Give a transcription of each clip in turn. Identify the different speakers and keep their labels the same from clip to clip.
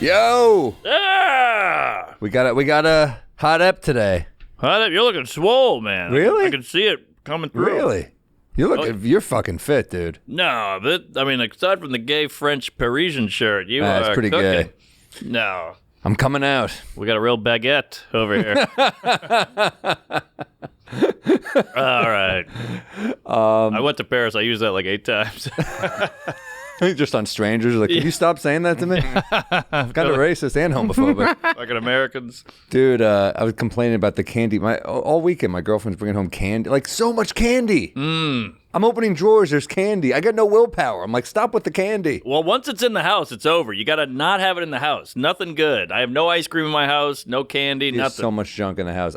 Speaker 1: Yo!
Speaker 2: Ah!
Speaker 1: We got a hot ep today.
Speaker 2: Hot up. You're looking swole, man.
Speaker 1: Really?
Speaker 2: I can see it coming through.
Speaker 1: Really? You're fucking fit, dude.
Speaker 2: No, but I mean, aside from the gay French Parisian shirt, you are
Speaker 1: It's pretty
Speaker 2: cooking.
Speaker 1: gay.
Speaker 2: No,
Speaker 1: I'm coming out.
Speaker 2: we got a real baguette over here. All right. I went to Paris. I used that like 8 times.
Speaker 1: Just on strangers. Like, can you stop saying that to me? Kind of racist and homophobic.
Speaker 2: Fucking Americans.
Speaker 1: Dude, I was complaining about the candy. All weekend, my girlfriend's bringing home candy. Like, so much candy. I'm opening drawers. There's candy. I got no willpower. I'm like, stop with the candy.
Speaker 2: Well, once it's in the house, it's over. You got to not have it in the house. Nothing good. I have no ice cream in my house, no candy,
Speaker 1: There's
Speaker 2: nothing.
Speaker 1: so much junk in the house.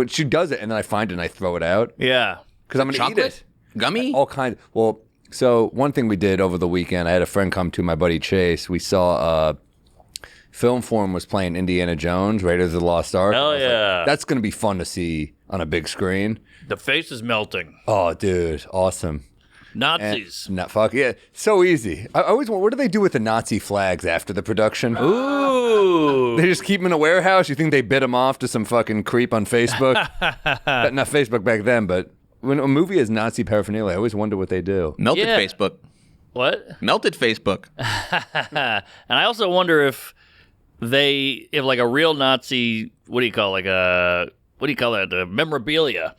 Speaker 1: She does it, and then I find it, and I throw it out.
Speaker 2: Yeah.
Speaker 1: Because I'm going to eat
Speaker 3: Chocolate?
Speaker 1: it.
Speaker 3: Gummy?
Speaker 1: All kinds. Well, so one thing we did over the weekend, I had a friend come to, my buddy Chase. We saw Film Forum was playing Indiana Jones, Raiders of the Lost Ark.
Speaker 2: Hell
Speaker 1: I was
Speaker 2: yeah.
Speaker 1: like, that's going to be fun to see on a big screen.
Speaker 2: The face is melting.
Speaker 1: Oh, dude. Awesome.
Speaker 2: Nazis.
Speaker 1: Fuck yeah. So easy. I always wonder, what do they do with the Nazi flags after the production?
Speaker 2: Ooh.
Speaker 1: They just keep them in a warehouse? You think they bid them off to some fucking creep on Facebook? Not Facebook back then, but when a movie has Nazi paraphernalia, I always wonder what they do.
Speaker 3: Melted
Speaker 2: Yeah.
Speaker 3: Facebook.
Speaker 2: What?
Speaker 3: Melted Facebook.
Speaker 2: And I also wonder if like a real Nazi, what do you call that? The memorabilia.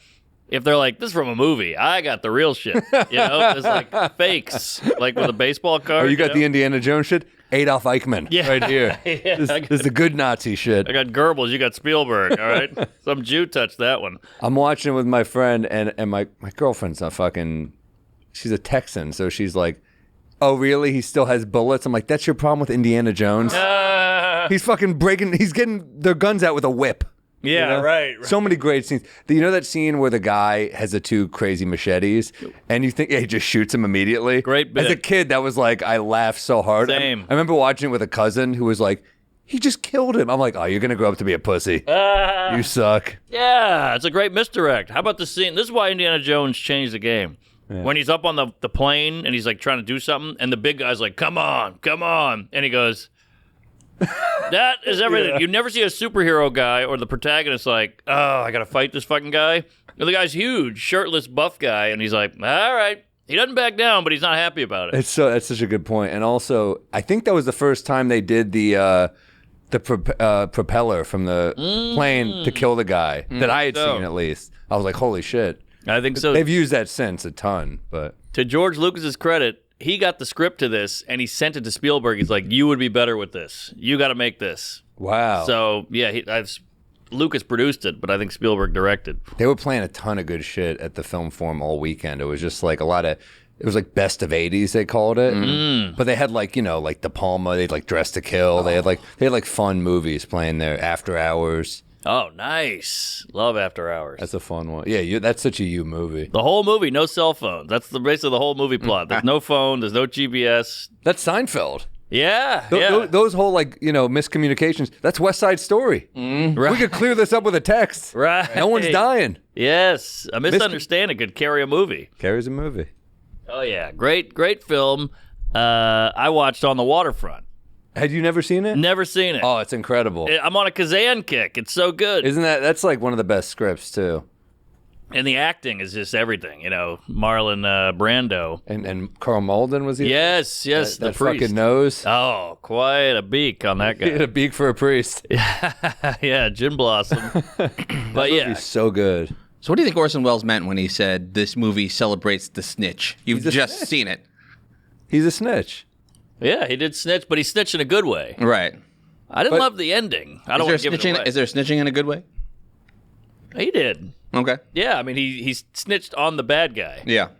Speaker 2: If they're like, this is from a movie, I got the real shit. You know, there's like fakes, like with a baseball card.
Speaker 1: Oh, you got
Speaker 2: know?
Speaker 1: the Indiana Jones shit? Adolf Eichmann,
Speaker 2: Yeah.
Speaker 1: right here.
Speaker 2: Yeah,
Speaker 1: this is the good Nazi shit.
Speaker 2: I got Goebbels, you got Spielberg, all right? Some Jew touched that one.
Speaker 1: I'm watching it with my friend, and my girlfriend's not fucking, she's a Texan, so she's like, oh, really? He still has bullets? I'm like, that's your problem with Indiana Jones? He's fucking he's getting their guns out with a whip.
Speaker 2: Yeah,
Speaker 1: You know?
Speaker 2: right.
Speaker 1: So many great scenes. You know that scene where the guy has the 2 crazy machetes, and you think, yeah, he just shoots him immediately?
Speaker 2: Great bit.
Speaker 1: As a kid, that was like, I laughed so hard.
Speaker 2: Same.
Speaker 1: I remember watching it with a cousin who was like, he just killed him. I'm like, oh, you're going to grow up to be a pussy. You suck.
Speaker 2: Yeah, it's a great misdirect. How about the scene? This is why Indiana Jones changed the game. Yeah. When he's up on the plane and he's like trying to do something, and the big guy's like, come on. And he goes, that is everything. Yeah. You never see a superhero guy or the protagonist like, oh, I got to fight this fucking guy. And the guy's huge, shirtless, buff guy, and he's like, all right. He doesn't back down, but he's not happy about it.
Speaker 1: That's such a good point. And also, I think that was the first time they did the propeller from the plane to kill the guy that I had seen, at least. I was like, holy shit.
Speaker 2: I think so.
Speaker 1: They've used that since a ton, but
Speaker 2: to George Lucas's credit, he got the script to this and he sent it to Spielberg. He's like, you would be better with this. You got to make this.
Speaker 1: Wow.
Speaker 2: So, yeah, Lucas produced it, but I think Spielberg directed.
Speaker 1: They were playing a ton of good shit at the Film Forum all weekend. It was just like it was like best of 80s, they called it. But they had like, like De Palma, they'd like Dress to Kill. They had fun movies playing there, After Hours.
Speaker 2: Oh, nice. Love After Hours.
Speaker 1: That's a fun one. Yeah, that's such a you movie.
Speaker 2: The whole movie, no cell phones. That's basically the whole movie plot. There's no phone, there's no GPS.
Speaker 1: That's Seinfeld.
Speaker 2: Yeah,
Speaker 1: Those whole miscommunications. That's West Side Story.
Speaker 2: Right.
Speaker 1: We could clear this up with a text.
Speaker 2: Right.
Speaker 1: No one's dying.
Speaker 2: Yes, a misunderstanding could carry a movie.
Speaker 1: Carries a movie.
Speaker 2: Oh yeah, great film. I watched On the Waterfront.
Speaker 1: Had you never seen it?
Speaker 2: Never seen it.
Speaker 1: Oh, it's incredible.
Speaker 2: I'm on a Kazan kick. It's so good.
Speaker 1: That's like one of the best scripts too.
Speaker 2: And the acting is just everything, Marlon Brando.
Speaker 1: And Carl Malden was he?
Speaker 2: Yes, the
Speaker 1: that
Speaker 2: priest.
Speaker 1: fucking nose.
Speaker 2: Oh, quite a beak on that guy.
Speaker 1: He had a beak for a priest.
Speaker 2: Yeah, Gin Blossom. But yeah.
Speaker 1: He's so good.
Speaker 3: So what do you think Orson Welles meant when he said this movie celebrates the snitch? You've just seen it.
Speaker 1: He's a snitch.
Speaker 2: Yeah, he did snitch, but he snitched in a good way.
Speaker 3: Right.
Speaker 2: I didn't love the ending. I don't want to give it away.
Speaker 3: Is there snitching in a good way?
Speaker 2: He did.
Speaker 3: Okay.
Speaker 2: Yeah, I mean, he snitched on the bad guy.
Speaker 3: Yeah.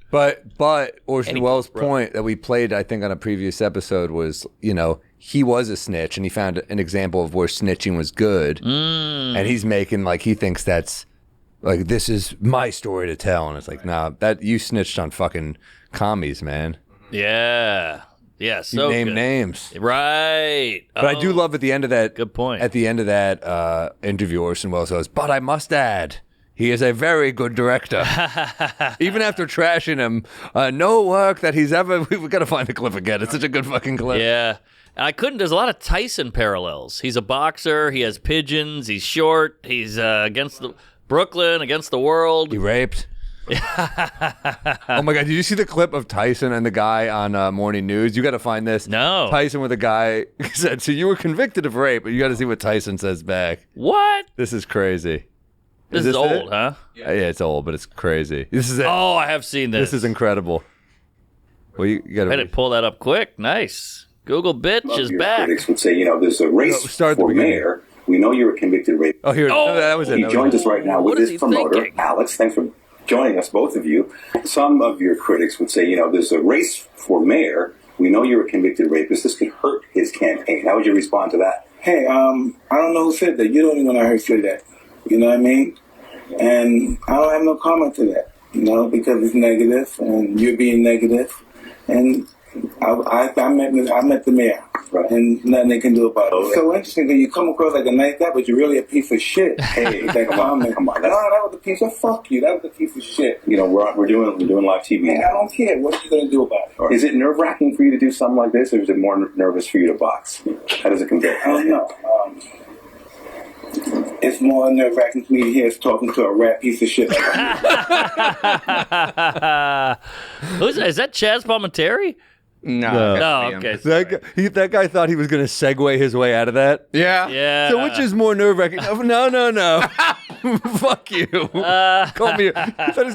Speaker 1: But Orson Welles' point that we played, I think, on a previous episode was, he was a snitch, and he found an example of where snitching was good, and he's making he thinks that's this is my story to tell, and it's like, nah, that you snitched on fucking commies, man.
Speaker 2: Yeah. Yeah, so
Speaker 1: you name
Speaker 2: good.
Speaker 1: names.
Speaker 2: Right.
Speaker 1: But I do love at the end of that.
Speaker 2: Good point.
Speaker 1: At the end of that interview, Orson Welles goes, "But I must add, he is a very good director. Even after trashing him, no work that he's ever... We've got to find the clip again. It's such a good fucking clip.
Speaker 2: Yeah. And there's a lot of Tyson parallels. He's a boxer. He has pigeons. He's short. He's against Brooklyn, against the world.
Speaker 1: He raped. Oh my God, did you see the clip of Tyson and the guy on Morning News? You got to find this.
Speaker 2: No.
Speaker 1: Tyson with a guy said, so you were convicted of rape, but you got to see what Tyson says back.
Speaker 2: What?
Speaker 1: This is crazy.
Speaker 2: This is old, huh?
Speaker 1: Yeah, it's old, but it's crazy. This is it.
Speaker 2: Oh, I have seen this.
Speaker 1: This is incredible. Well, you got to...
Speaker 2: I had to pull that up quick. Nice. Google bitch is back.
Speaker 4: Critics would say, there's a race for mayor. We know you're a convicted rapist.
Speaker 1: Oh, here. Oh, that was it.
Speaker 4: He joins us right now with his promoter,
Speaker 2: thinking?
Speaker 4: Alex. Thanks for joining us, both of you. Some of your critics would say, there's a race for mayor. We know you're a convicted rapist. This could hurt his campaign. How would you respond to that?
Speaker 5: Hey, I don't know who said that. You don't even know who said that. You know what I mean? And I don't have no comment to that, because it's negative and you're being negative. And I met the mayor, right, and nothing they can do about it. It's so interesting that you come across like a nice guy, but you're really a piece of shit.
Speaker 4: Hey, come on.
Speaker 5: No, that was a piece of fuck you. That was a piece of shit.
Speaker 4: We're doing live TV.
Speaker 5: Man, I don't care. What are you gonna do about it?
Speaker 4: Is it nerve-wracking for you to do something like this, or is it more nervous for you to box? How does it compare?
Speaker 5: I don't know. It's more nerve-wracking for me here talking to a rat piece of shit. Like
Speaker 2: Is that Chaz Palminteri?
Speaker 3: No.
Speaker 2: Okay.
Speaker 1: So that guy thought he was going to segue his way out of that.
Speaker 3: Yeah.
Speaker 2: Yeah.
Speaker 1: So which is more nerve-wracking? No. Fuck you. Call me. I thought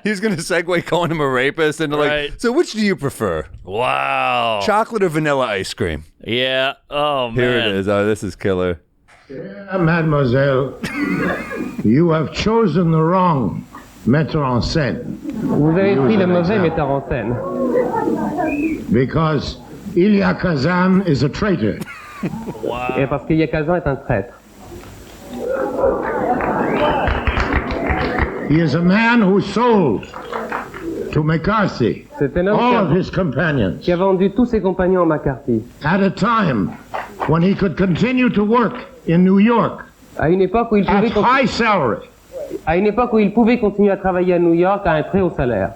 Speaker 1: he was gonna segue calling him a rapist and
Speaker 2: Right.
Speaker 1: So which do you prefer?
Speaker 2: Wow.
Speaker 1: Chocolate or vanilla ice cream?
Speaker 2: Yeah. Oh, man.
Speaker 1: Here it is. Oh, this is killer.
Speaker 6: Mademoiselle, you have chosen the wrong metteur en scène.
Speaker 7: Vous avez pris le mauvais metteur en scène.
Speaker 6: Because Ilya Kazan is a traitor.
Speaker 7: Et parce qu'Ilya Kazan est un traître.
Speaker 6: He is a man who sold to McCarthy
Speaker 7: C'est un homme
Speaker 6: all of his companions
Speaker 7: qui a vendu tous ses compagnons à McCarthy.
Speaker 6: at a time when he could continue to work in New York
Speaker 7: À une époque où il
Speaker 6: at
Speaker 7: pouvait
Speaker 6: high salary.
Speaker 7: continuer à travailler à New York à un très haut salaire.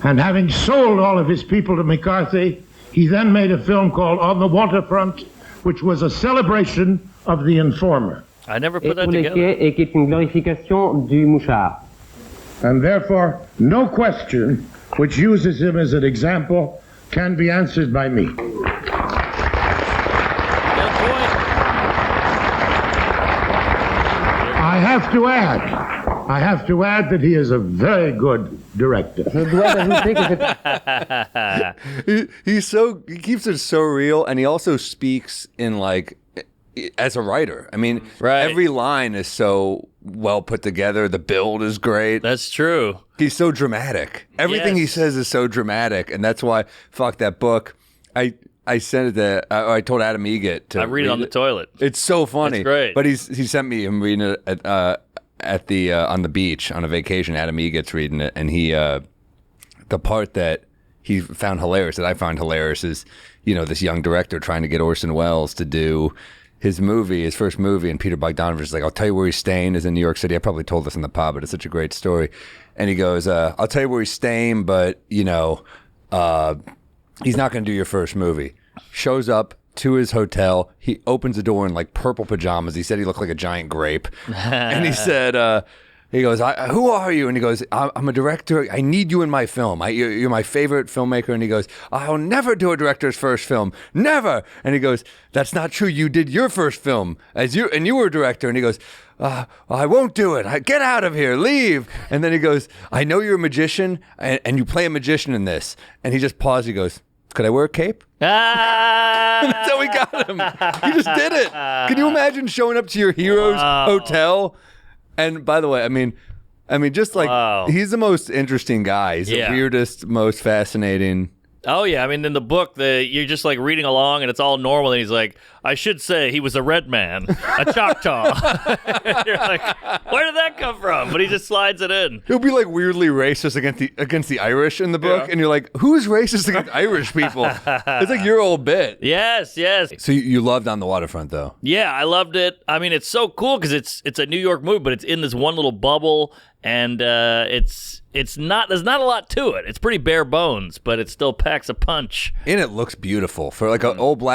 Speaker 6: And having sold all of his people to McCarthy, he then made a film called On the Waterfront, which was a celebration of the informer.
Speaker 2: I never
Speaker 7: Et
Speaker 2: put that
Speaker 7: pour les
Speaker 2: together.
Speaker 7: quais, et qui est une glorification du mouchard.
Speaker 6: And therefore, no question which uses him as an example can be answered by me. I have to add that he is a very good director.
Speaker 7: Je dois ajouter que c'est
Speaker 1: He keeps it so real, and he also speaks in as a writer. I mean,
Speaker 2: Right.
Speaker 1: every line is so well put together. The build is great.
Speaker 2: That's true.
Speaker 1: He's so dramatic. Everything he
Speaker 2: Yes.
Speaker 1: says is so dramatic, and that's why fuck that book. I sent it to. I told Adam Egget to
Speaker 2: I read it on the toilet.
Speaker 1: It's so funny.
Speaker 2: It's great.
Speaker 1: But he sent me him reading it at the on the beach on a vacation. Adam Eget's reading it, and he the part that he found hilarious, that I find hilarious, is this young director trying to get Orson Welles to do his first movie, and Peter Bogdanovich is like, I'll tell you where he's staying, is in New York City. I probably told this in the pod, but it's such a great story. And he goes, I'll tell you where he's staying, but he's not going to do your first movie. Shows up to his hotel. He opens the door in purple pajamas. He said he looked like a giant grape. And he said, he goes, who are you? And he goes, I'm a director. I need you in my film. You're my favorite filmmaker. And he goes, I'll never do a director's first film. Never. And he goes, that's not true. You did your first film and you were a director. And he goes, I won't do it. Get out of here. Leave. And then he goes, I know you're a magician and you play a magician in this. And he just paused. He goes, could I wear a cape? That's how we got him. He just did it. Can you imagine showing up to your hero's hotel? And by the way, I mean, just
Speaker 2: Wow.
Speaker 1: he's the most interesting guy. He's the weirdest, most fascinating.
Speaker 2: Oh, yeah. I mean, in the book, you're just like reading along and it's all normal. And he's like, I should say he was a red man, a Choctaw. You're like, where did that come from? But he just slides it in.
Speaker 1: He'll be like weirdly racist against the Irish in the book. And you're like, who's racist against Irish people? It's like your old bit.
Speaker 2: Yes, yes.
Speaker 1: So you loved On the Waterfront, though?
Speaker 2: Yeah, I loved it. I mean, it's so cool because it's a New York movie, but it's in this one little bubble. And there's not a lot to it. It's pretty bare bones, but it still packs a punch.
Speaker 1: And it looks beautiful for like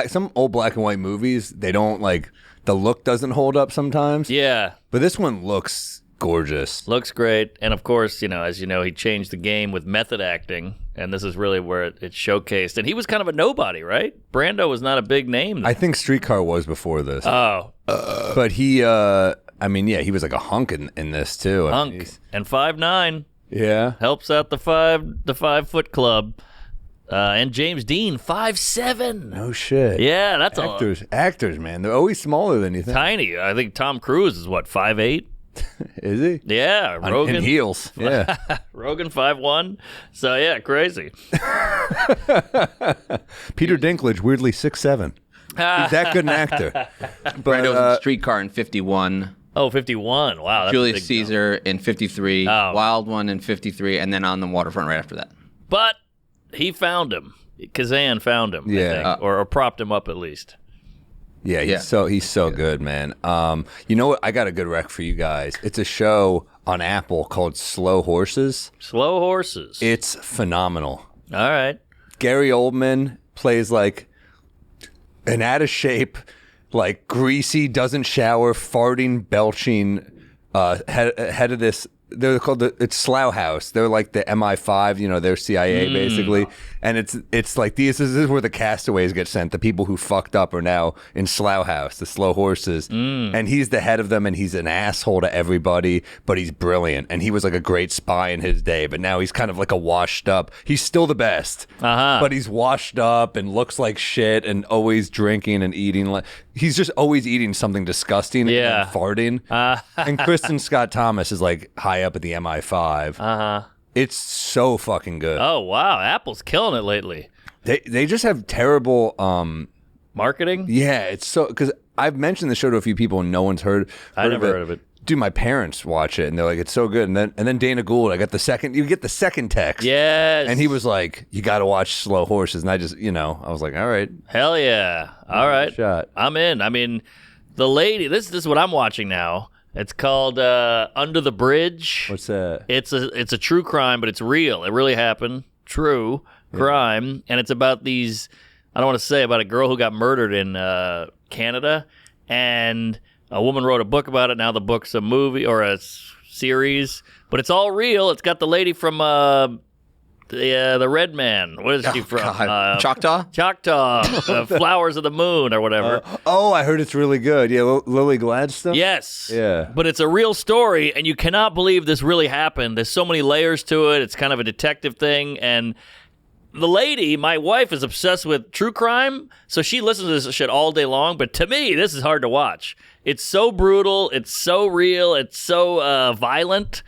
Speaker 1: some old black and white movies. They don't like the look doesn't hold up sometimes.
Speaker 2: Yeah,
Speaker 1: but this one looks gorgeous.
Speaker 2: Looks great, and of course, as you know, he changed the game with method acting, and this is really where it's showcased. And he was kind of a nobody, right? Brando was not a big name.
Speaker 1: I think Streetcar was before this.
Speaker 2: Oh,
Speaker 1: but he. I mean, yeah, he was like a hunk in this too.
Speaker 2: Hunk and 5'9".
Speaker 1: Yeah,
Speaker 2: helps out the 5 foot club. And James Dean 5'7".
Speaker 1: No shit.
Speaker 2: Yeah, that's
Speaker 1: actors, man. They're always smaller than you think.
Speaker 2: Tiny. I think Tom Cruise is what 5'8".
Speaker 1: Is he?
Speaker 2: Yeah, Rogan
Speaker 1: in heels. Yeah,
Speaker 2: Rogan 5'1". So yeah, crazy.
Speaker 1: Peter Dinklage weirdly 6'7". He's that good an actor.
Speaker 3: But Brando's in Streetcar in 51.
Speaker 2: Oh, 51. Wow. That's
Speaker 3: Julius Caesar in 53. Wild One in 53. And then On the Waterfront right after that.
Speaker 2: But he found him. Kazan found him, I think, or propped him up at least.
Speaker 1: Yeah, he's so good, man. You know what? I got a good rec for you guys. It's a show on Apple called Slow Horses.
Speaker 2: Slow Horses.
Speaker 1: It's phenomenal.
Speaker 2: All right.
Speaker 1: Gary Oldman plays like an out of shape, like greasy, doesn't shower, farting, belching head of this. They're called it's Slough House. They're like the MI5, they're CIA basically. And it's like this is where the castaways get sent. The people who fucked up are now in Slough House, the slow horses. And he's the head of them, and he's an asshole to everybody, but he's brilliant. And he was like a great spy in his day, but now he's kind of like a washed up. He's still the best, but he's washed up and looks like shit and always drinking and eating. He's just always eating something disgusting and farting. And Kristen Scott Thomas is like high up at the MI5. It's so fucking good.
Speaker 2: Oh wow, Apple's killing it lately.
Speaker 1: They just have terrible
Speaker 2: marketing.
Speaker 1: Yeah, it's so because I've mentioned the show to a few people and no one's heard.
Speaker 2: I never heard of it.
Speaker 1: Dude, my parents watch it and they're like, it's so good. And then Dana Gould, you get the second text.
Speaker 2: Yes.
Speaker 1: And he was like, you got to watch Slow Horses. And I just, I was like, all right.
Speaker 2: Hell yeah. All right.
Speaker 1: Shot.
Speaker 2: I'm in. I mean, the lady, this is what I'm watching now. It's called Under the Bridge.
Speaker 1: What's that?
Speaker 2: It's a true crime, but it's real. It really happened. True crime. And it's about about a girl who got murdered in Canada. And a woman wrote a book about it. Now the book's a movie or a series. But it's all real. It's got the lady from the Red Man. What is she from?
Speaker 3: Choctaw?
Speaker 2: Choctaw. Flowers of the Moon or whatever.
Speaker 1: I heard it's really good. Yeah, Lily Gladstone?
Speaker 2: Yes.
Speaker 1: Yeah.
Speaker 2: But it's a real story, and you cannot believe this really happened. There's so many layers to it. It's kind of a detective thing, and the lady, my wife, is obsessed with true crime, so she listens to this shit all day long, but to me, this is hard to watch. It's so brutal. It's so real. It's so violent.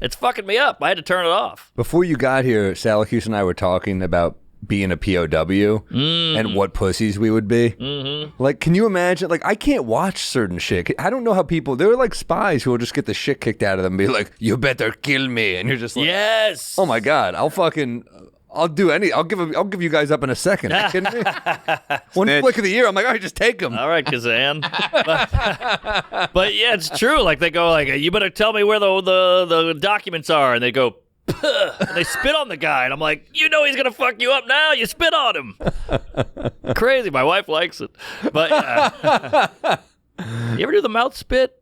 Speaker 2: It's fucking me up. I had to turn it off.
Speaker 1: Before you got here, Salacuse and I were talking about being a POW and what pussies we would be. Mm-hmm. Like, can you imagine? Like, I can't watch certain shit. I don't know how people, they're like spies who will just get the shit kicked out of them and be like, you better kill me. And you're just like,
Speaker 2: yes.
Speaker 1: Oh my God, I'll give you guys up in a second. Are you kidding me? One flick of the ear, I'm like, all right, just take them.
Speaker 2: All right, Kazan. but yeah, it's true. Like they go, like, you better tell me where the documents are, and they go, and they spit on the guy, and I'm like, he's gonna fuck you up now. You spit on him. Crazy. My wife likes it, but you ever do the mouth spit?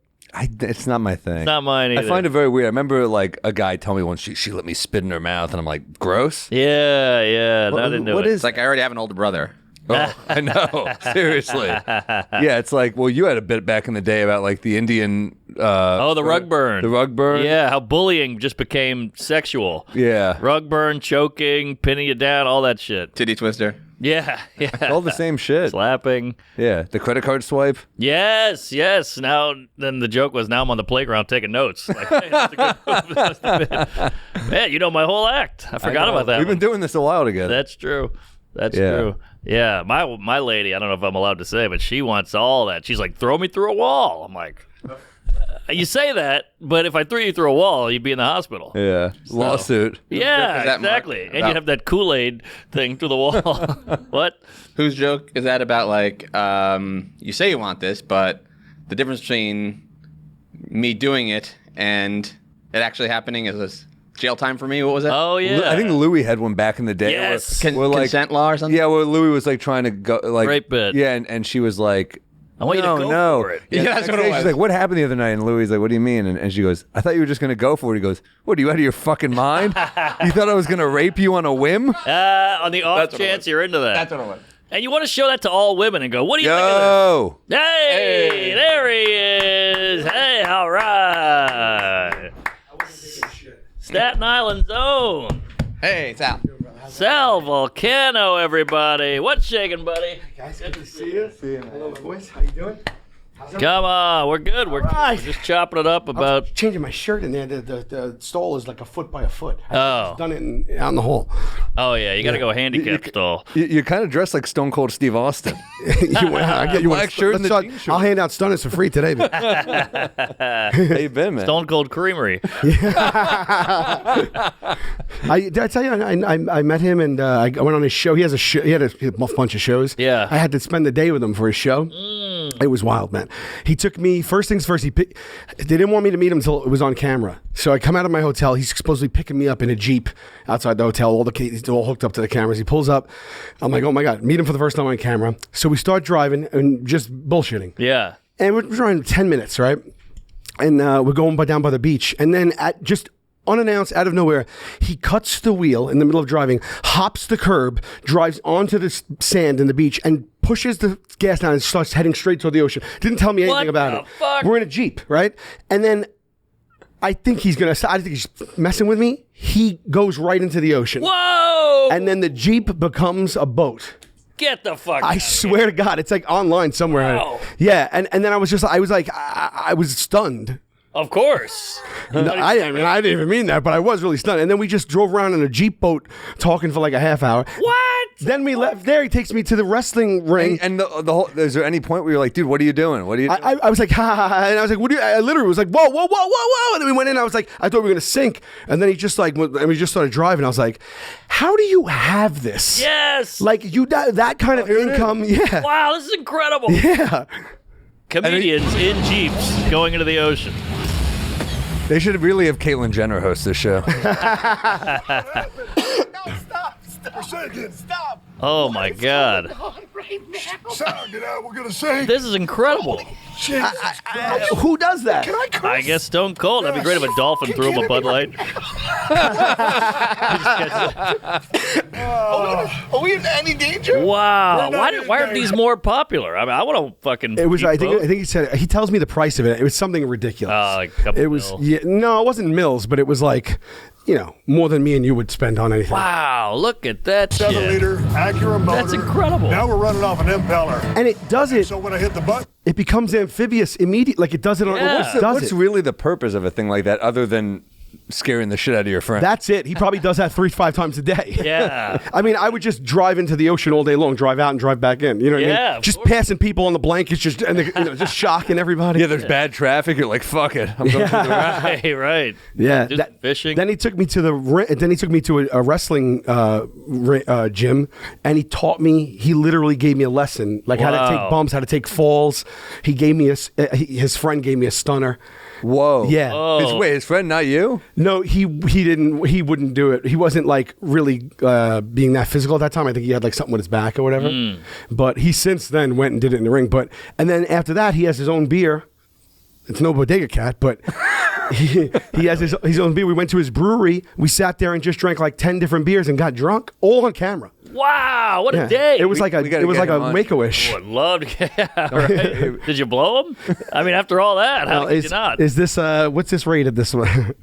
Speaker 1: It's not my thing.
Speaker 2: It's not mine either.
Speaker 1: I find it very weird. I remember like a guy told me once she let me spit in her mouth, and I'm like, gross.
Speaker 2: Yeah. I didn't know it.
Speaker 3: It's like I already have an older brother.
Speaker 1: Oh, I know. Seriously. Yeah, it's like, well, you had a bit back in the day about like the Indian.
Speaker 2: The rug burn.
Speaker 1: The rug burn.
Speaker 2: Yeah, how bullying just became sexual.
Speaker 1: Yeah.
Speaker 2: Rug burn, choking, pinning you down, all that shit.
Speaker 3: Titty twister.
Speaker 2: Yeah.
Speaker 1: All the same shit.
Speaker 2: Slapping.
Speaker 1: Yeah, the credit card swipe.
Speaker 2: Yes. Now, then the joke was now I'm on the playground taking notes. Like, hey, that's a good move. That's the bit. Man, you know my whole act. I forgot about that.
Speaker 1: We've been doing this a while together.
Speaker 2: That's true. True. Yeah, my lady, I don't know if I'm allowed to say, but she wants all that. She's like, throw me through a wall. I'm like, you say that, but if I threw you through a wall, you'd be in the hospital.
Speaker 1: Yeah, lawsuit.
Speaker 2: Yeah, exactly. And you'd have that Kool-Aid thing through the wall. What?
Speaker 3: Whose joke is that about? Like, you say you want this, but the difference between me doing it and it actually happening is this jail time for me. What was that?
Speaker 2: Oh yeah,
Speaker 1: I think Louis had one back in the day.
Speaker 2: Yes,
Speaker 3: consent law or something.
Speaker 1: Yeah, where Louis was like trying to go like
Speaker 2: rape bit.
Speaker 1: Yeah, and she was like,
Speaker 2: I want you to go for it.
Speaker 1: Yeah,
Speaker 3: that's what it was.
Speaker 1: She's like, what happened the other night? And Louis like, what do you mean? And she goes, I thought you were just going to go for it. He goes, what, are you out of your fucking mind? You thought I was going to rape you on a whim?
Speaker 2: On the off chance you're into that.
Speaker 3: That's what it was.
Speaker 2: And you want to show that to all women and go, what do you think of this? Hey, there he is. Hey, all right. Staten Island's own.
Speaker 3: Hey, Sal.
Speaker 2: Sal Vulcano, everybody. What's shaking, buddy?
Speaker 8: Guys, good to see you. Hello, boys. How you doing?
Speaker 2: Come on, we're good. We're just chopping it up about.
Speaker 8: Changing my shirt in there. The stall is like a foot by a foot.
Speaker 2: Oh.
Speaker 8: I've done it out in the hall.
Speaker 2: Oh yeah, you got to go handicap stall.
Speaker 1: You're kind of dressed like Stone Cold Steve Austin.
Speaker 8: I get you
Speaker 1: black shirt and the jean shorts.
Speaker 8: I'll hand out stunners for free today. Man.
Speaker 1: How you been, man?
Speaker 2: Stone Cold Creamery.
Speaker 8: Did I tell you I met him and I went on his show. He has a show. He had a bunch of shows.
Speaker 2: Yeah.
Speaker 8: I had to spend the day with him for his show. It was wild, man. He took me, first things first, they didn't want me to meet him until it was on camera. So I come out of my hotel. He's supposedly picking me up in a Jeep outside the hotel. He's all hooked up to the cameras. He pulls up. I'm like, oh my God, meet him for the first time on camera. So we start driving and just bullshitting.
Speaker 2: Yeah.
Speaker 8: And we're driving 10 minutes, right? And we're going down by the beach. And then just unannounced, out of nowhere, he cuts the wheel in the middle of driving, hops the curb, drives onto the sand in the beach, and pushes the gas down and starts heading straight toward the ocean. Didn't tell me anything about it.
Speaker 2: Fuck?
Speaker 8: We're in a Jeep, right? And then I think he's messing with me. He goes right into the ocean.
Speaker 2: Whoa!
Speaker 8: And then the Jeep becomes a boat.
Speaker 2: Get the fuck
Speaker 8: I swear to God, it's like online somewhere.
Speaker 2: Wow.
Speaker 8: Yeah, and then I was stunned.
Speaker 2: Of course.
Speaker 8: No, I didn't even mean that, but I was really stunned. And then we just drove around in a Jeep boat talking for like a half hour.
Speaker 2: What?
Speaker 8: Then we left there. He takes me to the wrestling ring.
Speaker 1: And the whole, is there any point where you're like, dude, what are you doing? What are you doing?
Speaker 8: I was like, ha, ha, ha. And I was like, what do you, I literally was like, whoa, whoa, whoa, whoa, whoa. And then we went in. I was like, I thought we were going to sink. And then he just like, and we just started driving. I was like, how do you have this?
Speaker 2: Yes.
Speaker 8: Like that kind of income. Yeah.
Speaker 2: Wow, this is incredible.
Speaker 8: Yeah.
Speaker 2: Comedians in Jeeps going into the ocean.
Speaker 1: They should really have Caitlyn Jenner host this show.
Speaker 9: Stop.
Speaker 2: Oh my God.
Speaker 9: Sal, get out. We're going to sing.
Speaker 2: This is incredible.
Speaker 8: Who does that?
Speaker 9: Can I curse?
Speaker 2: I guess Stone Cold. That'd be great if a dolphin threw him a Bud Light.
Speaker 9: Are we in any danger?
Speaker 2: Wow. Why aren't these more popular? I mean, I want to fucking.
Speaker 8: It was.
Speaker 2: eat
Speaker 8: I think
Speaker 2: both.
Speaker 8: he said. He tells me the price of it. It was something ridiculous.
Speaker 2: Like a couple
Speaker 8: it was.
Speaker 2: mil.
Speaker 8: Yeah. No, it wasn't mils, but it was like, more than me and you would spend on anything.
Speaker 2: Wow. Look at that.
Speaker 9: 7-liter Acura motor.
Speaker 2: That's incredible.
Speaker 9: Now we're running off an impeller.
Speaker 8: And it does it.
Speaker 9: So when I hit the button,
Speaker 8: It becomes amphibious immediately. Like it does it on.
Speaker 2: Yeah.
Speaker 1: What's really the purpose of a thing like that other than scaring the shit out of your friend?
Speaker 8: That's it. He probably does that 3-5 times a day.
Speaker 2: Yeah.
Speaker 8: I mean, I would just drive into the ocean all day long, drive out and drive back in. You know what I
Speaker 2: Yeah,
Speaker 8: mean?
Speaker 2: of
Speaker 8: Just
Speaker 2: course.
Speaker 8: passing people on the blankets, just just shocking everybody.
Speaker 1: Yeah, there's bad traffic. You're like, fuck it. I'm going through the
Speaker 2: Right. Right.
Speaker 8: Yeah,
Speaker 2: Do some fishing.
Speaker 8: Then he took me to a wrestling gym, and he taught me. He literally gave me a lesson, like how to
Speaker 2: Wow.
Speaker 8: take bumps, how to take falls. He gave me his friend gave me a stunner.
Speaker 1: Whoa.
Speaker 8: Yeah.
Speaker 2: Oh.
Speaker 1: His friend, not you?
Speaker 8: No, he didn't. He wouldn't do it. He wasn't like really being that physical at that time. I think he had like something with his back or whatever. But he since then went and did it in the ring. And then after that, he has his own beer. It's no Bodega Cat, but he has his own beer. We went to his brewery. We sat there and just drank like 10 different beers and got drunk, all on camera.
Speaker 2: Wow, what a
Speaker 8: Yeah.
Speaker 2: day!
Speaker 8: It was like a
Speaker 1: we gotta get him on.
Speaker 8: Make-A-Wish.
Speaker 2: Would love to. Yeah, right. Did you blow him? I mean, after all that, how did you not?
Speaker 8: Is this what's this rated? This one?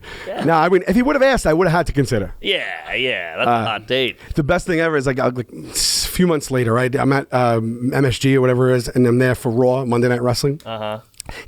Speaker 8: No, I mean, if he would have asked, I would have had to consider.
Speaker 2: Yeah, that's a hot date.
Speaker 8: The best thing ever is like a few months later, right? I'm at MSG or whatever it is, and I'm there for Raw Monday Night Wrestling.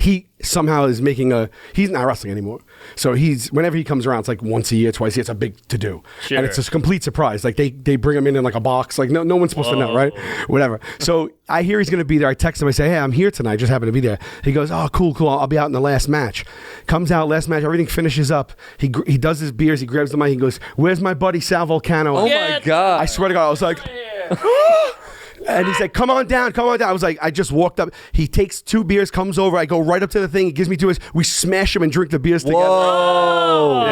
Speaker 8: He somehow is making he's not wrestling anymore. So whenever he comes around, it's like once a year, twice a year, it's a big to do.
Speaker 2: Sure.
Speaker 8: And it's a complete surprise. Like they bring him in like a box. Like no one's supposed to know, right? Whatever. So I hear he's going to be there. I text him. I say, hey, I'm here tonight. I just happen to be there. He goes, oh, cool. I'll be out in the last match. Comes out, last match. Everything finishes up. He does his beers. He grabs the mic. He goes, where's my buddy Sal Vulcano?
Speaker 1: Oh my God.
Speaker 8: I swear to God, I was like, and he said, come on down. I was like, I just walked up. He takes 2 beers, comes over. I go right up to the thing. He gives me 2 beers. We smash them and drink the beers together.
Speaker 2: Oh,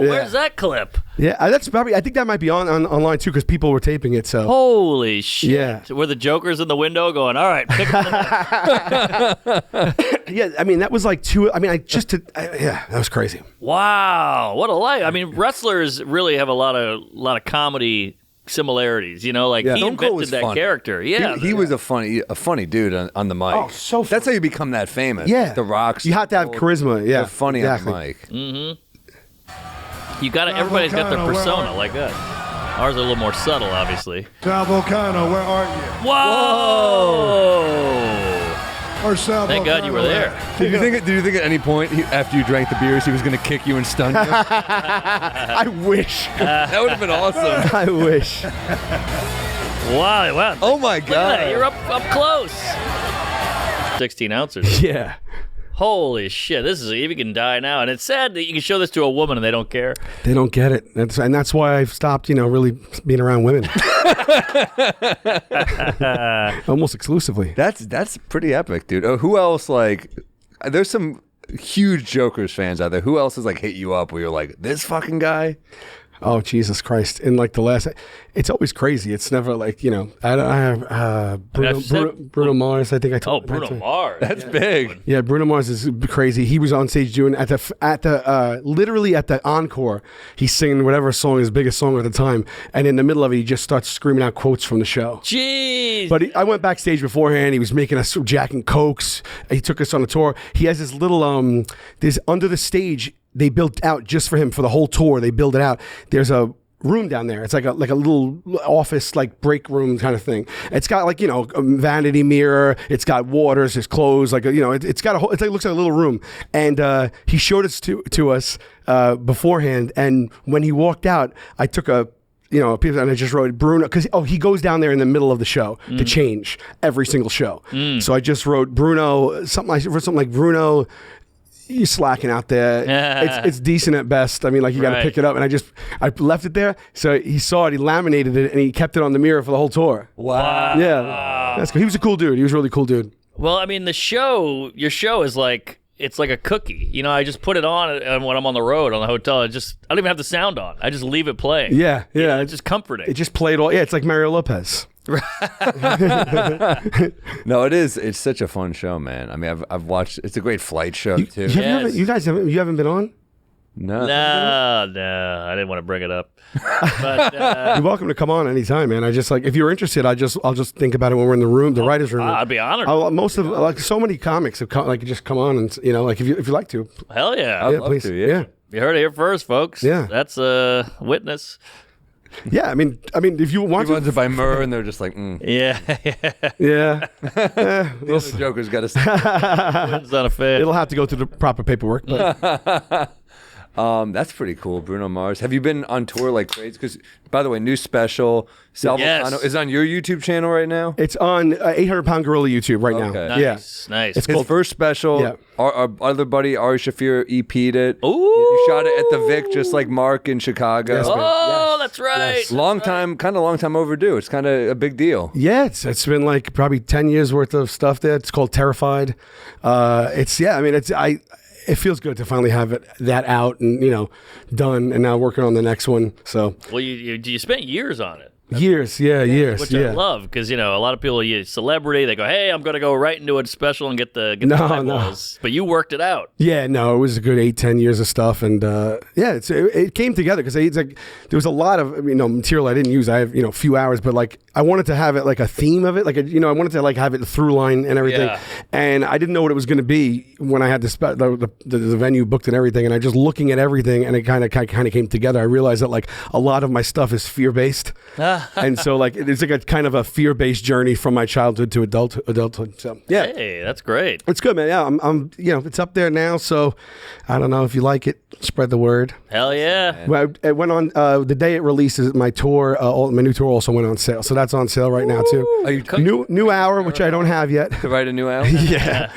Speaker 8: Yeah.
Speaker 2: where's that clip?
Speaker 8: Yeah, that's probably. I think that might be online too because people were taping it. So
Speaker 2: Holy shit!
Speaker 8: Yeah.
Speaker 2: Were the jokers in the window going, all right, pick up the next.
Speaker 8: yeah, I mean that was like 2. I mean, that was crazy.
Speaker 2: Wow, what a life! I mean, wrestlers really have a lot of comedy similarities. You know, like he
Speaker 1: Stone Cold
Speaker 2: invented
Speaker 1: was
Speaker 2: that
Speaker 1: funny.
Speaker 2: character. Yeah,
Speaker 1: He was a funny dude on the mic.
Speaker 8: Oh, so
Speaker 1: That's how you become that famous.
Speaker 8: Yeah,
Speaker 1: The Rock's.
Speaker 8: You have to have charisma. Yeah,
Speaker 1: They're funny
Speaker 8: exactly.
Speaker 1: on the mic.
Speaker 2: You got everybody's got their persona like that. Ours are a little more subtle, obviously.
Speaker 9: Sal Vulcano, where are you?
Speaker 2: Whoa!
Speaker 9: Or Sal
Speaker 2: Thank God you were there.
Speaker 1: Did you think at any point after you drank the beers he was going to kick you and stun you?
Speaker 8: I wish.
Speaker 1: That would have been awesome.
Speaker 8: I wish.
Speaker 2: Wow!
Speaker 1: Oh my
Speaker 2: Look at that,
Speaker 1: God!
Speaker 2: you're up close. 16 ounces.
Speaker 8: Yeah.
Speaker 2: Holy shit! This is you can die now, and it's sad that you can show this to a woman and they don't care.
Speaker 8: They don't get it. That's why I've stopped, really being around women. Almost exclusively.
Speaker 1: That's pretty epic, dude. Who else there's some huge Jokers fans out there. Who else has hit you up where you're like, this fucking guy?
Speaker 8: Oh, Jesus Christ. In the last, it's always crazy. It's never I have Bruno Mars, I think I told
Speaker 2: Bruno Mars.
Speaker 1: That's big.
Speaker 8: Yeah, Bruno Mars is crazy. He was on stage doing literally at the encore, he's singing whatever song, his biggest song at the time, and in the middle of it, he just starts screaming out quotes from the show.
Speaker 2: Jeez.
Speaker 8: But I went backstage beforehand. He was making us Jack and Cokes. He took us on a tour. He has this little there's under the stage. They built out just for him for the whole tour. They build it out. There's a room down there. It's like a little office, break room kind of thing. It's got a vanity mirror. It's got waters, his clothes. It's got it looks like a little room. And he showed it to us beforehand. And when he walked out, I took a picture and I just wrote Bruno because he goes down there in the middle of the show to change every single show. So I just wrote Bruno something like Bruno. You're slacking out there. It's decent at best. I mean, you got to pick it up. And I left it there. So he saw it, he laminated it, and he kept it on the mirror for the whole tour.
Speaker 2: Wow.
Speaker 8: Yeah. That's cool. He was a cool dude. He was a really cool dude.
Speaker 2: Well, I mean, your show is it's like a cookie. I just put it on and when I'm on the road on the hotel. I don't even have the sound on. I just leave it playing.
Speaker 8: Yeah.
Speaker 2: It's just comforting.
Speaker 8: It just played all. Yeah, it's like Mario Lopez.
Speaker 1: No, it is. It's such a fun show, man. I mean, I've watched. It's a great flight show too.
Speaker 8: You guys haven't been on?
Speaker 1: No,
Speaker 2: I didn't want to bring it up. But
Speaker 8: you're welcome to come on anytime, man. I just if you're interested, I'll just think about it when we're in the room, the writers' room.
Speaker 2: I'd be honored.
Speaker 8: Most of so many comics have just come on and if you like to.
Speaker 2: Hell yeah,
Speaker 1: I'd love to. Yeah.
Speaker 2: You heard it here first, folks.
Speaker 8: Yeah,
Speaker 2: that's a witness.
Speaker 8: Yeah, I mean, if you want
Speaker 1: to by Murr, and they're just like,
Speaker 2: yeah.
Speaker 1: The Joker's got to say.
Speaker 2: It's not a fan.
Speaker 8: It'll have to go through the proper paperwork. But.
Speaker 1: That's pretty cool, Bruno Mars. Have you been on tour like crazy? Because, by the way, new special, Sal Vulcano, is on your YouTube channel right now?
Speaker 8: It's on 800 Pound Gorilla YouTube right now.
Speaker 2: Nice,
Speaker 8: yeah.
Speaker 2: Nice.
Speaker 8: It's
Speaker 1: his first special.
Speaker 8: Yeah.
Speaker 1: Our other buddy, Ari Shafir, EP'd it.
Speaker 2: Ooh.
Speaker 1: You shot it at the Vic, just like Mark in Chicago.
Speaker 8: Yes,
Speaker 2: that's right.
Speaker 8: Yes.
Speaker 1: Long time overdue. It's kind of a big deal.
Speaker 8: Yeah, it's been probably 10 years worth of stuff there. It's called Terrified. It feels good to finally have that out and done, and now working on the next one. So
Speaker 2: well, you spent years on it.
Speaker 8: Years, years.
Speaker 2: Which I love because, a lot of people, celebrity, they go, hey, I'm going to go right into a special and get the eyeballs. But you worked it out.
Speaker 8: Yeah, no, it was a good 8-10 years of stuff. And it came together because there was a lot of, material I didn't use. I have, a few hours, but like I wanted to have it like a theme of it. Like, I wanted to like have it through line and everything. Yeah. And I didn't know what it was going to be when I had the venue booked and everything. And I just looking at everything and it kind of came together. I realized that like a lot of my stuff is fear-based. And so like it's like a kind of a fear-based journey from my childhood to adulthood. So yeah,
Speaker 2: hey, that's great.
Speaker 8: It's good, man. Yeah, I'm it's up there now. So I don't know if you like it. Spread the word.
Speaker 2: Hell yeah.
Speaker 8: Well, it went on the day it releases. My tour, my new tour also went on sale. So that's on sale right now too.
Speaker 1: Are you
Speaker 8: new hour, which I don't have yet.
Speaker 1: To write a new hour?
Speaker 8: Yeah.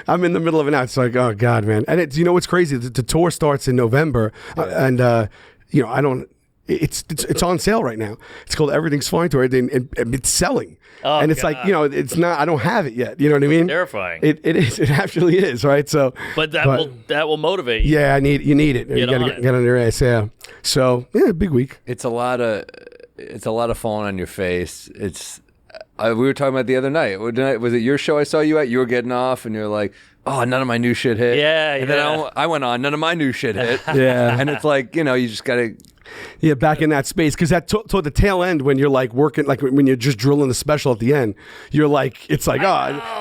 Speaker 8: I'm in the middle of it now. It's like, oh God, man. And it's what's crazy? The tour starts in November, and I don't. It's on sale right now. It's called Everything's Fine Tour, and it's selling.
Speaker 2: Oh,
Speaker 8: and it's
Speaker 2: God.
Speaker 8: like, it's not. I don't have it yet. You know what I mean?
Speaker 2: Terrifying.
Speaker 8: It is. It actually is, right? So,
Speaker 2: but that will motivate you.
Speaker 8: Yeah, you need it. You got to get on your ass. Yeah. So yeah, big week.
Speaker 1: It's a lot of falling on your face. We were talking about the other night. Was it your show I saw you at? You were getting off, and you're like, oh, none of my new shit hit.
Speaker 2: Yeah,
Speaker 1: and then I went on, none of my new shit hit.
Speaker 8: Yeah.
Speaker 1: And it's like, you just got to...
Speaker 8: Yeah, back in that space. Because toward the tail end, when you're like working, like when you're just drilling the special at the end, you're like, it's like,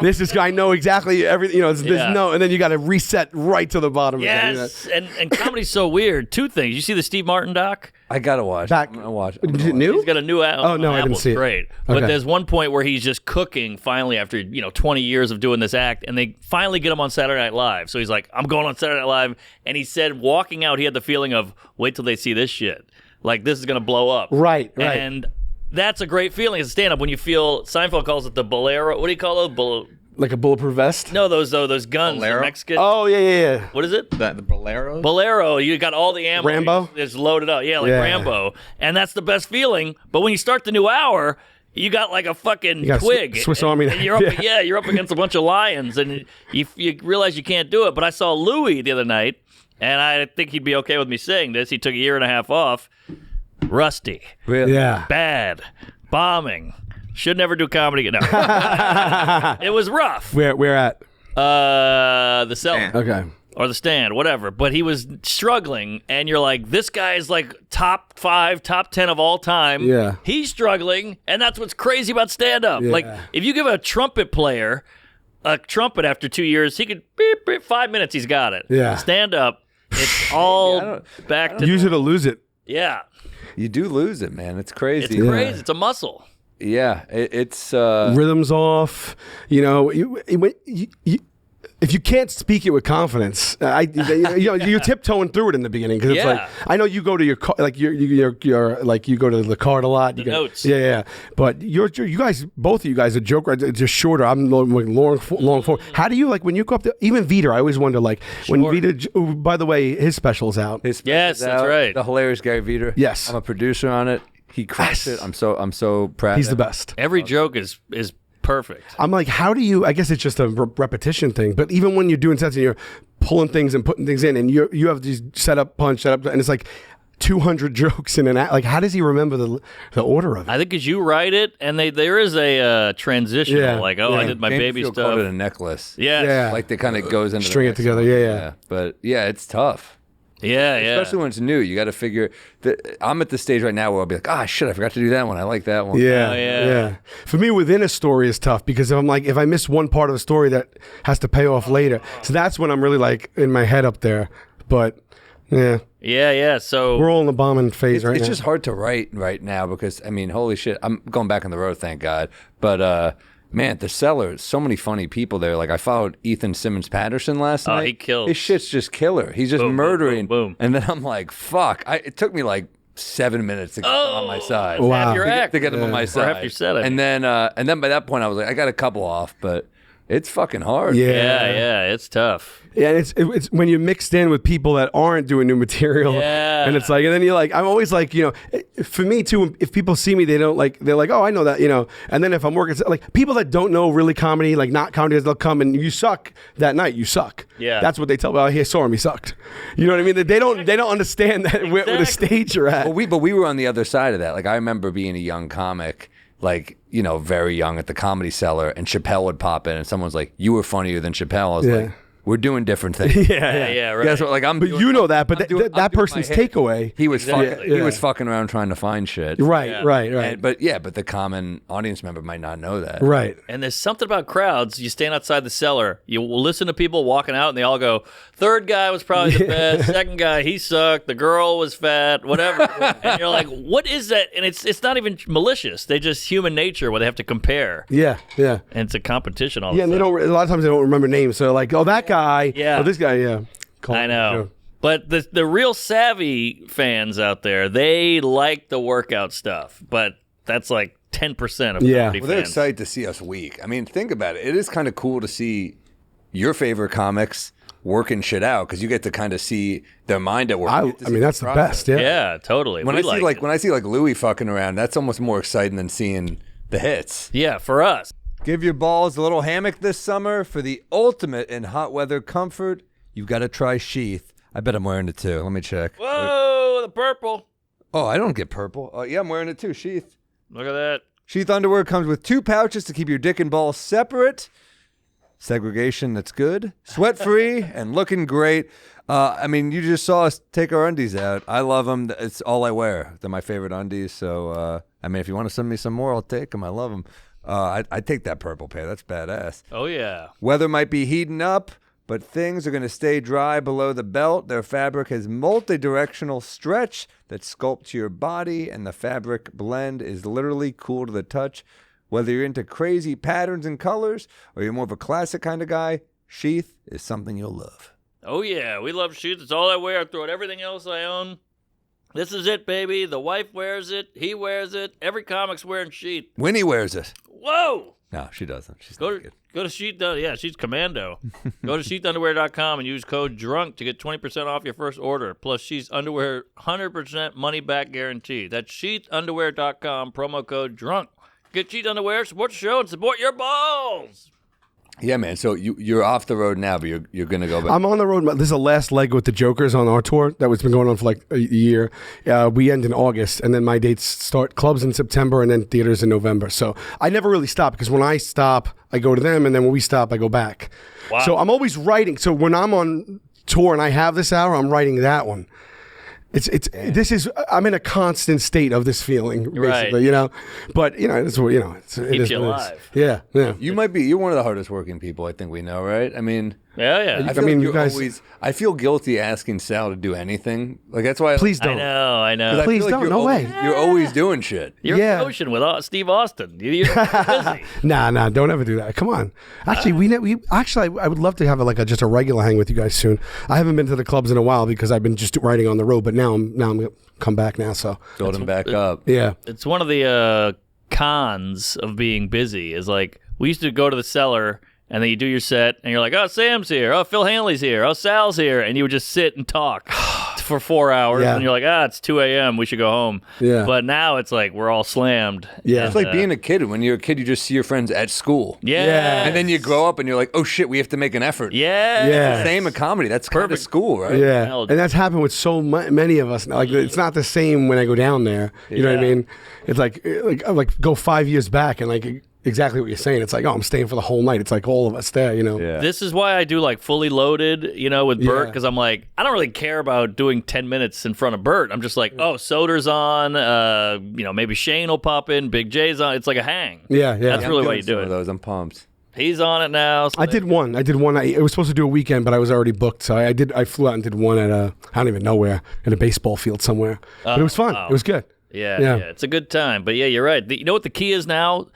Speaker 8: this is, I know exactly everything, there's no, and then you got to reset right to the bottom.
Speaker 2: Yes, and comedy's so weird. Two things. You see the Steve Martin doc?
Speaker 1: I got to watch.
Speaker 8: Is it new?
Speaker 2: He's got a new album.
Speaker 8: Oh, no, I didn't see it.
Speaker 2: Great. But there's one point where he's just cooking finally after, 20 years of doing this act, and they finally get him on Saturday Night Live. So he's like, I'm going on Saturday Night Live. And he said walking out, he had the feeling of, wait till they see this shit. Like, this is going to blow up.
Speaker 8: Right.
Speaker 2: And that's a great feeling as a stand-up when you feel, Seinfeld calls it the bolero. What do you call it?
Speaker 8: Like a bulletproof vest?
Speaker 2: No, those guns.
Speaker 3: Bolero?
Speaker 2: The Mexican.
Speaker 8: Oh, yeah.
Speaker 2: What is it?
Speaker 3: The Bolero?
Speaker 2: Bolero. You got all the ammo.
Speaker 8: Rambo?
Speaker 2: It's loaded up. Yeah, like Rambo. And that's the best feeling. But when you start the new hour, you got like a fucking twig.
Speaker 8: Swiss Army knife.
Speaker 2: And you're up, you're up against a bunch of lions, and you realize you can't do it. But I saw Louis the other night, and I think he'd be okay with me saying this. He took a year and a half off. Rusty.
Speaker 1: Really?
Speaker 8: Yeah.
Speaker 2: Bad. Bombing. Should never do comedy again. No. It was rough.
Speaker 8: Where at?
Speaker 2: The Cellar.
Speaker 8: Okay.
Speaker 2: Or the Stand, whatever. But he was struggling, and you're like, this guy is like top 5, top 10 of all time.
Speaker 8: Yeah.
Speaker 2: He's struggling, and that's what's crazy about stand-up.
Speaker 8: Yeah.
Speaker 2: Like, if you give a trumpet player a trumpet after 2 years, he could, beep, beep, 5 minutes, he's got it.
Speaker 8: Yeah.
Speaker 2: Stand-up, it's all back to...
Speaker 8: Use it or lose it.
Speaker 2: Yeah.
Speaker 1: You do lose it, man. It's crazy.
Speaker 2: It's crazy. It's a muscle.
Speaker 1: Yeah, it's
Speaker 8: rhythms off. If you can't speak it with confidence, you're tiptoeing through it in the beginning because it's like I know you go to your car, like you're like you go to the card a lot.
Speaker 2: Notes.
Speaker 8: Yeah. But you guys, both of you guys, are joker, just shorter. I'm long forward. How do you like when you go up to even Vita? I always wonder like when Vita. Oh, by the way, his special's out.
Speaker 2: Yes, that's right.
Speaker 1: The hilarious Gary Vita.
Speaker 8: Yes,
Speaker 1: I'm a producer on it. He crushed it. I'm so proud.
Speaker 8: He's the best.
Speaker 2: Every joke is perfect.
Speaker 8: I'm like, how do you? I guess it's just a repetition thing. But even when you're doing sets and you're pulling things and putting things in, and you have these set up, and it's like 200 jokes in an act. Like, how does he remember the order of it?
Speaker 2: I think because you write it, and there is a transition. Like, I did my baby stuff.
Speaker 1: Called it a necklace.
Speaker 2: Yeah.
Speaker 1: Like they kind of goes into
Speaker 8: string it together. Yeah.
Speaker 1: But yeah, it's tough.
Speaker 2: Yeah.
Speaker 1: Especially when it's new. You got to figure that I'm at the stage right now where I'll be like, shit, I forgot to do that one. I like that one.
Speaker 8: Yeah. For me, within a story is tough because if I miss one part of the story that has to pay off later. So that's when I'm really like in my head up there. But yeah. So we're all in the bombing phase right now.
Speaker 1: It's just hard to write right now because, I mean, holy shit. I'm going back on the road, thank God. But, man, the Cellar, so many funny people there. Like, I followed Ethan Simmons Patterson last night.
Speaker 2: He killed.
Speaker 1: His shit's just killer. He's just murdering.
Speaker 2: Boom.
Speaker 1: And then I'm like, fuck. It took me like 7 minutes to get him on my side.
Speaker 2: Wow. Half your act.
Speaker 1: To get him on my side.
Speaker 2: Or half your set.
Speaker 1: And then by that point, I was like, I got a couple off, but it's fucking hard.
Speaker 2: Yeah, it's tough.
Speaker 8: Yeah, and it's when you're mixed in with people that aren't doing new material.
Speaker 2: Yeah.
Speaker 8: And it's like, and then you're like, I'm always like, for me too, if people see me, they're like, oh, I know that, and then if I'm working, like people that don't know really comedy, like not comedy, they'll come and you suck that night, you suck.
Speaker 2: Yeah.
Speaker 8: That's what they tell me. I saw him, he sucked. You know what I mean? They don't understand that what the stage you're at.
Speaker 1: But we were on the other side of that. Like I remember being a young comic, like, very young at the Comedy Cellar, and Chappelle would pop in and someone's like, you were funnier than Chappelle. I was like, we're doing different things.
Speaker 2: Yeah, right.
Speaker 1: Yeah, so like
Speaker 8: but that person's takeaway.
Speaker 1: He was fucking around trying to find shit.
Speaker 8: Right.
Speaker 1: But the common audience member might not know that.
Speaker 8: Right.
Speaker 2: And there's something about crowds. You stand outside the cellar, you will listen to people walking out, and they all go, third guy was probably the best, second guy, he sucked, the girl was fat, whatever. And you're like, what is that? And it's not even malicious. They just human nature where they have to compare.
Speaker 8: Yeah.
Speaker 2: And it's a competition all the time.
Speaker 8: And a lot of times they don't remember names. So like, oh, that guy.
Speaker 2: Yeah.
Speaker 8: Oh, this guy,
Speaker 2: I know. But the real savvy fans out there, they like the workout stuff. But that's like 10% of comedy fans.
Speaker 1: They're excited to see us weak. I mean, think about it. It is kind of cool to see your favorite comics working shit out because you get to kind of see their mind at work.
Speaker 8: I mean, that's the best.
Speaker 2: Yeah, totally.
Speaker 1: When I see Louis fucking around, that's almost more exciting than seeing the hits.
Speaker 2: Yeah, for us.
Speaker 1: Give your balls a little hammock this summer for the ultimate in hot weather comfort. You've got to try Sheath. I bet I'm wearing it too. Let me check.
Speaker 2: Whoa, the purple.
Speaker 1: Oh, I don't get purple. Oh, yeah, I'm wearing it too. Sheath.
Speaker 2: Look at that.
Speaker 1: Sheath underwear comes with 2 pouches to keep your dick and balls separate. Segregation, that's good. Sweat-free and looking great. I mean, you just saw us take our undies out. I love them. It's all I wear. They're my favorite undies. So, I mean, if you want to send me some more, I'll take them. I love them. I'd take that purple pair. That's badass.
Speaker 2: Oh, yeah.
Speaker 1: Weather might be heating up, but things are going to stay dry below the belt. Their fabric has multi-directional stretch that sculpts your body, and the fabric blend is literally cool to the touch. Whether you're into crazy patterns and colors or you're more of a classic kind of guy, Sheath is something you'll love.
Speaker 2: Oh, yeah. We love Sheath. It's all I wear. I throw out everything else I own. This is it, baby. The wife wears it. He wears it. Every comic's wearing Sheath.
Speaker 1: Winnie wears it.
Speaker 2: Whoa!
Speaker 1: No, she doesn't. She's
Speaker 2: go
Speaker 1: naked.
Speaker 2: to Sheath. Yeah, she's commando. Go to sheathunderwear.com and use code DRUNK to get 20% off your first order. Plus, Sheath Underwear 100% money back guarantee. That's sheathunderwear.com, promo code DRUNK. Get Sheath Underwear, support the show, and support your balls.
Speaker 1: Yeah, man. So you're off the road now, but you're going to go back.
Speaker 8: I'm on the road. This is the last leg with the Jokers on our tour that was been going on for like a year. We end in August, and then my dates start clubs in September and then theaters in November. So I never really stop because when I stop, I go to them, and then when we stop, I go back. Wow. So I'm always writing. So when I'm on tour and I have this hour, I'm writing that one. I'm in a constant state of this feeling, basically,
Speaker 2: right.
Speaker 8: But it's what
Speaker 2: it keeps you alive.
Speaker 8: Yeah.
Speaker 1: You're one of the hardest working people I think we know, right? I mean,
Speaker 2: yeah.
Speaker 1: I mean, you guys. I feel guilty asking Sal to do anything. Like that's why.
Speaker 8: Please don't.
Speaker 2: I know.
Speaker 8: Please don't. No way.
Speaker 1: You're always doing shit.
Speaker 2: You're in the ocean with Steve Austin. You're busy.
Speaker 8: Nah. Don't ever do that. Come on. Actually, I would love to have just a regular hang with you guys soon. I haven't been to the clubs in a while because I've been just writing on the road. But now I'm gonna come back now. So
Speaker 1: building back up.
Speaker 8: Yeah.
Speaker 2: It's one of the cons of being busy. Is like we used to go to the cellar. And then you do your set, and you're like, oh, Sam's here. Oh, Phil Hanley's here. Oh, Sal's here. And you would just sit and talk for 4 hours.
Speaker 8: Yeah.
Speaker 2: And you're like, it's 2 a.m. We should go home.
Speaker 8: Yeah.
Speaker 2: But now it's like we're all slammed.
Speaker 8: Yeah.
Speaker 1: It's like being a kid. When you're a kid, you just see your friends at school.
Speaker 2: Yeah.
Speaker 1: And then you grow up, and you're like, oh, shit, we have to make an effort.
Speaker 2: Yeah.
Speaker 8: Yeah.
Speaker 1: It's the same in comedy. That's kind of school, right?
Speaker 8: Yeah. And that's happened with so many of us. Like, it's not the same when I go down there. You know what I mean? It's like go 5 years back, and like... Exactly what you're saying. It's like, I'm staying for the whole night. It's like all of us there,
Speaker 1: Yeah.
Speaker 2: This is why I do like Fully Loaded, with Bert, because I'm like, I don't really care about doing 10 minutes in front of Bert. I'm just like, Soder's on, maybe Shane will pop in, Big J's on. It's like a hang.
Speaker 8: Yeah.
Speaker 2: That's really why you do it.
Speaker 1: Those, I'm pumped.
Speaker 2: He's on it now. So
Speaker 8: I did one. I was supposed to do a weekend, but I was already booked. So I flew out and did one at I don't even know where, in a baseball field somewhere. But it was fun. It was good.
Speaker 2: Yeah. It's a good time. But yeah, you're right. You know what the key is now?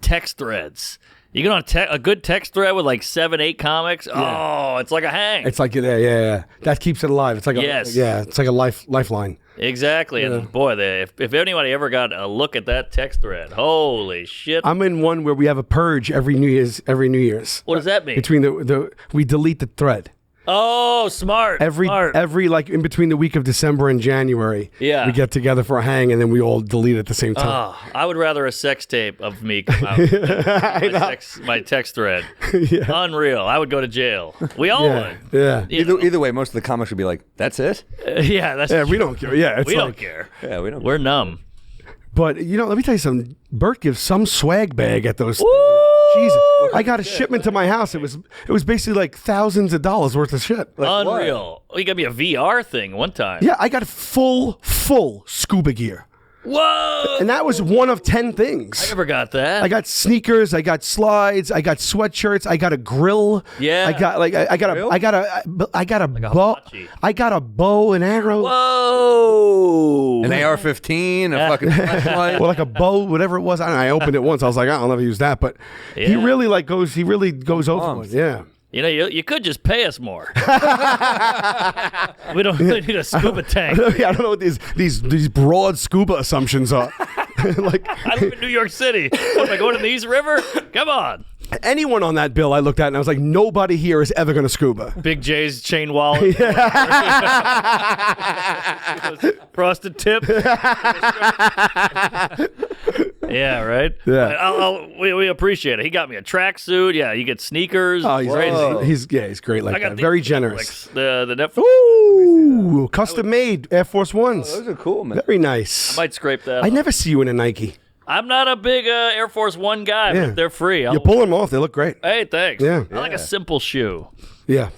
Speaker 2: Text threads. You get on a good text thread with like 7-8 comics. Yeah. Oh, it's like a hang.
Speaker 8: It's like yeah. That keeps it alive. It's like it's like a lifeline.
Speaker 2: Exactly. Yeah. And boy, if anybody ever got a look at that text thread, holy shit!
Speaker 8: I'm in one where we have a purge every New Year's.
Speaker 2: What does that mean?
Speaker 8: Between we delete the thread.
Speaker 2: Oh, smart.
Speaker 8: Every like in between the week of December and January,
Speaker 2: Yeah.
Speaker 8: we get together for a hang, and then we all delete at the same time.
Speaker 2: Oh, I would rather a sex tape of me come out than my text thread. Unreal. I would go to jail. We all would.
Speaker 8: Yeah.
Speaker 1: Either way, most of the comics would be like, "That's it."
Speaker 2: Yeah, that's
Speaker 8: Yeah, we don't care. Yeah, it's
Speaker 2: we
Speaker 8: like,
Speaker 2: don't care.
Speaker 1: Yeah, we don't.
Speaker 2: We're numb.
Speaker 8: But let me tell you something. Bert gives some swag bag at those. Jesus, I got a shipment to my house. It was basically like thousands of dollars worth of shit. Like,
Speaker 2: Unreal. Oh, you got me a VR thing one time.
Speaker 8: yeah, I got full scuba gear.
Speaker 2: Whoa!
Speaker 8: And that was one of 10 things.
Speaker 2: I never got that.
Speaker 8: I got sneakers, I got slides, I got sweatshirts, I got a grill.
Speaker 2: Yeah.
Speaker 8: I got I got a bow. I got a bow and arrow.
Speaker 2: Whoa!
Speaker 1: An AR-15, a fucking flashlight.
Speaker 8: Well, like a bow, whatever it was. I don't know, I opened it once. I was like, I'll never use that. But he really goes overboard. Yeah.
Speaker 2: You know, you could just pay us more. We don't really need a scuba tank.
Speaker 8: Yeah, I don't know what these broad scuba assumptions are. Like,
Speaker 2: I live in New York City. What, am I going to the East River? Come on.
Speaker 8: anyone on that bill I looked at and I was like, nobody here is ever going to scuba.
Speaker 2: Big J's chain wallet. Frosted tip. Yeah, right?
Speaker 8: Yeah.
Speaker 2: We appreciate it. He got me a tracksuit. Yeah, you get sneakers.
Speaker 8: Oh, he's great like that. Very generous.
Speaker 2: The Netflix.
Speaker 8: Ooh, custom made Air Force Ones.
Speaker 1: Oh, those are cool, man.
Speaker 8: Very nice.
Speaker 2: I might scrape that.
Speaker 8: I never see you in a Nike.
Speaker 2: I'm not a big Air Force One guy, but they're free.
Speaker 8: You pull them off. They look great.
Speaker 2: Hey, thanks.
Speaker 8: Yeah.
Speaker 2: I like a simple shoe.
Speaker 8: Yeah.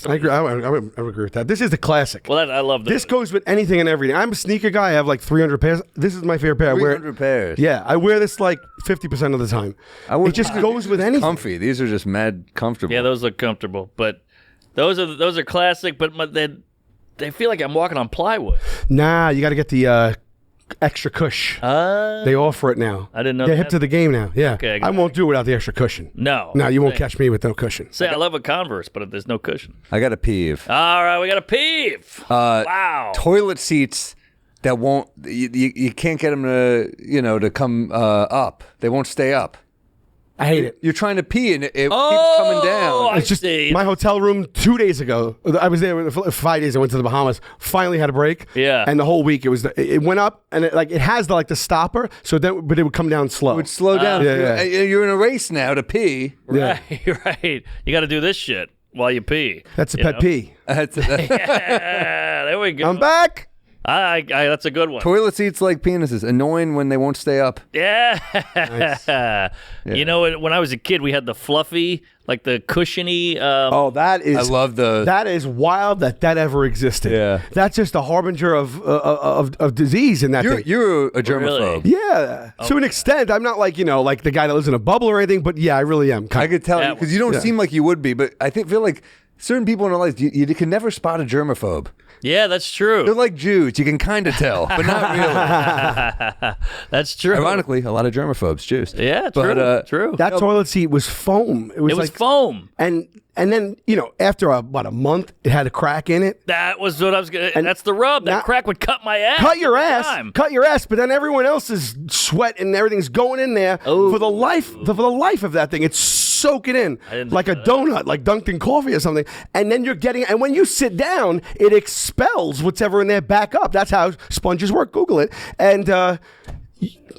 Speaker 8: I agree. I would agree with that. This is the classic.
Speaker 2: Well, I love
Speaker 8: this. This goes with anything and everything. I'm a sneaker guy. I have like 300 pairs. This is my favorite pair.
Speaker 1: 300 pairs.
Speaker 8: Yeah, I wear this like 50% of the time. It just goes with anything.
Speaker 1: Comfy. These are just mad comfortable.
Speaker 2: Yeah, those look comfortable, but those are classic. But they feel like I'm walking on plywood.
Speaker 8: Nah, you got to get the extra cush. They offer it now.
Speaker 2: I didn't know.
Speaker 8: They're hip to the game now. Yeah.
Speaker 2: Okay,
Speaker 8: I won't do it without the extra cushion.
Speaker 2: No.
Speaker 8: No, you won't catch me with no cushion.
Speaker 2: Say I love a Converse, but there's no cushion.
Speaker 1: I got a peeve.
Speaker 2: All right, we got a peeve. Wow.
Speaker 1: Toilet seats that won't. You can't get them to come up. They won't stay up.
Speaker 8: I hate it.
Speaker 1: You're trying to pee and it keeps coming down.
Speaker 8: It's just my hotel room 2 days ago. I was there for 5 days. I went to the Bahamas. Finally had a break.
Speaker 2: Yeah.
Speaker 8: And the whole week it went up and it has the stopper. So then, but it would come down slow.
Speaker 1: It would slow down. You're in a race now to pee.
Speaker 2: Right. You got to do this shit while you pee.
Speaker 8: That's a pet pee.
Speaker 2: Yeah, there we go.
Speaker 8: I'm back.
Speaker 2: That's a good one.
Speaker 1: Toilet seats like penises. Annoying when they won't stay up.
Speaker 2: Yeah.
Speaker 8: Nice.
Speaker 2: You know, when I was a kid, we had the fluffy, like the cushiony.
Speaker 8: That is.
Speaker 1: I love those.
Speaker 8: That is wild that ever existed.
Speaker 1: Yeah.
Speaker 8: That's just a harbinger of disease in that thing.
Speaker 1: You're a germaphobe.
Speaker 8: Yeah. To an extent. I'm not like the guy that lives in a bubble or anything, but yeah, I really am.
Speaker 1: I could tell because you don't seem like you would be, but I feel like certain people in our lives, you can never spot a germaphobe.
Speaker 2: Yeah, that's true.
Speaker 1: They're like Jews. You can kind of tell, but not really.
Speaker 2: That's true.
Speaker 1: Ironically, a lot of germaphobes, Jews.
Speaker 2: Yeah, true.
Speaker 1: But,
Speaker 2: true.
Speaker 8: That toilet seat was foam. It was
Speaker 2: foam.
Speaker 8: And then, after about a month, it had a crack in it.
Speaker 2: That was what I was going to... That's the rub. That crack would cut my ass.
Speaker 8: Cut your ass. But then everyone else's sweat and everything's going in there for the life of that thing. It's soaking in like a donut, like dunked in coffee or something. And then and when you sit down, it expels whatever in there back up. That's how sponges work. Google it. And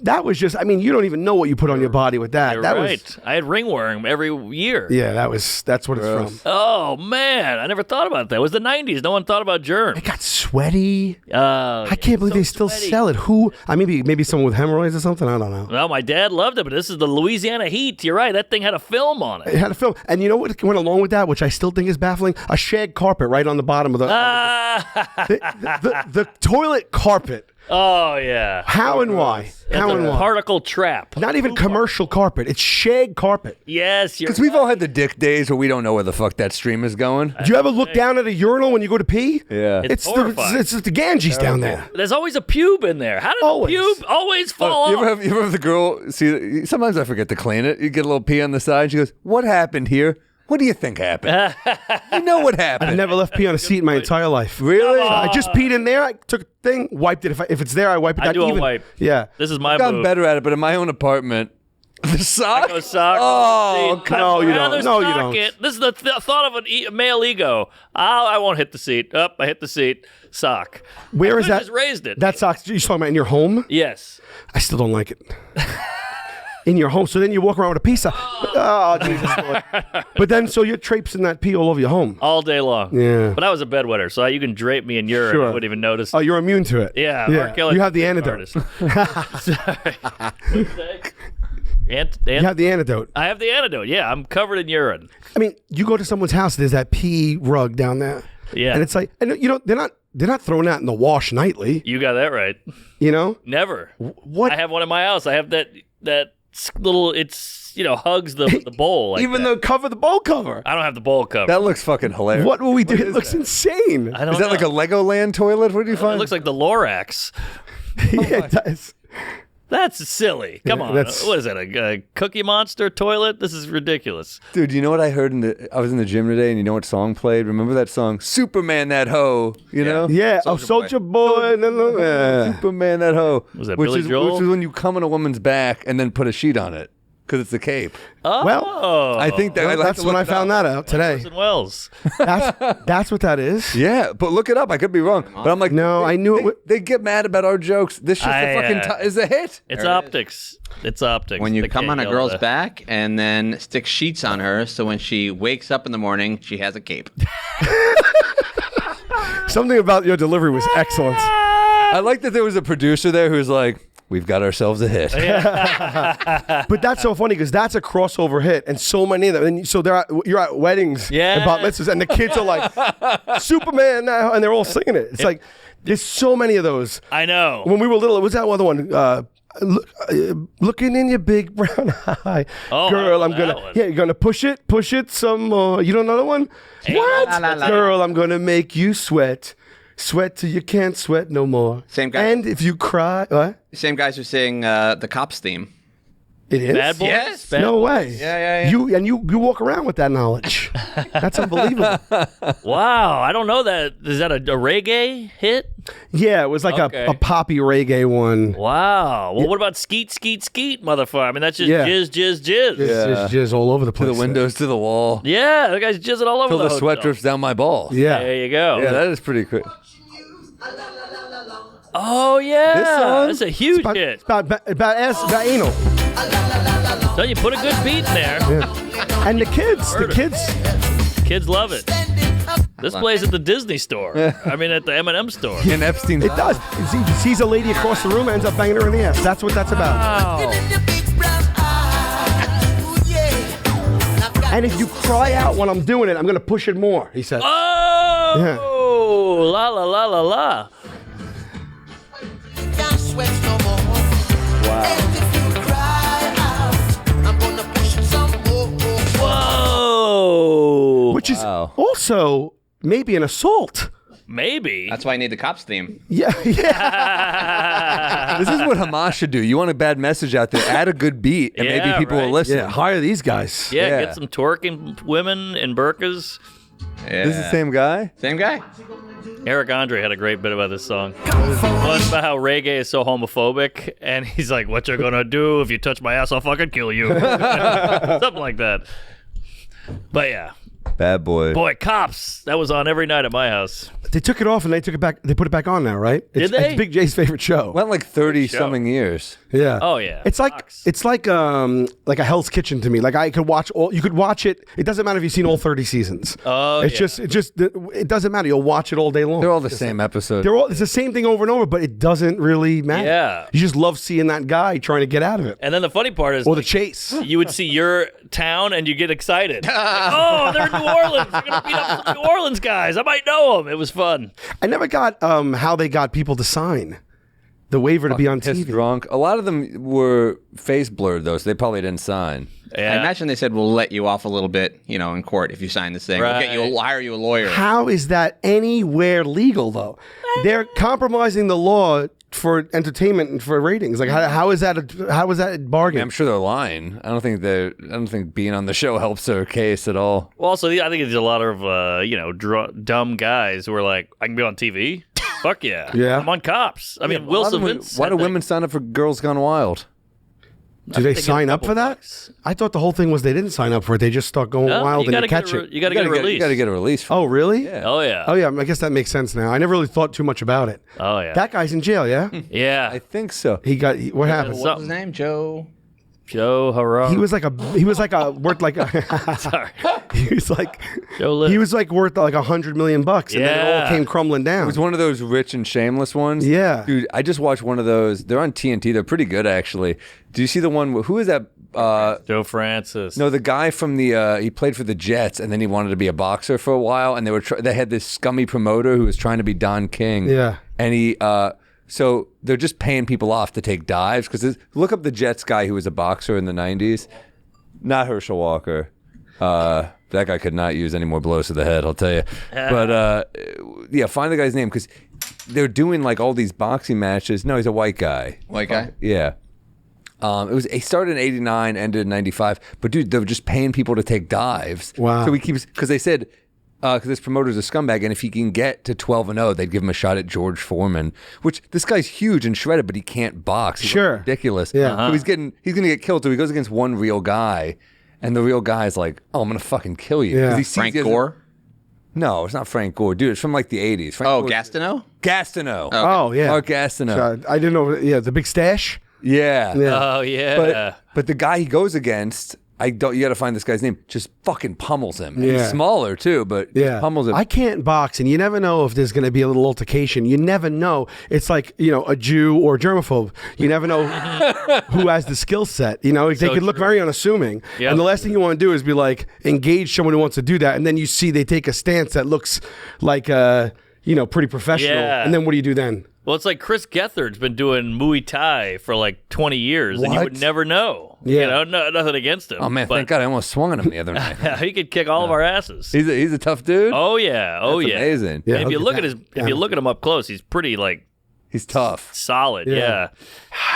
Speaker 8: that was just, you don't even know what you put on your body with that.
Speaker 2: You're right. I had ringworm every year.
Speaker 8: Yeah, that's what it's from.
Speaker 2: Oh, man. I never thought about that. It was the 90s. No one thought about germs.
Speaker 8: It got sweaty. I can't believe they still sell it. Who? Maybe someone with hemorrhoids or something. I don't know.
Speaker 2: Well, my dad loved it, but this is the Louisiana heat. You're right. That thing had a film on it.
Speaker 8: It had a film. And you know what went along with that, which I still think is baffling? A shag carpet right on the bottom of the toilet carpet.
Speaker 2: Oh, yeah.
Speaker 8: How and why?
Speaker 2: How and why? Particle trap.
Speaker 8: Not even commercial carpet. It's shag carpet.
Speaker 2: Yes,
Speaker 1: because we've all had the dick days where we don't know where the fuck that stream is going.
Speaker 8: Do you ever look down at a urinal when you go to pee?
Speaker 1: Yeah.
Speaker 8: It's the Ganges down there.
Speaker 2: There's always a pube in there. How did the pube always fall off?
Speaker 1: You ever have the girl see? Sometimes I forget to clean it. You get a little pee on the side. She goes, "What happened here? What do you think happened?" You know what happened.
Speaker 8: I've never left pee on a seat in my entire life.
Speaker 1: Really?
Speaker 8: I just peed in there. I took a thing, wiped it. If it's there, I wipe it.
Speaker 2: I do a wipe.
Speaker 8: Yeah.
Speaker 2: This is my
Speaker 1: I've gotten
Speaker 2: move.
Speaker 1: better at it, but in my own apartment, The sock?
Speaker 2: I go sock.
Speaker 1: Oh,
Speaker 2: seat.
Speaker 8: no, you
Speaker 2: I'd
Speaker 8: don't.
Speaker 2: rather
Speaker 8: No, you
Speaker 2: sock
Speaker 8: don't.
Speaker 2: it. This is the thought of a male ego. I won't hit the seat. Up, I hit the seat. Sock.
Speaker 8: Where
Speaker 2: I
Speaker 8: is that?
Speaker 2: Just raised it.
Speaker 8: That sock, you're talking about in your home?
Speaker 2: Yes.
Speaker 8: I still don't like it. In your home. So then you walk around with a piece of... Oh, Jesus Lord. But then, so you're traipsing that pee all over your home.
Speaker 2: All day long.
Speaker 8: Yeah.
Speaker 2: But I was a bedwetter, so you can drape me in urine.
Speaker 8: Sure.
Speaker 2: I wouldn't even notice.
Speaker 8: Oh, you're immune to it.
Speaker 2: Yeah.
Speaker 8: Yeah.
Speaker 2: R. Kelly
Speaker 8: You have the
Speaker 2: was a
Speaker 8: antidote.
Speaker 2: artist. Sorry.
Speaker 8: You have the antidote.
Speaker 2: I have the antidote. Yeah, I'm covered in urine.
Speaker 8: I mean, you go to someone's house, there's that pee rug down there.
Speaker 2: Yeah.
Speaker 8: And it's like, and you know, they're not throwing that in the wash nightly.
Speaker 2: You got that right.
Speaker 8: You know?
Speaker 2: Never.
Speaker 8: What?
Speaker 2: I have one in my house. I have that little. It's hugs the bowl. Like
Speaker 8: Even
Speaker 2: that.
Speaker 8: though cover the bowl cover.
Speaker 2: I don't have the bowl cover.
Speaker 1: That looks fucking hilarious.
Speaker 8: What will we do? It looks insane.
Speaker 2: I don't
Speaker 1: Is that
Speaker 2: know.
Speaker 1: like a Legoland toilet? What do you find?
Speaker 2: It looks like the Lorax.
Speaker 8: Yeah, it does.
Speaker 2: That's silly. Come on.
Speaker 8: that's-
Speaker 2: What is that? A Cookie Monster toilet? This is ridiculous.
Speaker 1: Dude, you know what I heard I was in the gym today, and you know what song played? Remember that song, Superman That Hoe? You know?
Speaker 8: Yeah. Soldier Boy. No. Yeah.
Speaker 1: Superman That Hoe.
Speaker 2: Was that
Speaker 1: which
Speaker 2: Billy
Speaker 1: is,
Speaker 2: Joel?
Speaker 1: Which is when you come on a woman's back and then put a sheet on it because it's a cape.
Speaker 2: Oh.
Speaker 8: Well,
Speaker 1: I think that
Speaker 8: That's when I found that out today.
Speaker 2: Orson Welles.
Speaker 8: That's what that is.
Speaker 1: Yeah, but look it up. I could be wrong, but I'm like,
Speaker 8: No, I knew it would-
Speaker 1: They get mad about our jokes. This shit's a fucking is a hit.
Speaker 2: It's optics. It's optics.
Speaker 3: When you
Speaker 2: They
Speaker 3: come
Speaker 2: can't
Speaker 3: on a
Speaker 2: yell
Speaker 3: girl's
Speaker 2: that.
Speaker 3: back and then stick sheets on her, so when she wakes up in the morning, she has a cape.
Speaker 8: Something about your delivery was excellent.
Speaker 1: I like that there was a producer there who's like, we've got ourselves a hit.
Speaker 8: But that's so funny because that's a crossover hit, and so many of them. And so you're at weddings and bat mitzvahs, and the kids are like, Superman now, and they're all singing it. It's like, there's so many of those.
Speaker 2: I know.
Speaker 8: When we were little, it was that other one. Looking in your big brown eye,
Speaker 2: Oh,
Speaker 8: girl,
Speaker 2: I
Speaker 8: I'm
Speaker 2: know
Speaker 8: gonna,
Speaker 2: that one.
Speaker 8: yeah, you're gonna push it some more. You don't know the one? What?
Speaker 3: La, la, la.
Speaker 8: Girl, I'm gonna make you sweat till you can't sweat no more.
Speaker 3: Same guy.
Speaker 8: And if you cry, what?
Speaker 3: Same guys who sing the Cops theme.
Speaker 8: It is.
Speaker 2: Bad Boys?
Speaker 3: Yes.
Speaker 2: Bad
Speaker 8: No
Speaker 2: Boys?
Speaker 8: way.
Speaker 3: Yeah.
Speaker 8: You walk around with that knowledge. That's unbelievable.
Speaker 2: Wow. I don't know that. Is that a reggae hit?
Speaker 8: Yeah, it was like
Speaker 2: Okay.
Speaker 8: a poppy reggae one.
Speaker 2: Wow. Well, what about skeet, motherfucker? I mean, that's just
Speaker 8: Yeah.
Speaker 2: jizz.
Speaker 8: It's just all over the
Speaker 1: To
Speaker 8: place.
Speaker 1: the windows, to the wall,
Speaker 2: Yeah, the guy's jizzing all over
Speaker 1: till
Speaker 2: the
Speaker 1: the sweat
Speaker 2: hotel.
Speaker 1: drips down my balls.
Speaker 8: Yeah.
Speaker 2: There you go.
Speaker 1: Yeah, that is pretty cool.
Speaker 2: Oh, yeah.
Speaker 1: This song?
Speaker 2: That's a huge
Speaker 8: About,
Speaker 2: hit.
Speaker 8: about anal.
Speaker 2: So you put a good beat in there.
Speaker 8: Yeah. And the kids.
Speaker 2: Kids love it. This plays at the Disney store. I mean, at the M&M store.
Speaker 1: In Epstein's
Speaker 8: It does. He sees a lady across the room, ends up banging her in the ass. That's what that's about.
Speaker 2: Wow.
Speaker 8: And if you cry out when I'm doing it, I'm going to push it more, he said.
Speaker 2: Oh, la la la la la. Whoa.
Speaker 8: Which is
Speaker 1: Wow.
Speaker 8: also maybe an assault.
Speaker 2: Maybe.
Speaker 3: That's why I need the Cops theme.
Speaker 8: Yeah, yeah.
Speaker 1: This is what Hamas should do. You want a bad message out there, add a good beat, and
Speaker 2: Yeah,
Speaker 1: maybe people
Speaker 2: right.
Speaker 1: will listen.
Speaker 8: Yeah, hire these guys.
Speaker 2: Yeah,
Speaker 1: Yeah.
Speaker 2: get some twerking women in burqas.
Speaker 3: Yeah.
Speaker 1: This is the same guy?
Speaker 3: Same guy.
Speaker 2: Eric Andre had a great bit about this song. One about how reggae is so homophobic, and he's like, "What you gonna do if you touch my ass? I'll fucking kill you." Something like that. But yeah,
Speaker 1: Bad boy.
Speaker 2: boy, Cops. That was on every night at my house.
Speaker 8: They took it off and they took it back. They put it back on now, right?
Speaker 2: Did they?
Speaker 8: It's Big J's favorite show.
Speaker 1: Went like 30-something years.
Speaker 8: Yeah.
Speaker 2: Oh, yeah.
Speaker 8: It's like
Speaker 2: Fox.
Speaker 8: it's like a Hell's Kitchen to me. Like I could watch all. You could watch it. It doesn't matter if you've seen all 30 seasons.
Speaker 2: Oh,
Speaker 8: It's
Speaker 2: yeah.
Speaker 8: just it doesn't matter. You'll watch it all day long.
Speaker 1: They're all the same episode.
Speaker 8: It's the same thing over and over, but it doesn't really matter.
Speaker 2: Yeah.
Speaker 8: You just love seeing that guy trying to get out of it.
Speaker 2: And then the funny part is,
Speaker 8: Or the chase.
Speaker 2: you would see your town and you get excited. Like, oh, they're in New Orleans. They're going to beat up some New Orleans guys. I might know them. It was fun.
Speaker 8: I never got how they got people to sign the waiver to be on
Speaker 1: Pissed
Speaker 8: TV.
Speaker 1: drunk. A lot of them were face blurred though, so they probably didn't sign.
Speaker 2: Yeah.
Speaker 3: I imagine they said we'll let you off a little bit, in court if you sign this thing.
Speaker 2: Right.
Speaker 3: We'll hire you a lawyer.
Speaker 8: How is that anywhere legal though? They're compromising the law for entertainment and for ratings. Like how is that a bargain?
Speaker 1: I'm sure they're lying. I don't think being on the show helps their case at all.
Speaker 2: Well, also, I think there's a lot of, dumb guys who are like, I can be on TV. Fuck yeah.
Speaker 8: Yeah.
Speaker 2: I'm on Cops. I mean, Will Smith.
Speaker 1: Why do women sign up for Girls Gone Wild?
Speaker 8: Do they sign up for that? I thought the whole thing was they didn't sign up for it. They just start going wild and they catch it.
Speaker 2: You got to get a release.
Speaker 1: You got to get a release.
Speaker 8: Oh, really?
Speaker 1: Yeah.
Speaker 2: Oh, yeah.
Speaker 8: Oh, yeah. I guess that makes sense now. I never really thought too much about it.
Speaker 2: Oh, yeah.
Speaker 8: That guy's in jail, yeah?
Speaker 2: Yeah.
Speaker 1: I think so.
Speaker 8: What happened?
Speaker 3: What was his name? Joe
Speaker 2: Hurrah.
Speaker 8: He was like worth like a
Speaker 2: Sorry.
Speaker 8: he was like
Speaker 2: Joe List.
Speaker 8: he was like worth like $100 million, and then it all
Speaker 2: Yeah.
Speaker 8: came crumbling down.
Speaker 1: It was one of those rich and shameless ones.
Speaker 8: Yeah.
Speaker 1: Dude, I just watched one of those. They're on TNT. They're pretty good, actually. Do you see the one? Who is that?
Speaker 2: Joe Francis.
Speaker 1: No, the guy from the he played for the Jets, and then he wanted to be a boxer for a while, and they had this scummy promoter who was trying to be Don King.
Speaker 8: Yeah.
Speaker 1: And he so they're just paying people off to take dives because look up the Jets guy who was a boxer in the 90s. Not Herschel Walker. That guy could not use any more blows to the head, I'll tell you. But yeah, find the guy's name because they're doing like all these boxing matches. No, he's a white guy.
Speaker 3: White guy?
Speaker 1: Yeah. He started in '89, ended in '95. But dude, they were just paying people to take dives.
Speaker 8: Wow.
Speaker 1: So he keeps because they said because this promoter's a scumbag, and if he can get to 12-0, they'd give him a shot at George Foreman. Which this guy's huge and shredded, but he can't box. He's
Speaker 8: Sure.
Speaker 1: ridiculous.
Speaker 8: Yeah.
Speaker 1: So he's gonna get killed. So he goes against one real guy, and the real guy's like, "Oh, I'm gonna fucking kill you."
Speaker 8: Yeah.
Speaker 1: 'Cause he sees
Speaker 3: Frank
Speaker 1: he has-
Speaker 3: Gore?
Speaker 1: No, it's not Frank Gore, dude. It's from like the '80s. Frank
Speaker 3: Oh,
Speaker 1: Gore's-
Speaker 3: Gastineau?
Speaker 1: Gastineau.
Speaker 8: Oh, yeah.
Speaker 1: Mark Gastineau.
Speaker 8: So I didn't know. Yeah, the big stash.
Speaker 1: Yeah.
Speaker 8: Yeah.
Speaker 2: Oh, yeah.
Speaker 1: But the guy he goes against, you got to find this guy's name. Just fucking pummels him. And
Speaker 8: Yeah.
Speaker 1: he's smaller too, but
Speaker 8: Yeah,
Speaker 1: pummels him.
Speaker 8: I can't box, and you never know if there's going to be a little altercation. You never know. It's like a Jew or a germaphobe. You never know who has the skill set. They could look very unassuming,
Speaker 2: Yep.
Speaker 8: and the last thing you want to do is be like engage someone who wants to do that, and then you see they take a stance that looks like pretty professional,
Speaker 2: Yeah.
Speaker 8: and then what do you do then?
Speaker 2: Well, it's like Chris Gethard's been doing Muay Thai for like 20 years, and you
Speaker 1: What?
Speaker 2: would never know.
Speaker 8: Yeah.
Speaker 2: Nothing against him.
Speaker 1: Oh man,
Speaker 2: but
Speaker 1: thank God I almost swung on him the other night.
Speaker 2: he could kick all of our asses.
Speaker 1: He's a tough dude.
Speaker 2: Oh yeah, oh
Speaker 1: That's
Speaker 2: yeah,
Speaker 1: amazing.
Speaker 8: Yeah,
Speaker 2: And if you
Speaker 8: okay,
Speaker 2: look at
Speaker 8: that-
Speaker 2: if you look at him up close, he's pretty like
Speaker 1: He's tough.
Speaker 2: solid.
Speaker 8: Yeah.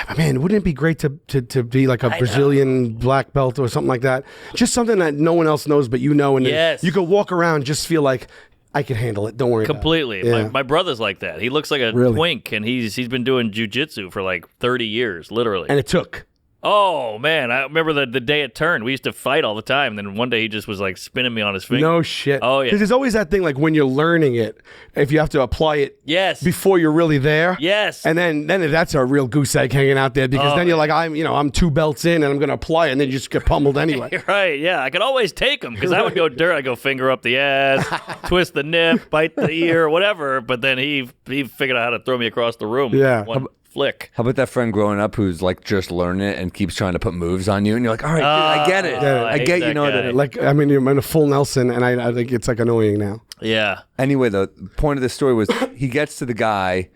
Speaker 2: Yeah.
Speaker 8: Man, wouldn't it be great to be like a Brazilian black belt or something like that? Just something that no one else knows but and then
Speaker 2: Yes.
Speaker 8: you could walk around, just feel like I can handle it. Don't worry
Speaker 2: Completely.
Speaker 8: about it. Yeah.
Speaker 2: My brother's like that. He looks like a
Speaker 8: Really?
Speaker 2: twink, and he's been doing jujitsu for like 30 years, literally.
Speaker 8: And it took.
Speaker 2: Oh man, I remember the day it turned. We used to fight all the time. And then one day he just was like spinning me on his finger.
Speaker 8: No shit.
Speaker 2: Oh, yeah.
Speaker 8: Because there's always that thing like when you're learning it, if you have to apply it
Speaker 2: Yes.
Speaker 8: before you're really there.
Speaker 2: Yes.
Speaker 8: And then that's a real goose egg hanging out there because then you're like, I'm 2 belts in and I'm going to apply it, and then you just get pummeled anyway.
Speaker 2: You're right. Yeah, I could always take him because I would go dirt. I go finger up the ass, twist the nip, bite the ear, whatever. But then he figured out how to throw me across the room.
Speaker 8: Yeah.
Speaker 2: One flick.
Speaker 1: How about that friend growing up who's like just learning it and keeps trying to put moves on you, and you're like, all right, dude, I get it.
Speaker 2: I
Speaker 1: I
Speaker 2: hate
Speaker 1: get
Speaker 2: that guy.
Speaker 8: Like, I mean, you're in a full Nelson, and I think it's like annoying now.
Speaker 2: Yeah.
Speaker 1: Anyway, the point of the story was he gets to the guy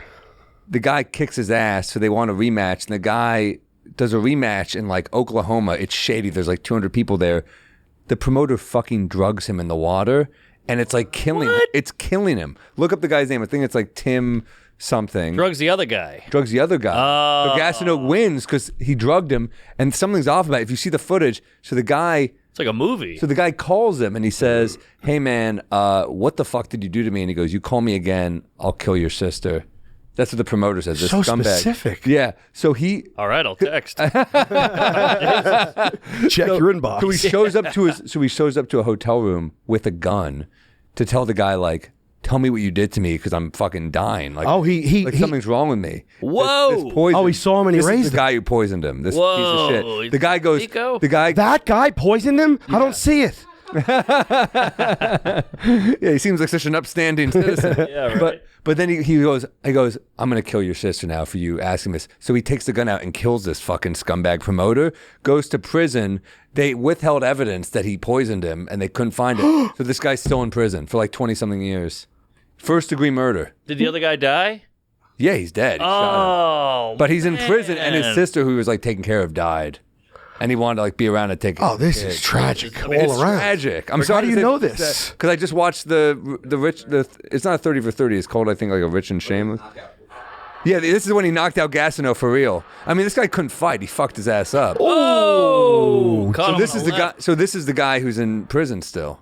Speaker 1: kicks his ass, so they want a rematch, and the guy does a rematch in like Oklahoma. It's shady. There's like 200 people there. The promoter fucking drugs him in the water, and it's like killing him. It's killing him. Look up the guy's name. I think it's like Tim something.
Speaker 2: Drugs the other guy.
Speaker 1: Drugs the other guy.
Speaker 2: Oh.
Speaker 1: So Gastineau wins because he drugged him, and something's off about it. If you see the footage, so the guy
Speaker 2: like a movie.
Speaker 1: So the guy calls him and he says, "Hey man, what the fuck did you do to me?" And he goes, "You call me again, I'll kill your sister." That's what the promoter says. This
Speaker 8: So
Speaker 1: scumbag.
Speaker 8: specific.
Speaker 1: Yeah. So he
Speaker 2: All right, I'll text.
Speaker 8: Check your inbox.
Speaker 1: So he shows up to a hotel room with a gun to tell the guy like, "Tell me what you did to me because I'm fucking dying." Like,
Speaker 8: he
Speaker 1: something's wrong with me.
Speaker 2: Whoa.
Speaker 1: This poison.
Speaker 8: Oh, he saw him and he
Speaker 1: This is
Speaker 8: raised
Speaker 1: the
Speaker 8: him.
Speaker 1: guy who poisoned him. This
Speaker 2: Whoa.
Speaker 1: piece of shit. The guy goes.
Speaker 2: Nico?
Speaker 1: The guy.
Speaker 8: That guy poisoned him? I don't see it.
Speaker 1: Yeah, he seems like such an upstanding citizen.
Speaker 2: Yeah, right.
Speaker 1: But then he goes, "I'm gonna kill your sister now for you asking this." So he takes the gun out and kills this fucking scumbag promoter. Goes to prison. They withheld evidence that he poisoned him, and they couldn't find it. So this guy's still in prison for like 20-something years. First degree murder.
Speaker 2: Did the other guy die?
Speaker 1: Yeah, he's dead. He shot him.
Speaker 2: Oh,
Speaker 1: But he's in prison, and his
Speaker 2: man.
Speaker 1: sister, who he was like taking care of, died. And he wanted to like be around and take.
Speaker 8: Oh, this
Speaker 1: care
Speaker 8: is
Speaker 1: of
Speaker 8: tragic
Speaker 1: kids.
Speaker 8: all
Speaker 1: It's
Speaker 8: around.
Speaker 1: tragic. I'm
Speaker 8: How
Speaker 1: sorry.
Speaker 8: do you know this?
Speaker 1: Because I just watched the rich. It's not a 30 for 30. It's called, I think, like a Rich and Shameless. Yeah, this is when he knocked out Gastineau for real. I mean, this guy couldn't fight. He fucked his ass up.
Speaker 2: Oh,
Speaker 1: So this is the guy. So this is the guy who's in prison still.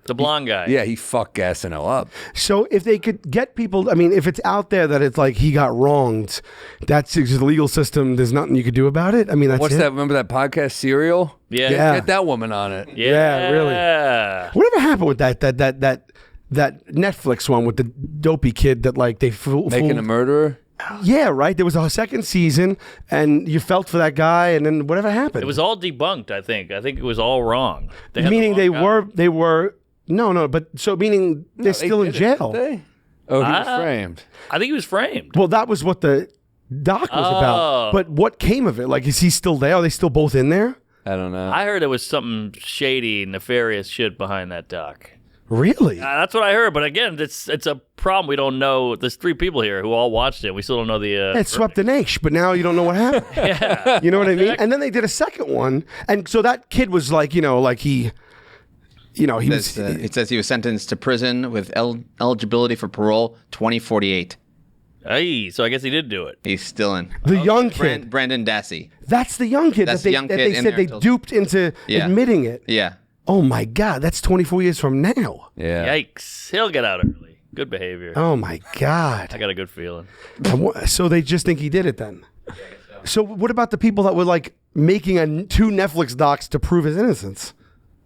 Speaker 2: The blonde guy.
Speaker 1: Yeah, he fucked Gastineau up.
Speaker 8: So if they could get people, I mean, if it's out there that it's like he got wronged, that's the legal system. There's nothing you could do about it. I mean, that's
Speaker 1: What's
Speaker 8: it.
Speaker 1: that? Remember that podcast, Serial?
Speaker 2: Yeah.
Speaker 8: Yeah.
Speaker 1: Get that woman on it.
Speaker 2: Yeah.
Speaker 8: really. Whatever happened with that Netflix one with the dopey kid that like they
Speaker 1: Making a murderer?
Speaker 8: Yeah, right. There was a second season, and you felt for that guy, and then whatever happened.
Speaker 2: It was all debunked, I think. I think it was all wrong. They had
Speaker 8: meaning
Speaker 2: the wrong
Speaker 8: they
Speaker 2: guy.
Speaker 8: were no, but so meaning they're still in jail.
Speaker 1: Oh, he was framed.
Speaker 2: I think he was framed.
Speaker 8: Well, that was what the doc was about. But what came of it? Like, is he still there? Are they still both in there?
Speaker 1: I don't know.
Speaker 2: I heard there was something shady, nefarious shit behind that doc.
Speaker 8: Really?
Speaker 2: That's what I heard. But again, it's a problem. We don't know. There's 3 people here who all watched it. We still don't know the.
Speaker 8: It swept the nation, but now you don't know what happened.
Speaker 2: Yeah.
Speaker 8: You know what I mean? And then they did a second one, and so that kid was like, like he. He was.
Speaker 3: It says he was sentenced to prison with eligibility for parole 2048.
Speaker 2: Hey, so I guess he did do it.
Speaker 3: He's still in.
Speaker 8: The young kid.
Speaker 3: Brandon Dassey.
Speaker 8: That's the young kid
Speaker 3: That's
Speaker 8: that
Speaker 3: the young
Speaker 8: they
Speaker 3: kid in
Speaker 8: said
Speaker 3: there
Speaker 8: they
Speaker 3: until-
Speaker 8: duped into admitting it.
Speaker 3: Yeah.
Speaker 8: Oh my God, that's 24 years from now.
Speaker 1: Yeah.
Speaker 2: Yikes. He'll get out early. Good behavior.
Speaker 8: Oh my God.
Speaker 2: I got a good feeling.
Speaker 8: So they just think he did it then. So what about the people that were like making 2 Netflix docs to prove his innocence?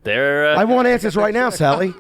Speaker 2: They're.
Speaker 8: I want answers right now, Sally.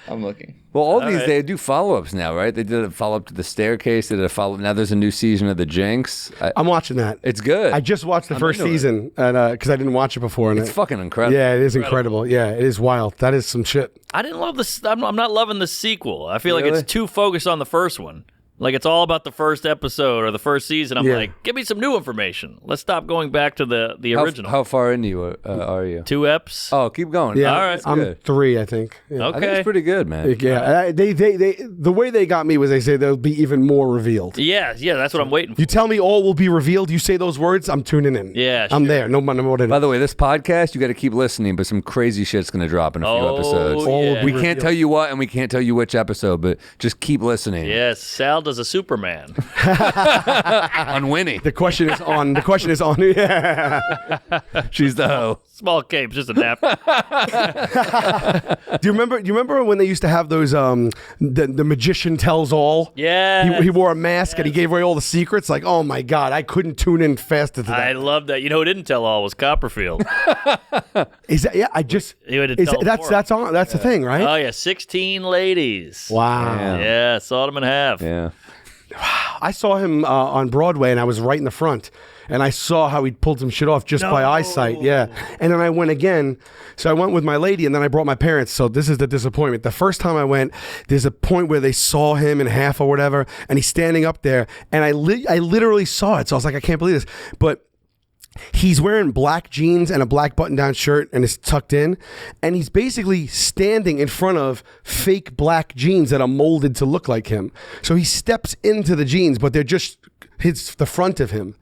Speaker 3: I'm looking.
Speaker 1: Well, all these, they do follow-ups now, right? They did a follow-up to The Staircase. They did a follow-up. Now there's a new season of The Jinx.
Speaker 8: I'm watching that.
Speaker 1: It's good.
Speaker 8: I just watched the first
Speaker 1: into it.
Speaker 8: season because I didn't watch it before. And
Speaker 1: It's fucking incredible.
Speaker 8: Yeah, it is incredible. Yeah, it is wild. That is some shit.
Speaker 2: I didn't love this. I'm not loving the sequel. I feel like
Speaker 1: Really?
Speaker 2: it's too focused on the first one. Like it's all about the first episode or the first season. I'm like, give me some new information. Let's stop going back to the original.
Speaker 1: How far into you are you?
Speaker 2: 2 eps.
Speaker 1: Oh, keep going.
Speaker 8: Yeah,
Speaker 2: All right.
Speaker 1: It's
Speaker 8: I'm
Speaker 1: good.
Speaker 8: 3, I think. Yeah.
Speaker 1: I think
Speaker 2: Okay.
Speaker 1: it's pretty good, man.
Speaker 8: Yeah, they the way they got me was they say there'll be even more revealed.
Speaker 2: Yeah, that's what I'm waiting for.
Speaker 8: You tell me all will be revealed. You say those words, I'm tuning in.
Speaker 2: Yeah,
Speaker 8: I'm
Speaker 2: sure.
Speaker 8: there. No more than
Speaker 1: By the way, this podcast, you got to keep listening, but some crazy shit's going to drop in a few episodes.
Speaker 2: Yeah.
Speaker 1: We can't tell you what, and we can't tell you which episode, but just keep listening.
Speaker 2: Yes, Sal does a Superman.
Speaker 1: On Winnie.
Speaker 8: The question is on. Yeah.
Speaker 1: She's the hoe.
Speaker 2: Small cape, just a nap.
Speaker 8: Do you remember when they used to have those the magician tells all?
Speaker 2: Yeah.
Speaker 8: He wore a mask and he gave away all the secrets. Like, oh my God, I couldn't tune in faster to that.
Speaker 2: I love that. You know who didn't tell all was Copperfield.
Speaker 8: Is that yeah? I just
Speaker 2: He would
Speaker 8: is
Speaker 2: tell
Speaker 8: that,
Speaker 2: more.
Speaker 8: that's the thing, right?
Speaker 2: Oh yeah, 16 ladies.
Speaker 8: Wow.
Speaker 2: Yeah, sawed him in half.
Speaker 1: Yeah.
Speaker 8: I saw him on Broadway and I was right in the front. And I saw how he pulled some shit off just by eyesight. Yeah. And then I went again. So I went with my lady and then I brought my parents. So this is the disappointment. The first time I went, there's a point where they saw him in half or whatever. And he's standing up there. And I literally saw it. So I was like, I can't believe this. But he's wearing black jeans and a black button-down shirt and is tucked in. And he's basically standing in front of fake black jeans that are molded to look like him. So he steps into the jeans, but they're just the front of him.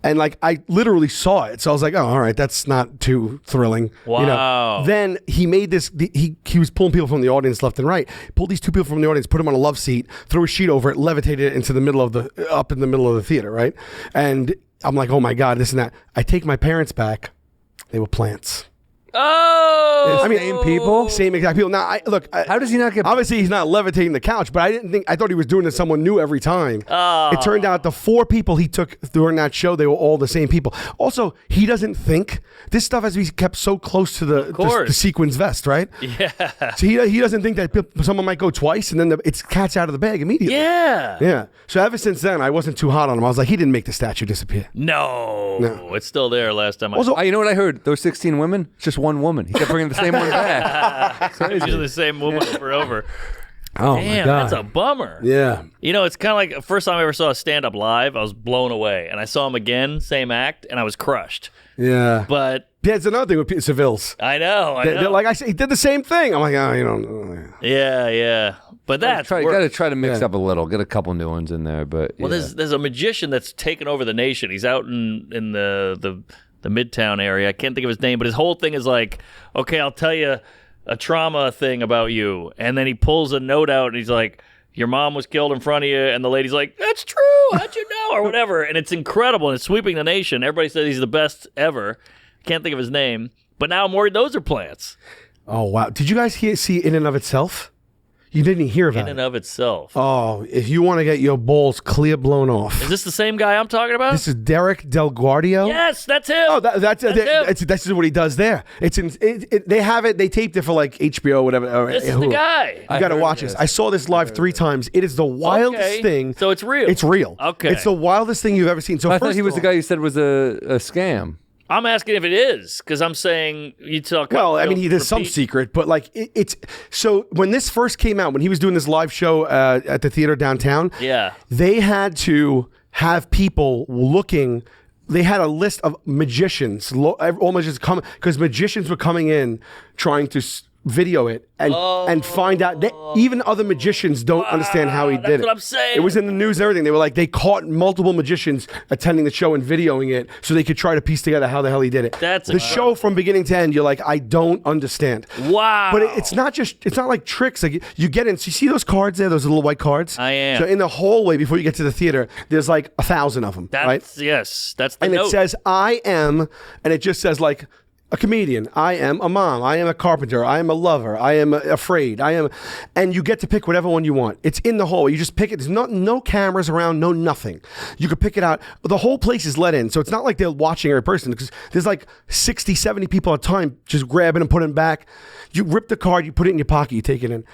Speaker 8: And like I literally saw it, so I was like, "Oh, all right, that's not too thrilling."
Speaker 2: Wow.
Speaker 8: You know? Then he made this. He was pulling people from the audience left and right. Pulled these 2 people from the audience, put them on a love seat, threw a sheet over it, levitated it into the middle of up in the middle of the theater, right? And I'm like, "Oh my God, this and that." I take my parents back. They were plants.
Speaker 2: Oh,
Speaker 8: I mean,
Speaker 1: Same people?
Speaker 8: Same exact people. Now,
Speaker 1: How does he not get?
Speaker 8: Obviously, he's not levitating the couch, but I thought he was doing it to someone new every time. It turned out the 4 people he took during that show, they were all the same people. Also, he doesn't think this stuff has to be kept so close to the sequins vest, right?
Speaker 2: Yeah.
Speaker 8: So he doesn't think that someone might go twice and then it's cat's out of the bag immediately.
Speaker 2: Yeah.
Speaker 8: Yeah. So ever since then, I wasn't too hot on him. I was like, he didn't make the statue disappear.
Speaker 2: No, it's still there. Last time I
Speaker 8: Also,
Speaker 1: You know what I heard? Those 16 women, it's just one woman. He kept bringing the same one back.
Speaker 2: it's usually the same woman over and over.
Speaker 8: oh
Speaker 2: Damn,
Speaker 8: my God.
Speaker 2: that's a bummer.
Speaker 8: Yeah.
Speaker 2: You know, it's kind of like the first time I ever saw a stand-up live, I was blown away. And I saw him again, same act, and I was crushed.
Speaker 8: Yeah.
Speaker 2: But
Speaker 8: Yeah, it's another thing with Seville's.
Speaker 2: I know.
Speaker 8: Like I said, he did the same thing. I'm like, oh, you don't.
Speaker 2: Yeah. But that's
Speaker 1: You
Speaker 2: work.
Speaker 1: got to try to mix up a little. Get a couple new ones in there, but
Speaker 2: Well, there's a magician that's taken over the nation. He's out in the Midtown area. I can't think of his name, but his whole thing is like, okay, I'll tell you a trauma thing about you. And then he pulls a note out and he's like, your mom was killed in front of you. And the lady's like, that's true. How'd you know? Or whatever. And it's incredible. And it's sweeping the nation. Everybody says he's the best ever. Can't think of his name. But now I'm worried those are plants.
Speaker 8: Oh wow! Did you guys see In and of Itself? You didn't hear about
Speaker 2: In and of itself.
Speaker 8: Oh, if you want to get your balls clear blown off.
Speaker 2: Is this the same guy I'm talking about?
Speaker 8: This is Derek DelGuardio.
Speaker 2: Yes, that's him.
Speaker 8: Oh, that's this is what he does there. They have it. They taped it for like HBO, whatever.
Speaker 2: This is the guy.
Speaker 8: You got to watch this. I saw this live 3 times. It is the wildest thing.
Speaker 2: So it's real.
Speaker 8: It's real.
Speaker 2: Okay.
Speaker 8: It's the wildest thing you've ever seen. So
Speaker 1: I thought he was the guy you said was a scam.
Speaker 2: I'm asking if it is, because I'm saying you talk.
Speaker 8: Well, I mean, there's some secret, but like it's so when this first came out, when he was doing this live show at the theater downtown, they had to have people looking. They had a list of magicians, all magicians coming, because magicians were coming in trying to video it and find out that even other magicians don't understand how he did it.
Speaker 2: That's what I'm saying.
Speaker 8: It was in the news and everything. They were like, they caught multiple magicians attending the show and videoing it so they could try to piece together how the hell he did it.
Speaker 2: That's
Speaker 8: the show from beginning to end. You're like, I don't understand.
Speaker 2: Wow.
Speaker 8: But it's not like tricks. Like you get in, so you see those cards there, those little white cards?
Speaker 2: I am.
Speaker 8: So in the hallway before you get to the theater, there's like 1,000 of them, right?
Speaker 2: Yes, that's the
Speaker 8: and
Speaker 2: note.
Speaker 8: it says, I am, and it just says like, a comedian. I am a mom. I am a carpenter. I am a lover. I am afraid. I am, and you get to pick whatever one you want. It's in the hallway. You just pick it. There's no cameras around. No nothing. You could pick it out. The whole place is let in, so it's not like they're watching every person because there's like 60, 70 people at a time just grabbing and putting it back. You rip the card. You put it in your pocket. You take it in.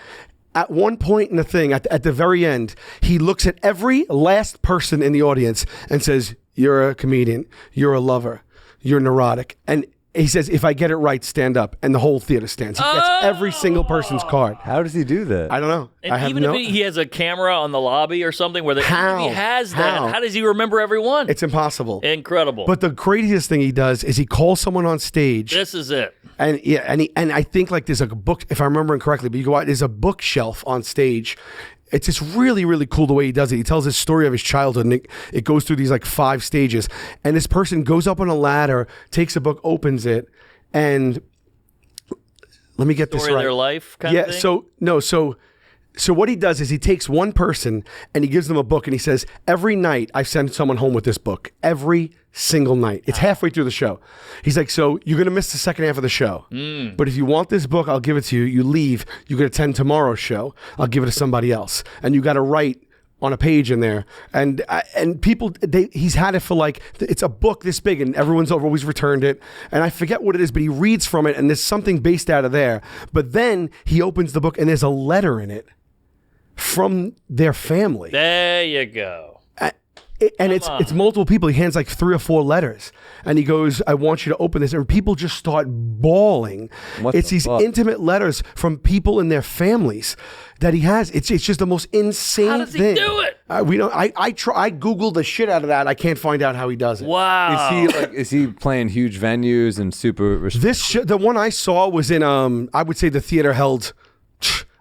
Speaker 8: At one point in the thing, at the very end, he looks at every last person in the audience and says, "You're a comedian. You're a lover. You're neurotic." And he says, if I get it right, stand up. And the whole theater stands. He gets every single person's card.
Speaker 1: How does he do that?
Speaker 8: I don't know.
Speaker 2: And even if he has a camera on the lobby or something where he has that, how does he remember everyone?
Speaker 8: It's impossible.
Speaker 2: Incredible.
Speaker 8: But the craziest thing he does is he calls someone on stage.
Speaker 2: This is it.
Speaker 8: And and I think like there's a book, if I remember correctly, but you go out, there's a bookshelf on stage. It's just really, really cool the way he does it. He tells his story of his childhood, and it goes through these like 5 stages. And this person goes up on a ladder, takes a book, opens it, and let me get this right.
Speaker 2: Story of their life kind of thing?
Speaker 8: So what he does is he takes one person and he gives them a book and he says, every night I send someone home with this book. Every single night. It's halfway through the show. He's like, so you're going to miss the second half of the show. But if you want this book, I'll give it to you. You leave. You can attend tomorrow's show. I'll give it to somebody else. And you got to write on a page in there. And people, he's had it for like, it's a book this big and everyone's always returned it. And I forget what it is, but he reads from it and there's something based out of there. But then he opens the book and there's a letter in it from their family.
Speaker 2: There you go.
Speaker 8: And it's multiple people. He hands like 3 or 4 letters, and he goes, "I want you to open this." And people just start bawling. It's these intimate letters from people in their families that he has. It's just the most insane thing. How
Speaker 2: does he do it?
Speaker 8: We don't. I googled the shit out of that. I can't find out how he does it.
Speaker 2: Wow.
Speaker 1: Is he playing huge venues and super?
Speaker 8: The one I saw was in I would say the theater held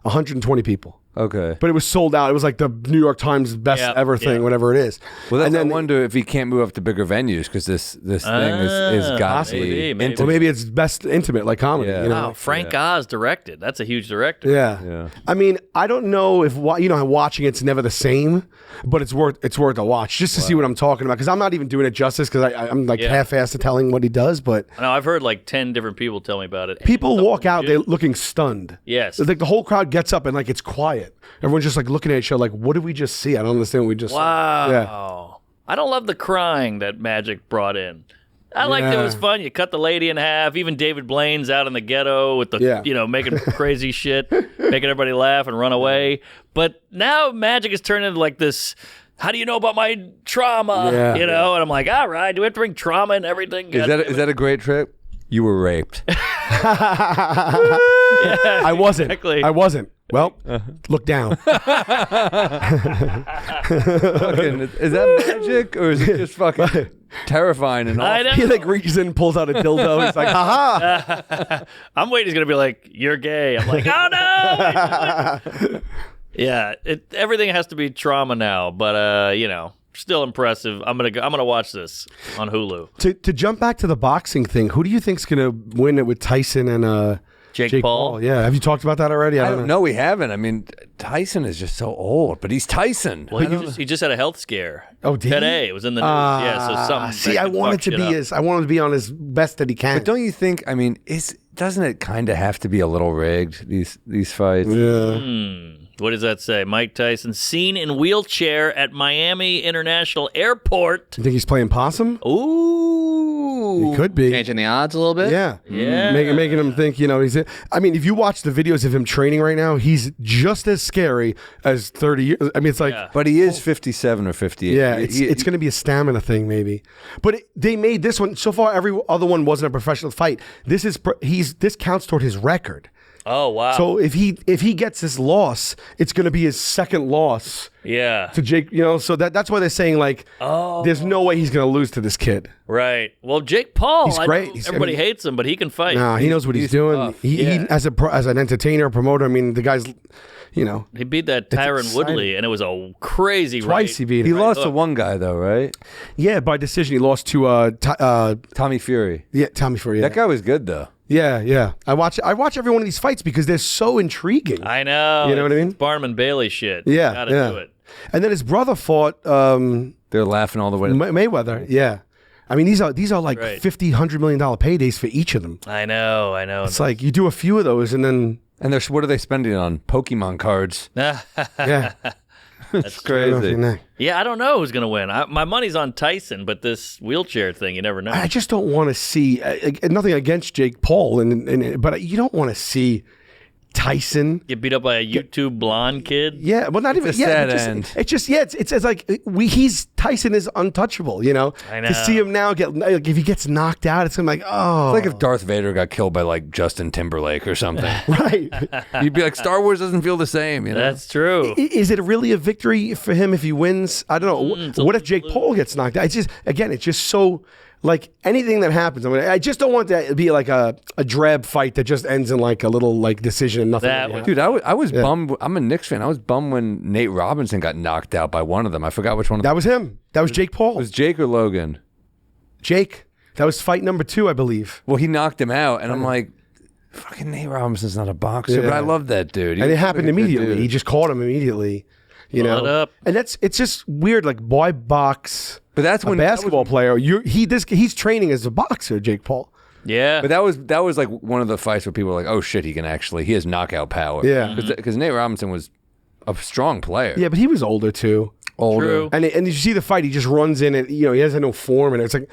Speaker 8: 120 people.
Speaker 1: Okay.
Speaker 8: But it was sold out. It was like the New York Times best ever thing, whatever it is.
Speaker 1: Well, I wonder if he can't move up to bigger venues because this thing is got to be intimate.
Speaker 8: Well, maybe it's best intimate, like comedy.
Speaker 1: Yeah.
Speaker 8: You know?
Speaker 2: Wow, Frank Oz directed. That's a huge director.
Speaker 8: Yeah. I mean, I don't know if how watching it's never the same, but it's worth a watch just to see what I'm talking about. Because I'm not even doing it justice because I'm like half-assed at telling what he does. But
Speaker 2: I know I've heard like 10 different people tell me about it.
Speaker 8: People walk out, they're looking stunned.
Speaker 2: Yes.
Speaker 8: Like the whole crowd gets up and like it's quiet. Everyone's just like looking at each other like, what did we just see? I don't understand what we just
Speaker 2: saw.
Speaker 8: Yeah.
Speaker 2: I don't love the crying that Magic brought in. I liked it. It was fun. You cut the lady in half. Even David Blaine's out in the ghetto with the, making crazy shit, making everybody laugh and run away. But now Magic is turning into like this, how do you know about my trauma? And I'm like, all right, do we have to bring trauma and everything?
Speaker 1: Is that a great trick? You were raped.
Speaker 8: I wasn't.
Speaker 2: Exactly.
Speaker 8: I wasn't. Well, look down.
Speaker 1: Is that magic or is it just fucking terrifying and awful?
Speaker 8: He like reaches in and pulls out a dildo. He's like, haha.
Speaker 2: I'm waiting. He's gonna be like, you're gay. I'm like, oh no. Yeah, everything has to be trauma now, but still impressive. I'm gonna watch this on Hulu.
Speaker 8: To jump back to the boxing thing, who do you think's gonna win it with Tyson and Jake Paul? Yeah, have you talked about that already?
Speaker 1: I don't know. We haven't. I mean, Tyson is just so old, but he's Tyson.
Speaker 2: Well, he just had a health scare.
Speaker 8: Oh, did he?
Speaker 2: Today it was in the news. So something.
Speaker 8: See, I wanted to be on his best that he can.
Speaker 1: But don't you think? I mean, doesn't it kind of have to be a little rigged, these fights?
Speaker 8: Yeah.
Speaker 2: What does that say? Mike Tyson seen in wheelchair at Miami International Airport.
Speaker 8: You think he's playing possum?
Speaker 2: Ooh.
Speaker 8: He could be.
Speaker 3: Changing the odds a little bit?
Speaker 8: Yeah.
Speaker 2: Yeah.
Speaker 8: Making him think, I mean, if you watch the videos of him training right now, he's just as scary as 30 years. I mean, it's like.
Speaker 2: Yeah.
Speaker 1: But he is 57 or 58.
Speaker 8: Yeah, it's going to be a stamina thing, maybe. But they made this one, so far, every other one wasn't a professional fight. This counts toward his record.
Speaker 2: Oh, wow.
Speaker 8: So if he gets this loss, it's going to be his second loss.
Speaker 2: Yeah.
Speaker 8: To Jake, so that's why they're saying there's no way he's going to lose to this kid.
Speaker 2: Right. Well, Jake Paul,
Speaker 8: He's great.
Speaker 2: Everybody hates him, but he can fight.
Speaker 8: Nah, he knows what he's doing.
Speaker 1: tough.
Speaker 8: He as an entertainer, promoter. I mean, the guy's,
Speaker 2: He beat that Tyron
Speaker 8: exciting.
Speaker 2: Woodley, and it was a crazy
Speaker 8: twice
Speaker 2: fight.
Speaker 8: he beat him.
Speaker 1: He lost to one guy, though, right?
Speaker 8: Yeah, by decision. He lost to
Speaker 1: Tommy Fury.
Speaker 8: Yeah, Tommy Fury. Yeah.
Speaker 1: That guy was good, though.
Speaker 8: Yeah. I watch every one of these fights because they're so intriguing.
Speaker 2: I know.
Speaker 8: You know what I mean?
Speaker 2: Barnum Bailey shit.
Speaker 8: Yeah,
Speaker 2: Gotta do it.
Speaker 8: And then his brother fought
Speaker 1: They're laughing all the way.
Speaker 8: Mayweather. Yeah. I mean, these are like
Speaker 2: Right.
Speaker 8: $50, $100 million paydays for each of them.
Speaker 2: I know.
Speaker 8: It's like you do a few of those and then
Speaker 1: And what are they spending on? Pokemon cards.
Speaker 8: yeah,
Speaker 2: That's
Speaker 1: Crazy.
Speaker 2: Yeah, I don't know who's gonna win. My money's on Tyson, but this wheelchair thing, you never know.
Speaker 8: I just don't want to see nothing against Jake Paul, but you don't want to see Tyson
Speaker 2: Get beat up by a YouTube blonde kid.
Speaker 8: Yeah, well, not even.
Speaker 1: It's a sad end.
Speaker 8: It's just it's like Tyson is untouchable.
Speaker 2: I know.
Speaker 8: To see him now if he gets knocked out, it's gonna be like, oh,
Speaker 1: It's like if Darth Vader got killed by Justin Timberlake or something.
Speaker 8: right.
Speaker 1: You'd be like, Star Wars doesn't feel the same.
Speaker 2: That's true.
Speaker 8: Is it really a victory for him if he wins? I don't know. What if Jake Paul gets knocked out? It's just so. Like anything that happens, I just don't want that to be like a drab fight that just ends in like a little decision and nothing.
Speaker 1: Dude, I was bummed. I'm a Knicks fan. I was bummed when Nate Robinson got knocked out by one of them. I forgot which one.
Speaker 8: That was him. That was Jake Paul.
Speaker 1: It was Jake or Logan?
Speaker 8: Jake. That was fight number 2, I believe.
Speaker 1: Well, he knocked him out, and I'm like, fucking Nate Robinson's not a boxer, but I love that dude.
Speaker 8: And it happened immediately. He just caught him immediately.
Speaker 2: Blood up.
Speaker 8: And it's just weird. Like, why box?
Speaker 1: But that's when
Speaker 8: a basketball player. He's training as a boxer, Jake Paul.
Speaker 2: Yeah.
Speaker 1: But that was like one of the fights where people were like, oh shit, he has knockout power.
Speaker 8: Yeah.
Speaker 1: Because Nate Robinson was a strong player.
Speaker 8: Yeah, but he was older too.
Speaker 2: True.
Speaker 8: And you see the fight, he just runs in and he has no form, and it's like,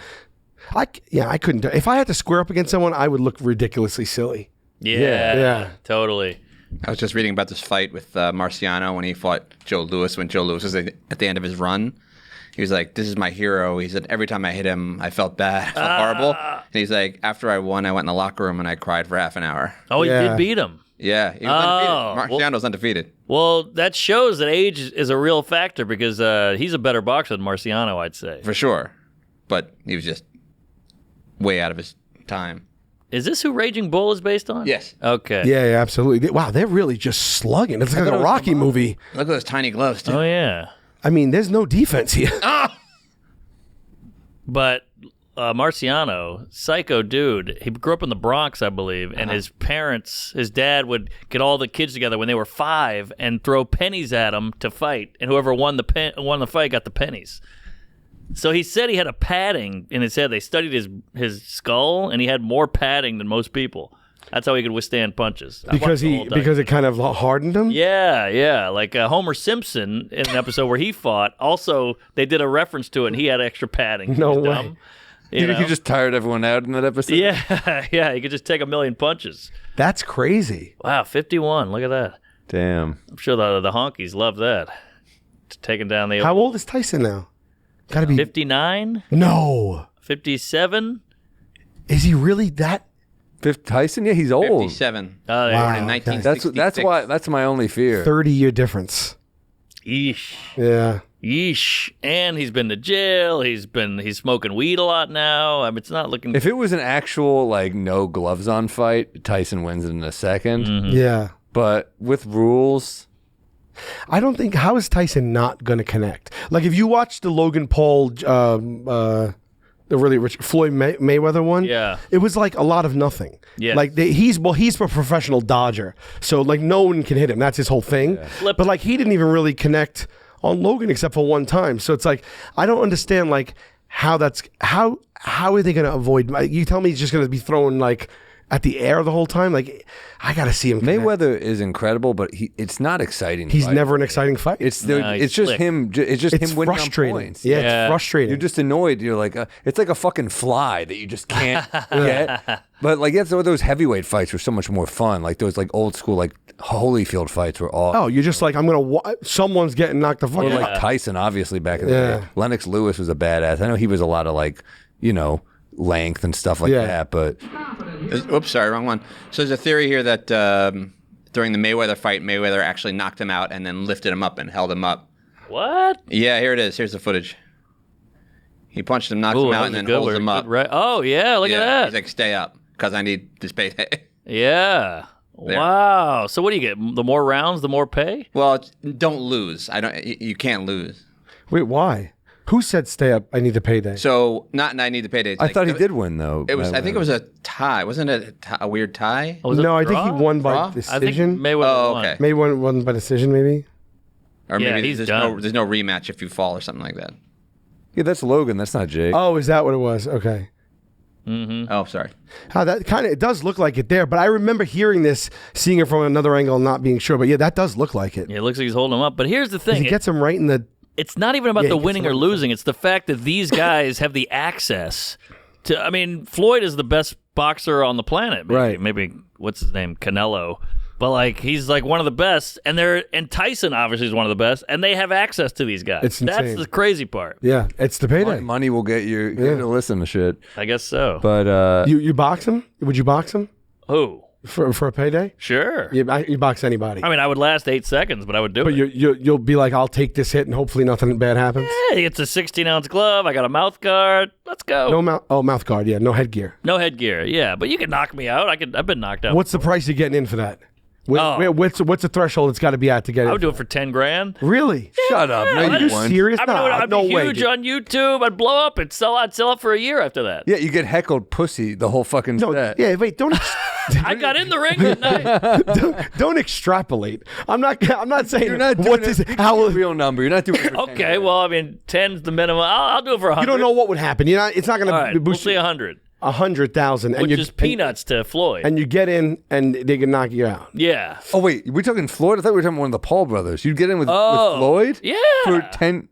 Speaker 8: I couldn't. If I had to square up against someone, I would look ridiculously silly.
Speaker 2: Yeah. Totally.
Speaker 3: I was just reading about this fight with Marciano when he fought Joe Louis, when Joe Louis was at the end of his run. He was like, this is my hero. He said, every time I hit him, I felt bad. I felt horrible. And he's like, after I won, I went in the locker room and I cried for half an hour.
Speaker 2: Oh, he did beat him.
Speaker 3: Yeah, he was undefeated. Marciano's undefeated.
Speaker 2: Well, that shows that age is a real factor because he's a better boxer than Marciano, I'd say.
Speaker 3: For sure. But he was just way out of his time.
Speaker 2: Is this who Raging Bull is based on?
Speaker 3: Yes.
Speaker 2: Okay.
Speaker 8: Yeah, absolutely. Wow, they're really just slugging. It's like a Rocky movie.
Speaker 3: Look at those tiny gloves, too.
Speaker 2: Oh, yeah.
Speaker 8: I mean, there's no defense here.
Speaker 2: But Marciano, psycho dude, he grew up in the Bronx, I believe, and his dad would get all the kids together when they were 5 and throw pennies at them to fight, and whoever won the fight got the pennies. So he said he had a padding in his head. They studied his skull, and he had more padding than most people. That's how he could withstand punches.
Speaker 8: Because it kind of hardened him?
Speaker 2: Yeah. Like Homer Simpson in an episode where he fought, also they did a reference to it, and he had extra padding.
Speaker 8: No
Speaker 2: He's
Speaker 8: way.
Speaker 2: dumb.
Speaker 1: You think he just tired everyone out in that episode?
Speaker 2: Yeah, he could just take a million punches.
Speaker 8: That's crazy.
Speaker 2: Wow, 51. Look at that.
Speaker 1: Damn.
Speaker 2: I'm sure the honkies love that. Taking down the
Speaker 8: How old is Tyson now? Gotta be
Speaker 2: 59?
Speaker 8: No.
Speaker 2: 57?
Speaker 8: Is he really that?
Speaker 1: Tyson? Yeah, he's old.
Speaker 3: 57.
Speaker 2: Born
Speaker 3: in 1966.
Speaker 1: That's my only fear.
Speaker 8: 30-year difference.
Speaker 2: Yeesh.
Speaker 8: Yeah.
Speaker 2: Yeesh. And he's been to jail. He's smoking weed a lot now. I mean, it's not looking.
Speaker 1: If it was an actual no gloves on fight, Tyson wins it in a second.
Speaker 2: Mm-hmm.
Speaker 8: Yeah.
Speaker 1: But with rules,
Speaker 8: I don't think, how is Tyson not going to connect? Like, if you watch the Logan Paul, the really rich Floyd Mayweather one, it was like a lot of nothing.
Speaker 2: Yeah.
Speaker 8: Like, he's a professional dodger. So, no one can hit him. That's his whole thing.
Speaker 2: Yeah.
Speaker 8: But, he didn't even really connect on Logan except for one time. So, it's like, I don't understand, how are they going to avoid, you tell me he's just going to be throwing, at the air the whole time. Like, I got to see him.
Speaker 1: Mayweather is incredible, but it's not exciting.
Speaker 8: He's never an exciting fight.
Speaker 1: It's just him. It's just him winning
Speaker 8: frustrating.
Speaker 1: on points.
Speaker 8: Yeah, it's frustrating.
Speaker 1: You're just annoyed. You're like, it's like a fucking fly that you just can't get. But like, those heavyweight fights were so much more fun. Like those like old school like Holyfield fights were all.
Speaker 8: Oh, you're just like, someone's getting knocked the fuck out.
Speaker 1: Like Tyson, obviously back in the day. Lennox Lewis was a badass. I know he was a lot of like, length and stuff like that. But
Speaker 3: oops, sorry, wrong one. So there's a theory here that during the Mayweather fight, Mayweather actually knocked him out and then lifted him up and held him up.
Speaker 2: What?
Speaker 3: Yeah, here it is. Here's the footage. He punched him, knocked him out, and then holds him up.
Speaker 2: Oh yeah, look at that.
Speaker 3: He's like, stay up because I need this payday.
Speaker 2: Yeah.
Speaker 3: There.
Speaker 2: Wow. So what do you get? The more rounds, the more pay?
Speaker 3: Well, don't lose. You can't lose.
Speaker 8: Wait, why? Who said stay up? I need the payday.
Speaker 3: So not I need the payday.
Speaker 1: I thought he did win though.
Speaker 3: It was. I think it was a tie. Wasn't it a weird tie?
Speaker 8: No, I think he won by decision.
Speaker 2: I think Mayweather won.
Speaker 3: Okay.
Speaker 8: Mayweather won by decision, maybe.
Speaker 3: Or maybe
Speaker 2: he's
Speaker 3: there's
Speaker 2: done.
Speaker 3: no rematch if you fall or something like that.
Speaker 1: Yeah, that's Logan. That's not Jake.
Speaker 8: Oh, is that what it was? Okay.
Speaker 2: Mm-hmm.
Speaker 3: Oh, sorry.
Speaker 8: That kind of, it does look like it there, but I remember hearing this, seeing it from another angle, and not being sure. But yeah, that does look like it.
Speaker 2: Yeah, it looks like he's holding him up. But here's the thing.
Speaker 8: He gets him right in the...
Speaker 2: It's not even about the winning or losing. It's the fact that these guys have the access to... I mean, Floyd is the best boxer on the planet. Maybe,
Speaker 8: right.
Speaker 2: Maybe, what's his name? Canelo. But like he's like one of the best, and Tyson obviously is one of the best, and they have access to these guys.
Speaker 8: It's insane.
Speaker 2: That's the crazy part.
Speaker 8: Yeah, it's the payday.
Speaker 1: Money will get you to listen to shit.
Speaker 2: I guess so.
Speaker 1: But
Speaker 8: you box him? Would you box him?
Speaker 2: Who?
Speaker 8: For a payday?
Speaker 2: Sure.
Speaker 8: You box anybody.
Speaker 2: I mean, I would last 8 seconds, but I would do it.
Speaker 8: But you'll be like, I'll take this hit, and hopefully nothing bad happens.
Speaker 2: Hey, it's a 16-ounce glove. I got a mouth guard. Let's go.
Speaker 8: No mouth guard. Yeah, no headgear.
Speaker 2: No headgear. Yeah, but you can knock me out. I've been knocked out.
Speaker 8: What's the price you're getting in for that? What's the threshold it's got to be at to get it?
Speaker 2: I would do it for $10,000.
Speaker 8: Really?
Speaker 1: Shut up. No,
Speaker 8: Are you serious?
Speaker 2: I'd
Speaker 8: no
Speaker 2: be
Speaker 8: way,
Speaker 2: huge
Speaker 8: dude.
Speaker 2: on YouTube. I'd blow up. I'd sell out for a year after that.
Speaker 1: Yeah, you get heckled pussy the whole fucking set.
Speaker 8: Yeah, wait, don't.
Speaker 2: I got in the ring at night.
Speaker 8: don't extrapolate. I'm not saying
Speaker 1: You're not doing a real number. You're not doing it for
Speaker 2: Okay, well, I mean, 10's the minimum. I'll do it for 100.
Speaker 8: You don't know what would happen. It's not going to
Speaker 2: All right,
Speaker 8: boost.
Speaker 2: we'll say 100.
Speaker 8: 100,000,
Speaker 2: Which is peanuts to Floyd.
Speaker 8: And you get in, and they can knock you out.
Speaker 2: Yeah.
Speaker 1: Oh wait, we're talking Floyd. I thought we were talking one of the Paul brothers. You'd get in with Floyd?
Speaker 2: Yeah.
Speaker 1: For 10.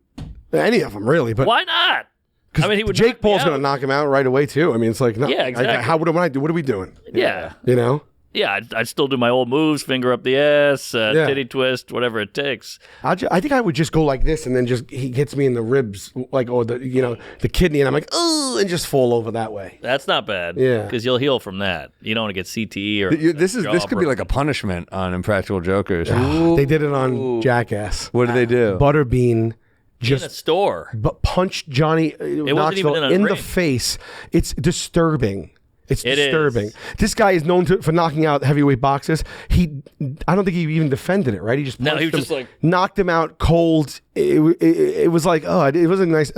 Speaker 8: Any of them, really? But
Speaker 2: why not? I mean, he would.
Speaker 8: Jake Paul's going to knock him out right away too. I mean, it's like, no.
Speaker 2: Yeah, exactly.
Speaker 8: What do I do? What are we doing?
Speaker 2: Yeah.
Speaker 8: You know.
Speaker 2: Yeah, I'd still do my old moves, finger up the ass, titty twist, whatever it takes.
Speaker 8: I think I would just go like this, and then he hits me in the ribs, like, or the kidney, and I'm like, oh, and just fall over that way.
Speaker 2: That's not bad.
Speaker 8: Yeah,
Speaker 2: because you'll heal from that. You don't want to get CTE or
Speaker 1: this could be like a punishment on Impractical Jokers.
Speaker 8: They did it on Jackass.
Speaker 1: What did they do?
Speaker 8: Butterbean.
Speaker 2: Just in a store,
Speaker 8: but punched Johnny Knoxville in the face. It's disturbing. It's disturbing. This guy is known for knocking out heavyweight boxers. I don't think he even defended it, right? He just
Speaker 2: he was just like
Speaker 8: knocked him out cold. It was like, oh, it wasn't nice.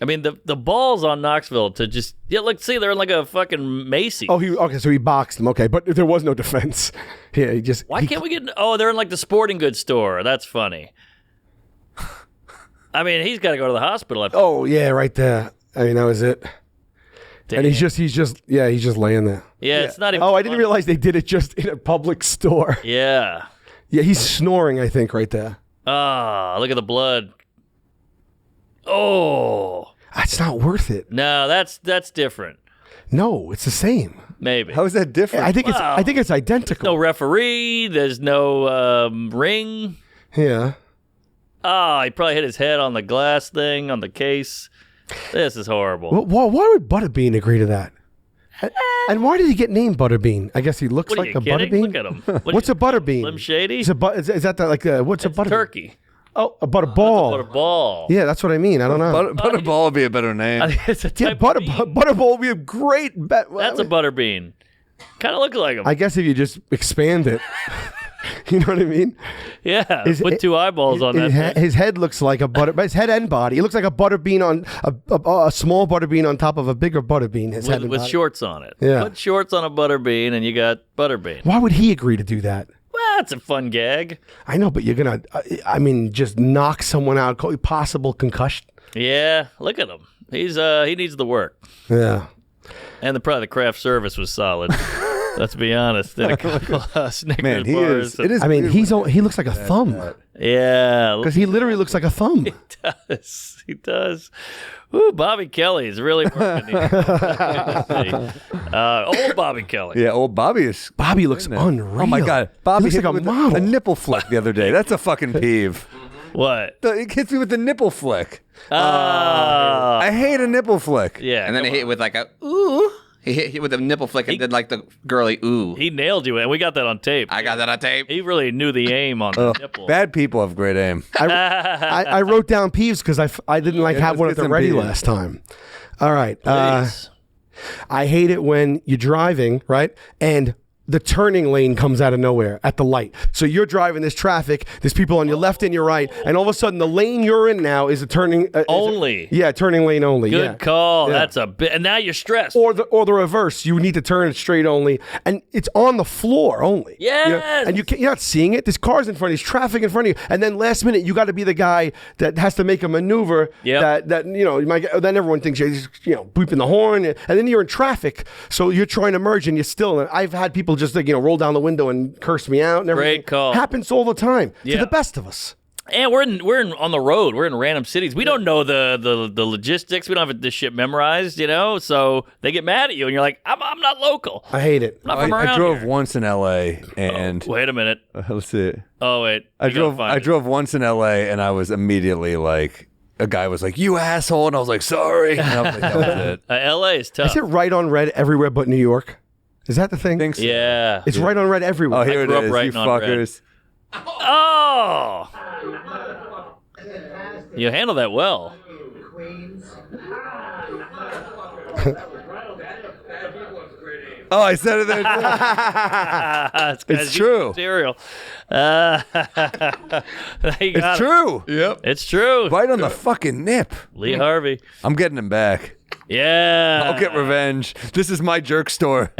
Speaker 2: I mean, the balls on Knoxville to just let's see, they're in like a fucking Macy's.
Speaker 8: Oh, so he boxed him. Okay, but there was no defense. Yeah,
Speaker 2: Why can't we get? Oh, they're in like the sporting goods store. That's funny. I mean, he's got to go to the hospital.
Speaker 8: Oh yeah, right there. I mean, that was it. Damn. And he's just laying there.
Speaker 2: Yeah, it's not even.
Speaker 8: Oh, I didn't realize they did it just in a public store.
Speaker 2: Yeah.
Speaker 8: Yeah, he's snoring, I think, right there.
Speaker 2: Ah, look at the blood. Oh.
Speaker 8: That's not worth it.
Speaker 2: No, that's different.
Speaker 8: No, it's the same.
Speaker 2: Maybe.
Speaker 1: How is that different?
Speaker 8: I think it's identical.
Speaker 2: There's no referee. There's no ring.
Speaker 8: Yeah.
Speaker 2: Oh, he probably hit his head on the glass thing on the case. This is horrible.
Speaker 8: Why would Butterbean agree to that? And why did he get named Butterbean? I guess he looks like a
Speaker 2: kidding?
Speaker 8: Butterbean.
Speaker 2: Look at him.
Speaker 8: What's a Butterbean?
Speaker 2: Slim Shady?
Speaker 8: Is that what's a Butterbean?
Speaker 2: Turkey.
Speaker 8: Oh, a Butterball.
Speaker 2: That's a Butterball.
Speaker 8: Yeah, that's what I mean. I don't know.
Speaker 1: Butterball would be a better name.
Speaker 2: It's a type of bean.
Speaker 8: Butterball would be a great bet.
Speaker 2: That's a Butterbean. Kind of looks like him.
Speaker 8: I guess if you just expand it. You know what I mean?
Speaker 2: Yeah, put 2 eyeballs on that.
Speaker 8: His head looks like a butter. His head and body. It looks like a butterbean on a small butterbean on top of a bigger butterbean. His head
Speaker 2: with shorts on it.
Speaker 8: Yeah.
Speaker 2: Put shorts on a butterbean, and you got butterbean.
Speaker 8: Why would he agree to do that?
Speaker 2: Well, that's a fun gag.
Speaker 8: I know, but you're gonna. Just knock someone out. Possible concussion.
Speaker 2: Yeah, look at him. He needs the work.
Speaker 8: Yeah.
Speaker 2: And probably the craft service was solid. Let's be honest. Did a couple Snickers
Speaker 1: Man, he
Speaker 2: bars.
Speaker 1: is. It is.
Speaker 8: I mean, he looks like a thumb.
Speaker 2: Yeah.
Speaker 8: Because he literally looks like a thumb.
Speaker 2: He does. He does. Ooh, Bobby Kelly is really working. Old Bobby Kelly.
Speaker 1: Yeah, old Bobby is.
Speaker 8: Bobby looks unreal.
Speaker 1: Oh my God, Bobby
Speaker 8: looks
Speaker 1: hit
Speaker 8: like
Speaker 1: me
Speaker 8: a
Speaker 1: with
Speaker 8: model.
Speaker 1: a nipple flick the other day. That's a fucking peeve.
Speaker 2: What?
Speaker 1: It hits me with the nipple flick.
Speaker 2: Oh.
Speaker 1: I hate a nipple flick.
Speaker 2: Yeah.
Speaker 3: And then he hit with like a ooh. He hit with a nipple flick and did like the girly ooh.
Speaker 2: He nailed you, and we got that on tape.
Speaker 3: I got that on tape.
Speaker 2: He really knew the aim on the nipple.
Speaker 1: Bad people have great aim.
Speaker 8: I wrote down peeves because I didn't have one at
Speaker 1: let's
Speaker 8: the
Speaker 1: get some
Speaker 8: ready
Speaker 1: peeves.
Speaker 8: last time. All right.
Speaker 2: Please.
Speaker 8: I hate it when you're driving, right? And the turning lane comes out of nowhere at the light. So you're driving this traffic, there's people on your left and your right, and all of a sudden the lane you're in now is a turning...
Speaker 2: Only.
Speaker 8: turning lane only.
Speaker 2: Good call.
Speaker 8: Yeah.
Speaker 2: That's a bit. And now you're stressed.
Speaker 8: Or the reverse. You need to turn straight only, and it's on the floor only.
Speaker 2: Yes.
Speaker 8: And you're not seeing it. There's cars in front of you. There's traffic in front of you. And then last minute, you got to be the guy that has to make a maneuver.
Speaker 2: Yep.
Speaker 8: That you might get, then everyone thinks you're beeping the horn, and then you're in traffic. So you're trying to merge, and you're still. And I've had people just roll down the window and curse me out and everything.
Speaker 2: Great call.
Speaker 8: Happens all the time
Speaker 2: Yeah.
Speaker 8: to the best of us.
Speaker 2: And we're in on the road. We're in random cities. We don't know the logistics. We don't have this shit memorized, So they get mad at you, and you're like, I'm not local.
Speaker 8: I hate it.
Speaker 2: I'm not from
Speaker 1: I
Speaker 2: around
Speaker 1: drove
Speaker 2: here.
Speaker 1: once in L.A. and
Speaker 2: Wait a minute.
Speaker 1: let's see it.
Speaker 2: Oh wait.
Speaker 1: I
Speaker 2: You gotta find it.
Speaker 1: drove once in L.A. and I was immediately like, a guy was like, "You asshole," and I was like, "Sorry." And I was like, that was it.
Speaker 2: L.A. is tough.
Speaker 8: Is it right on red everywhere but New York? Is that the thing?
Speaker 1: Think so.
Speaker 2: Yeah.
Speaker 8: It's right on red everywhere.
Speaker 1: Oh, here it
Speaker 2: grew up
Speaker 1: is. You
Speaker 2: writing on red.
Speaker 1: fuckers.
Speaker 2: Oh. You handle that well.
Speaker 1: Oh, I said it there. It's true.
Speaker 2: Material.
Speaker 1: It's true. Yep.
Speaker 2: It's true.
Speaker 1: Right on the fucking nip.
Speaker 2: Lee Harvey.
Speaker 1: I'm getting him back.
Speaker 2: Yeah.
Speaker 1: I'll get revenge. This is my jerk store.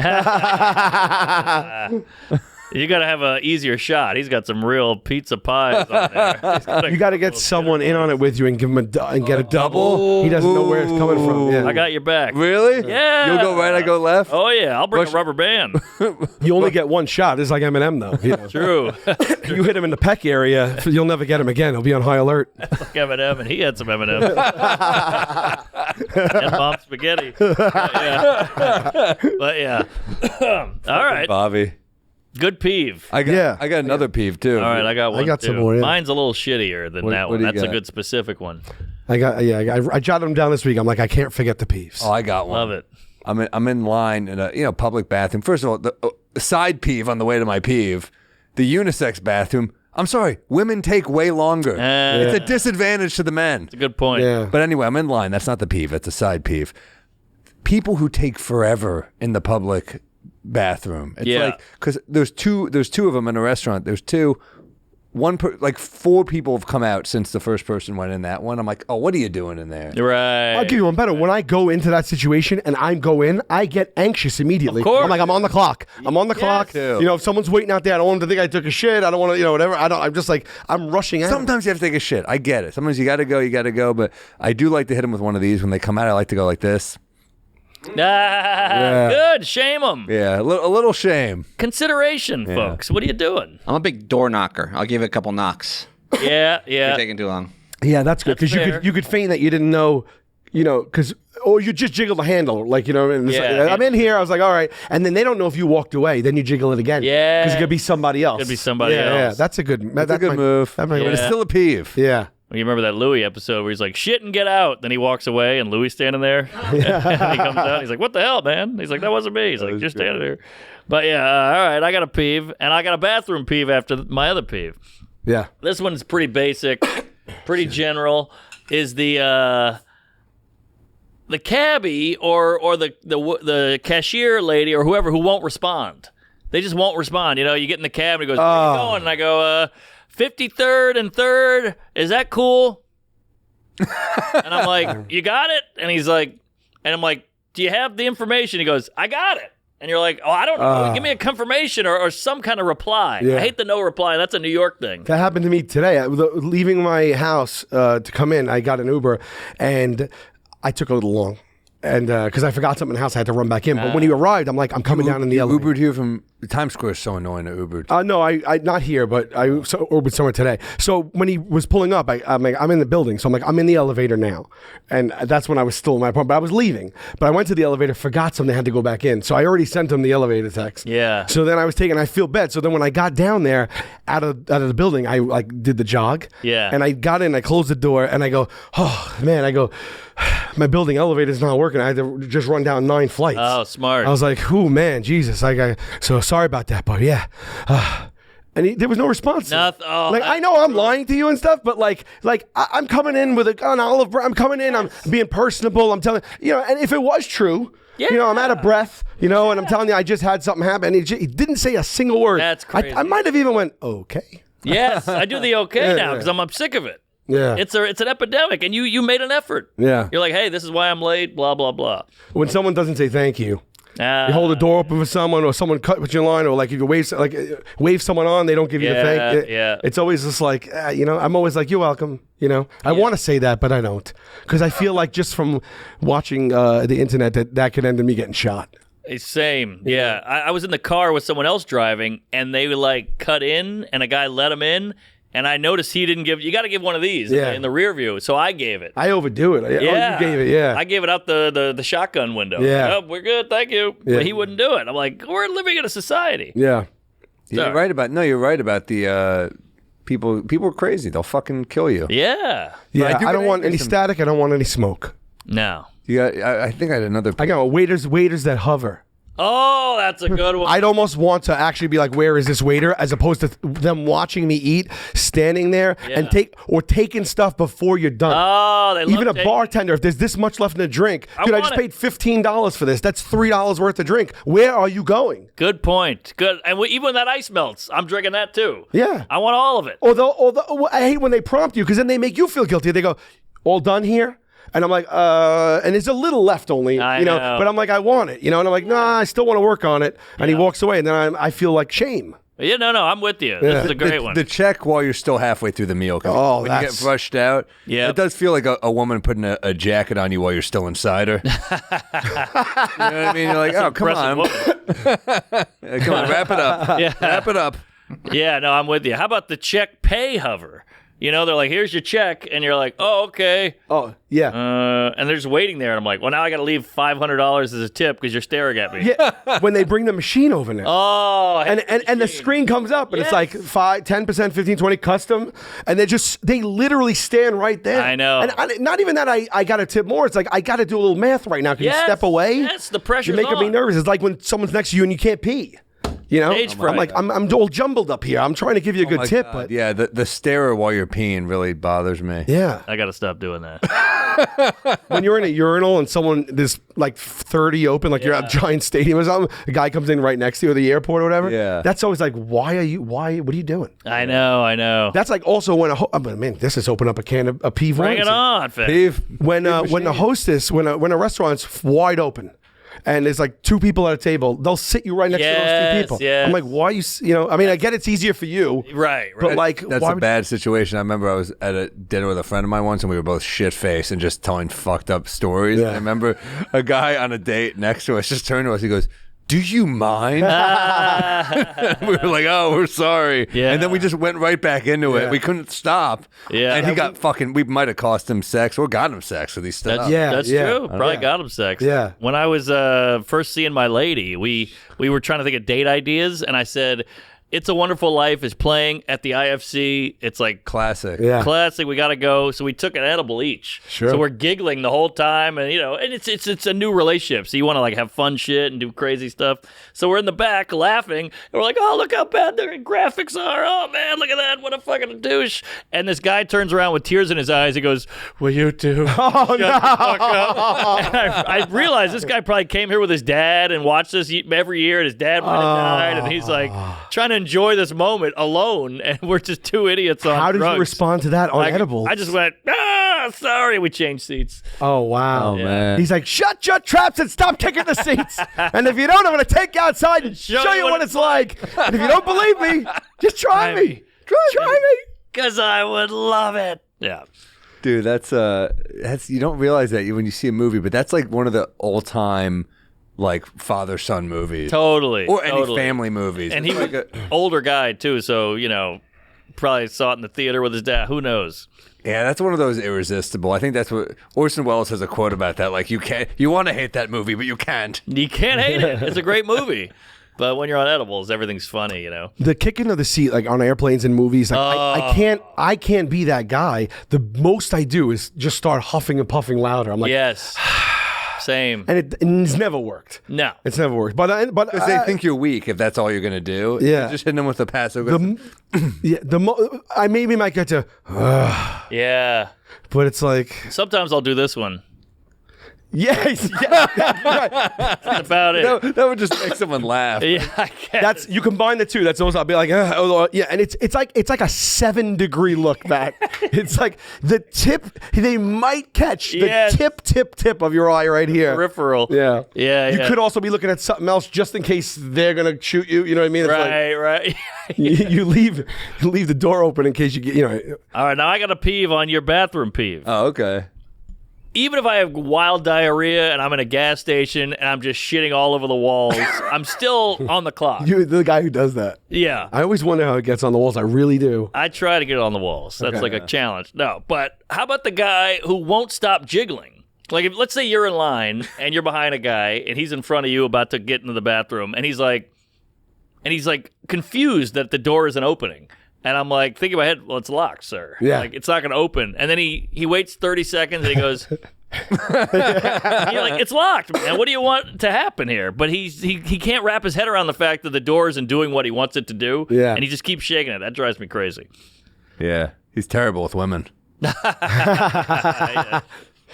Speaker 2: You got to have an easier shot. He's got some real pizza pies on there.
Speaker 8: You got to get someone in on it with you and give him and get a double. He doesn't know where it's coming from. Yeah.
Speaker 2: I got your back.
Speaker 1: Really?
Speaker 2: Yeah.
Speaker 1: You'll go right, I go left?
Speaker 2: Oh, yeah. I'll bring a rubber band.
Speaker 8: You only get one shot. It's like Eminem, though.
Speaker 2: True.
Speaker 8: You hit him in the peck area, you'll never get him again. He'll be on high alert.
Speaker 2: Like Eminem, and he had some Eminem. And Mom Spaghetti. But yeah. All right.
Speaker 1: Bobby.
Speaker 2: Good peeve.
Speaker 1: I got another peeve, too.
Speaker 2: All right, I got one.
Speaker 8: I got
Speaker 2: too.
Speaker 8: some more, yeah.
Speaker 2: Mine's a little shittier than that
Speaker 1: what
Speaker 2: one.
Speaker 1: do you
Speaker 2: That's a
Speaker 1: got?
Speaker 2: good specific one.
Speaker 8: I jotted them down this week. I'm like, I can't forget the peeves.
Speaker 1: Oh, I got one.
Speaker 2: Love it.
Speaker 1: I'm in line in a public bathroom. First of all, the side peeve on the way to my peeve, the unisex bathroom. I'm sorry, women take way longer. It's a disadvantage to the men.
Speaker 2: It's a good point.
Speaker 8: Yeah.
Speaker 1: But anyway, I'm in line. That's not the peeve. That's a side peeve. People who take forever in the public bathroom. It's like, because there's two of them in a restaurant. There's two. Like 4 people have come out since the first person went in that one. I'm like, oh, what are you doing in there?
Speaker 2: Right.
Speaker 8: I'll give you one better. When I go into that situation and I go in, I get anxious immediately.
Speaker 2: Of course.
Speaker 8: I'm like, I'm on the clock. I'm on the clock.
Speaker 1: too.
Speaker 8: If someone's waiting out there, I don't want them to think I took a shit. I don't want to, whatever. I'm just like, I'm rushing out.
Speaker 1: Sometimes you have to take a shit. I get it. Sometimes you got to go. But I do like to hit them with one of these. When they come out, I like to go like this.
Speaker 2: Good. Shame them.
Speaker 1: Yeah, a little shame.
Speaker 2: Consideration, folks. What are you doing?
Speaker 3: I'm a big door knocker. I'll give it a couple knocks.
Speaker 2: Yeah.
Speaker 3: You're taking too long.
Speaker 8: Yeah, that's good. Because
Speaker 2: fair.
Speaker 8: you could feign that you didn't know, or you just jiggle the handle. Like, and it's like, I'm in here. I was like, all right. And then they don't know if you walked away. Then you jiggle it again.
Speaker 2: Yeah.
Speaker 8: Because it could be somebody else.
Speaker 2: Could be somebody
Speaker 8: Yeah,
Speaker 2: else.
Speaker 8: that's a good
Speaker 1: That's a good move.
Speaker 8: But
Speaker 1: But it's still a peeve.
Speaker 8: Yeah.
Speaker 2: You remember that Louis episode where he's like, shit and get out. Then he walks away and Louis standing there. And he comes out and he's like, what the hell, man? He's like, that wasn't me. He's like, just standing there. But yeah, all right, I got a peeve. And I got a bathroom peeve after my other peeve.
Speaker 8: Yeah.
Speaker 2: This one's pretty basic, pretty general. Is the cabbie or the cashier lady or whoever who won't respond. They just won't respond. You get in the cab and he goes, where are you going? And I go, 53rd and 3rd. Is that cool? And I'm like, you got it? And he's like, and I'm like, do you have the information? He goes, I got it. And you're like, oh, I don't know. Give me a confirmation or some kind of reply.
Speaker 8: Yeah.
Speaker 2: I hate the no reply. That's a New York thing.
Speaker 8: That happened to me today. Leaving my house to come in, I got an Uber, and I took a little long. And because I forgot something in the house, I had to run back in. But when he arrived, I'm like, I'm coming down in the elevator.
Speaker 1: Ubered here from Times Square is so annoying to Ubered.
Speaker 8: No, I not here, but I Ubered somewhere today. So when he was pulling up, I'm like, I'm in the building. So I'm like, I'm in the elevator now. And that's when I was still in my apartment. But I was leaving. But I went to the elevator, forgot something, had to go back in. So I already sent him the elevator text.
Speaker 2: Yeah.
Speaker 8: So then I feel bad. So then when I got down there out of the building, I like did the jog.
Speaker 2: Yeah.
Speaker 8: And I got in, I closed the door, and I go, oh man, my building elevator's not working. I had to just run down 9 flights.
Speaker 2: Oh, smart.
Speaker 8: I was like, oh man, Jesus. So sorry about that, but yeah. And there was no response. I know I'm lying to you and stuff, but I'm coming in with an olive branch. I'm coming in. I'm being personable. I'm telling and if it was true, I'm out of breath, and I'm telling you, I just had something happen. He didn't say a single word.
Speaker 2: That's crazy.
Speaker 8: I might have even went, okay.
Speaker 2: Yes, I do the okay now because I'm sick of it.
Speaker 8: Yeah.
Speaker 2: It's an epidemic, and you made an effort.
Speaker 8: Yeah.
Speaker 2: You're like, hey, this is why I'm late, blah, blah, blah.
Speaker 8: When someone doesn't say thank you, you hold the door open for someone, or someone cut with your line, or like if you wave someone on, they don't give you the thank. It's always just like, I'm always like, you're welcome. I want to say that, but I don't, because I feel like just from watching the internet that could end in me getting shot.
Speaker 2: Same, yeah. I was in the car with someone else driving, and they cut in, and a guy let him in. And I noticed he didn't give. You got to give one of these in the rear view. So I gave it.
Speaker 8: I overdo it.
Speaker 2: Yeah.
Speaker 8: Oh, you gave it. Yeah.
Speaker 2: I gave it out the shotgun window.
Speaker 8: Yeah.
Speaker 2: Oh, we're good. Thank you.
Speaker 8: Yeah.
Speaker 2: But he wouldn't do it. I'm like, we're living in a society.
Speaker 8: Yeah.
Speaker 1: You're right about the people. People are crazy. They'll fucking kill you.
Speaker 2: Yeah.
Speaker 8: Yeah. I don't want any static. I don't want any smoke.
Speaker 2: No.
Speaker 1: I think I had another.
Speaker 8: I got waiters that hover.
Speaker 2: Oh, that's a good one.
Speaker 8: I'd almost want to actually be like, where is this waiter? As opposed to them watching me eat, standing there and taking stuff before you're done.
Speaker 2: Oh, they love
Speaker 8: Even a bartender, if there's this much left in the drink, dude, I just paid $15 for this. That's $3 worth of drink. Where are you going?
Speaker 2: Good point. Good. And even when that ice melts, I'm drinking that too.
Speaker 8: Yeah.
Speaker 2: I want all of it.
Speaker 8: Although I hate when they prompt you, because then they make you feel guilty. They go, all done here? And I'm like, and there's a little left only,
Speaker 2: I know.
Speaker 8: But I'm like, I want it, and I'm like, nah, I still want to work on it. And he walks away, and then I feel like shame.
Speaker 2: Yeah, no, I'm with you. This is a great one.
Speaker 1: The check while you're still halfway through the meal.
Speaker 8: Oh,
Speaker 1: when you get rushed out.
Speaker 2: Yeah,
Speaker 1: it does feel like a woman putting a jacket on you while you're still inside her. You know what I mean? You're like, oh, come on. Come on, wrap it up.
Speaker 2: Yeah.
Speaker 1: Wrap it up.
Speaker 2: Yeah, no, I'm with you. How about the check pay hover? They're like, here's your check. And you're like, oh, okay.
Speaker 8: Oh, yeah.
Speaker 2: And they're just waiting there. And I'm like, well, now I got to leave $500 as a tip because you're staring at me.
Speaker 8: Yeah, when they bring the machine over there.
Speaker 2: Oh.
Speaker 8: And the screen comes up, and it's like 5, 10%, 15, 20 custom. And they literally stand right there.
Speaker 2: I know.
Speaker 8: And not even that I got to tip more. It's like, I got to do a little math right now. Can you step away?
Speaker 2: Yes, the pressure's
Speaker 8: You're making me nervous. It's like when someone's next to you and you can't pee. I'm like, I'm all jumbled up here. I'm trying to give you a good tip,
Speaker 1: God.
Speaker 8: but
Speaker 1: yeah, the stare while you're peeing really bothers me.
Speaker 8: Yeah,
Speaker 2: I got to stop doing that.
Speaker 8: When you're in a urinal and there's like 30 open, like you're at a giant stadium or something, a guy comes in right next to you at the airport or whatever.
Speaker 1: Yeah,
Speaker 8: that's always like, what are you doing?
Speaker 2: I know.
Speaker 8: That's like also when this has opened up a can of a Peeves.
Speaker 2: Bring it on,
Speaker 1: Peeves.
Speaker 8: When the hostess, when a restaurant's wide open, and there's like 2 people at a table, they'll sit you right next to those 2 people.
Speaker 2: Yes.
Speaker 8: I'm like, why are you, I get it's easier for you.
Speaker 2: Right.
Speaker 8: But like,
Speaker 1: that's a bad situation. I remember I was at a dinner with a friend of mine once, and we were both shit-faced and just telling fucked up stories.
Speaker 8: Yeah.
Speaker 1: And I remember a guy on a date next to us just turned to us, he goes, do you mind? We were like, oh, we're sorry.
Speaker 2: Yeah.
Speaker 1: And then we just went right back into it. We couldn't stop.
Speaker 2: Yeah.
Speaker 1: And he got we might have cost him sex or got him sex with these stuff.
Speaker 2: That's true. Probably got him sex.
Speaker 8: Yeah.
Speaker 2: When I was first seeing my lady, we were trying to think of date ideas, and I said, It's a Wonderful Life is playing at the IFC. It's like
Speaker 1: classic.
Speaker 8: Yeah.
Speaker 2: Classic. We got to go. So we took an edible each.
Speaker 8: Sure.
Speaker 2: So we're giggling the whole time, and and it's a new relationship. So you want to like have fun shit and do crazy stuff. So we're in the back laughing, and we're like, "Oh, look how bad their graphics are! Oh man, look at that! What a fucking douche!" And this guy turns around with tears in his eyes. He goes, "Will you too?"
Speaker 8: Oh,
Speaker 2: Shut the fuck up. And I realized this guy probably came here with his dad and watched this every year, and his dad might have died, and he's like trying to enjoy this moment alone, and we're just 2 idiots on
Speaker 8: How did
Speaker 2: drugs.
Speaker 8: you respond to that on edibles?
Speaker 2: I just went, sorry. We changed seats.
Speaker 8: Oh, wow.
Speaker 1: Oh, man.
Speaker 8: He's like, shut your traps and stop kicking the seats. And if you don't, I'm going to take you outside and show you what it's like. And if you don't believe me, just try me. Try me.
Speaker 2: Because I would love it. Yeah.
Speaker 1: Dude, that's you don't realize that when you see a movie, but that's like one of the all-time like father-son movies.
Speaker 2: Totally.
Speaker 1: Or any family movies.
Speaker 2: And he was an older guy too, so probably saw it in the theater with his dad. Who knows?
Speaker 1: Yeah, that's one of those irresistible. I think that's what Orson Welles has a quote about that. Like you want to hate that movie, but you can't.
Speaker 2: You can't hate it. It's a great movie. But when you're on edibles, everything's funny, The
Speaker 8: kicking of the seat, like on airplanes and movies, like I can't be that guy. The most I do is just start huffing and puffing louder. I'm like,
Speaker 2: yes, same.
Speaker 8: And it's never worked.
Speaker 2: No,
Speaker 8: it's never worked. But
Speaker 1: because they think you're weak if that's all you're gonna do.
Speaker 8: Yeah,
Speaker 1: you're just hitting them with a passive.
Speaker 8: I maybe might get to.
Speaker 2: Yeah,
Speaker 8: but it's like
Speaker 2: sometimes I'll do this one.
Speaker 8: Yes,
Speaker 2: right. That's about it.
Speaker 1: That would just make someone laugh.
Speaker 2: Yeah, I guess.
Speaker 8: You combine the two. That's almost. I'll be like, yeah, and it's like a 7-degree look back. It's like the tip. They might catch the tip of your eye right here,
Speaker 2: peripheral.
Speaker 8: Yeah,
Speaker 2: yeah.
Speaker 8: You could also be looking at something else just in case they're gonna shoot you. You know what I mean? It's
Speaker 2: right.
Speaker 8: you leave the door open in case you get.
Speaker 2: All right, now I got a peeve on your bathroom peeve.
Speaker 1: Oh, okay.
Speaker 2: Even if I have wild diarrhea and I'm in a gas station and I'm just shitting all over the walls, I'm still on the clock.
Speaker 8: You're the guy who does that.
Speaker 2: Yeah.
Speaker 8: I always wonder how it gets on the walls. I really do.
Speaker 2: I try to get it on the walls. That's like a challenge. No, but how about the guy who won't stop jiggling? Like, let's say you're in line and you're behind a guy and he's in front of you about to get into the bathroom and he's like confused that the door isn't opening. And I'm like, thinking in my head, well, it's locked, sir.
Speaker 8: Yeah.
Speaker 2: Like, it's not going to open. And then he waits 30 seconds and he goes, you're like, it's locked, man. What do you want to happen here? But he can't wrap his head around the fact that the door isn't doing what he wants it to do.
Speaker 8: Yeah.
Speaker 2: And he just keeps shaking it. That drives me crazy.
Speaker 1: Yeah. He's terrible with women.
Speaker 2: Why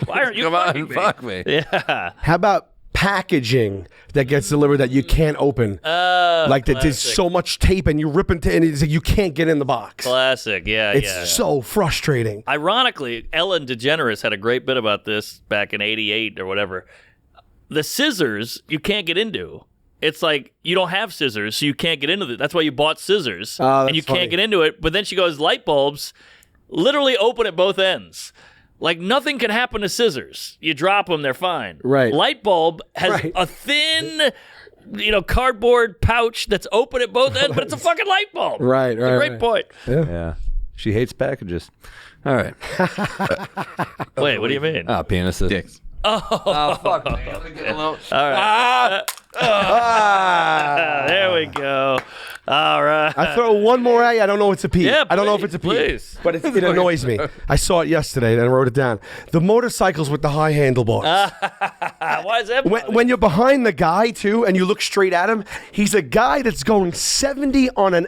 Speaker 2: aren't you
Speaker 1: Come
Speaker 2: fucking
Speaker 1: on,
Speaker 2: me?
Speaker 1: fuck me.
Speaker 2: Yeah.
Speaker 8: How about packaging that gets delivered that you can't open? Like that there's so much tape and you rip into it and it's like you can't get in the box.
Speaker 2: Classic, yeah.
Speaker 8: It's so frustrating.
Speaker 2: Ironically, Ellen DeGeneres had a great bit about this back in '88 or whatever. The scissors you can't get into. It's like you don't have scissors, so you can't get into it. That's why you bought scissors, and you can't get into it. But then she goes, light bulbs literally open at both ends. Like, nothing can happen to scissors. You drop them, they're fine.
Speaker 8: Right.
Speaker 2: Light bulb has a thin, cardboard pouch that's open at both ends, but it's a fucking light bulb.
Speaker 8: Right,
Speaker 2: It's a great point.
Speaker 1: Yeah. She hates packages. All right.
Speaker 2: Wait, what do you mean?
Speaker 1: Oh, penises.
Speaker 3: Dicks.
Speaker 2: Oh,
Speaker 3: fuck, man. Let me get alone.
Speaker 2: All right. There we go. All right.
Speaker 8: I throw one more at you. I don't know if it's a pee.
Speaker 2: Yeah,
Speaker 8: I don't know if it's a pee.
Speaker 2: please.
Speaker 8: But it annoys me. I saw it yesterday and I wrote it down. The motorcycles with the high handlebars.
Speaker 2: Why is that?
Speaker 8: When you're behind the guy too, and you look straight at him, he's a guy that's going 70 on the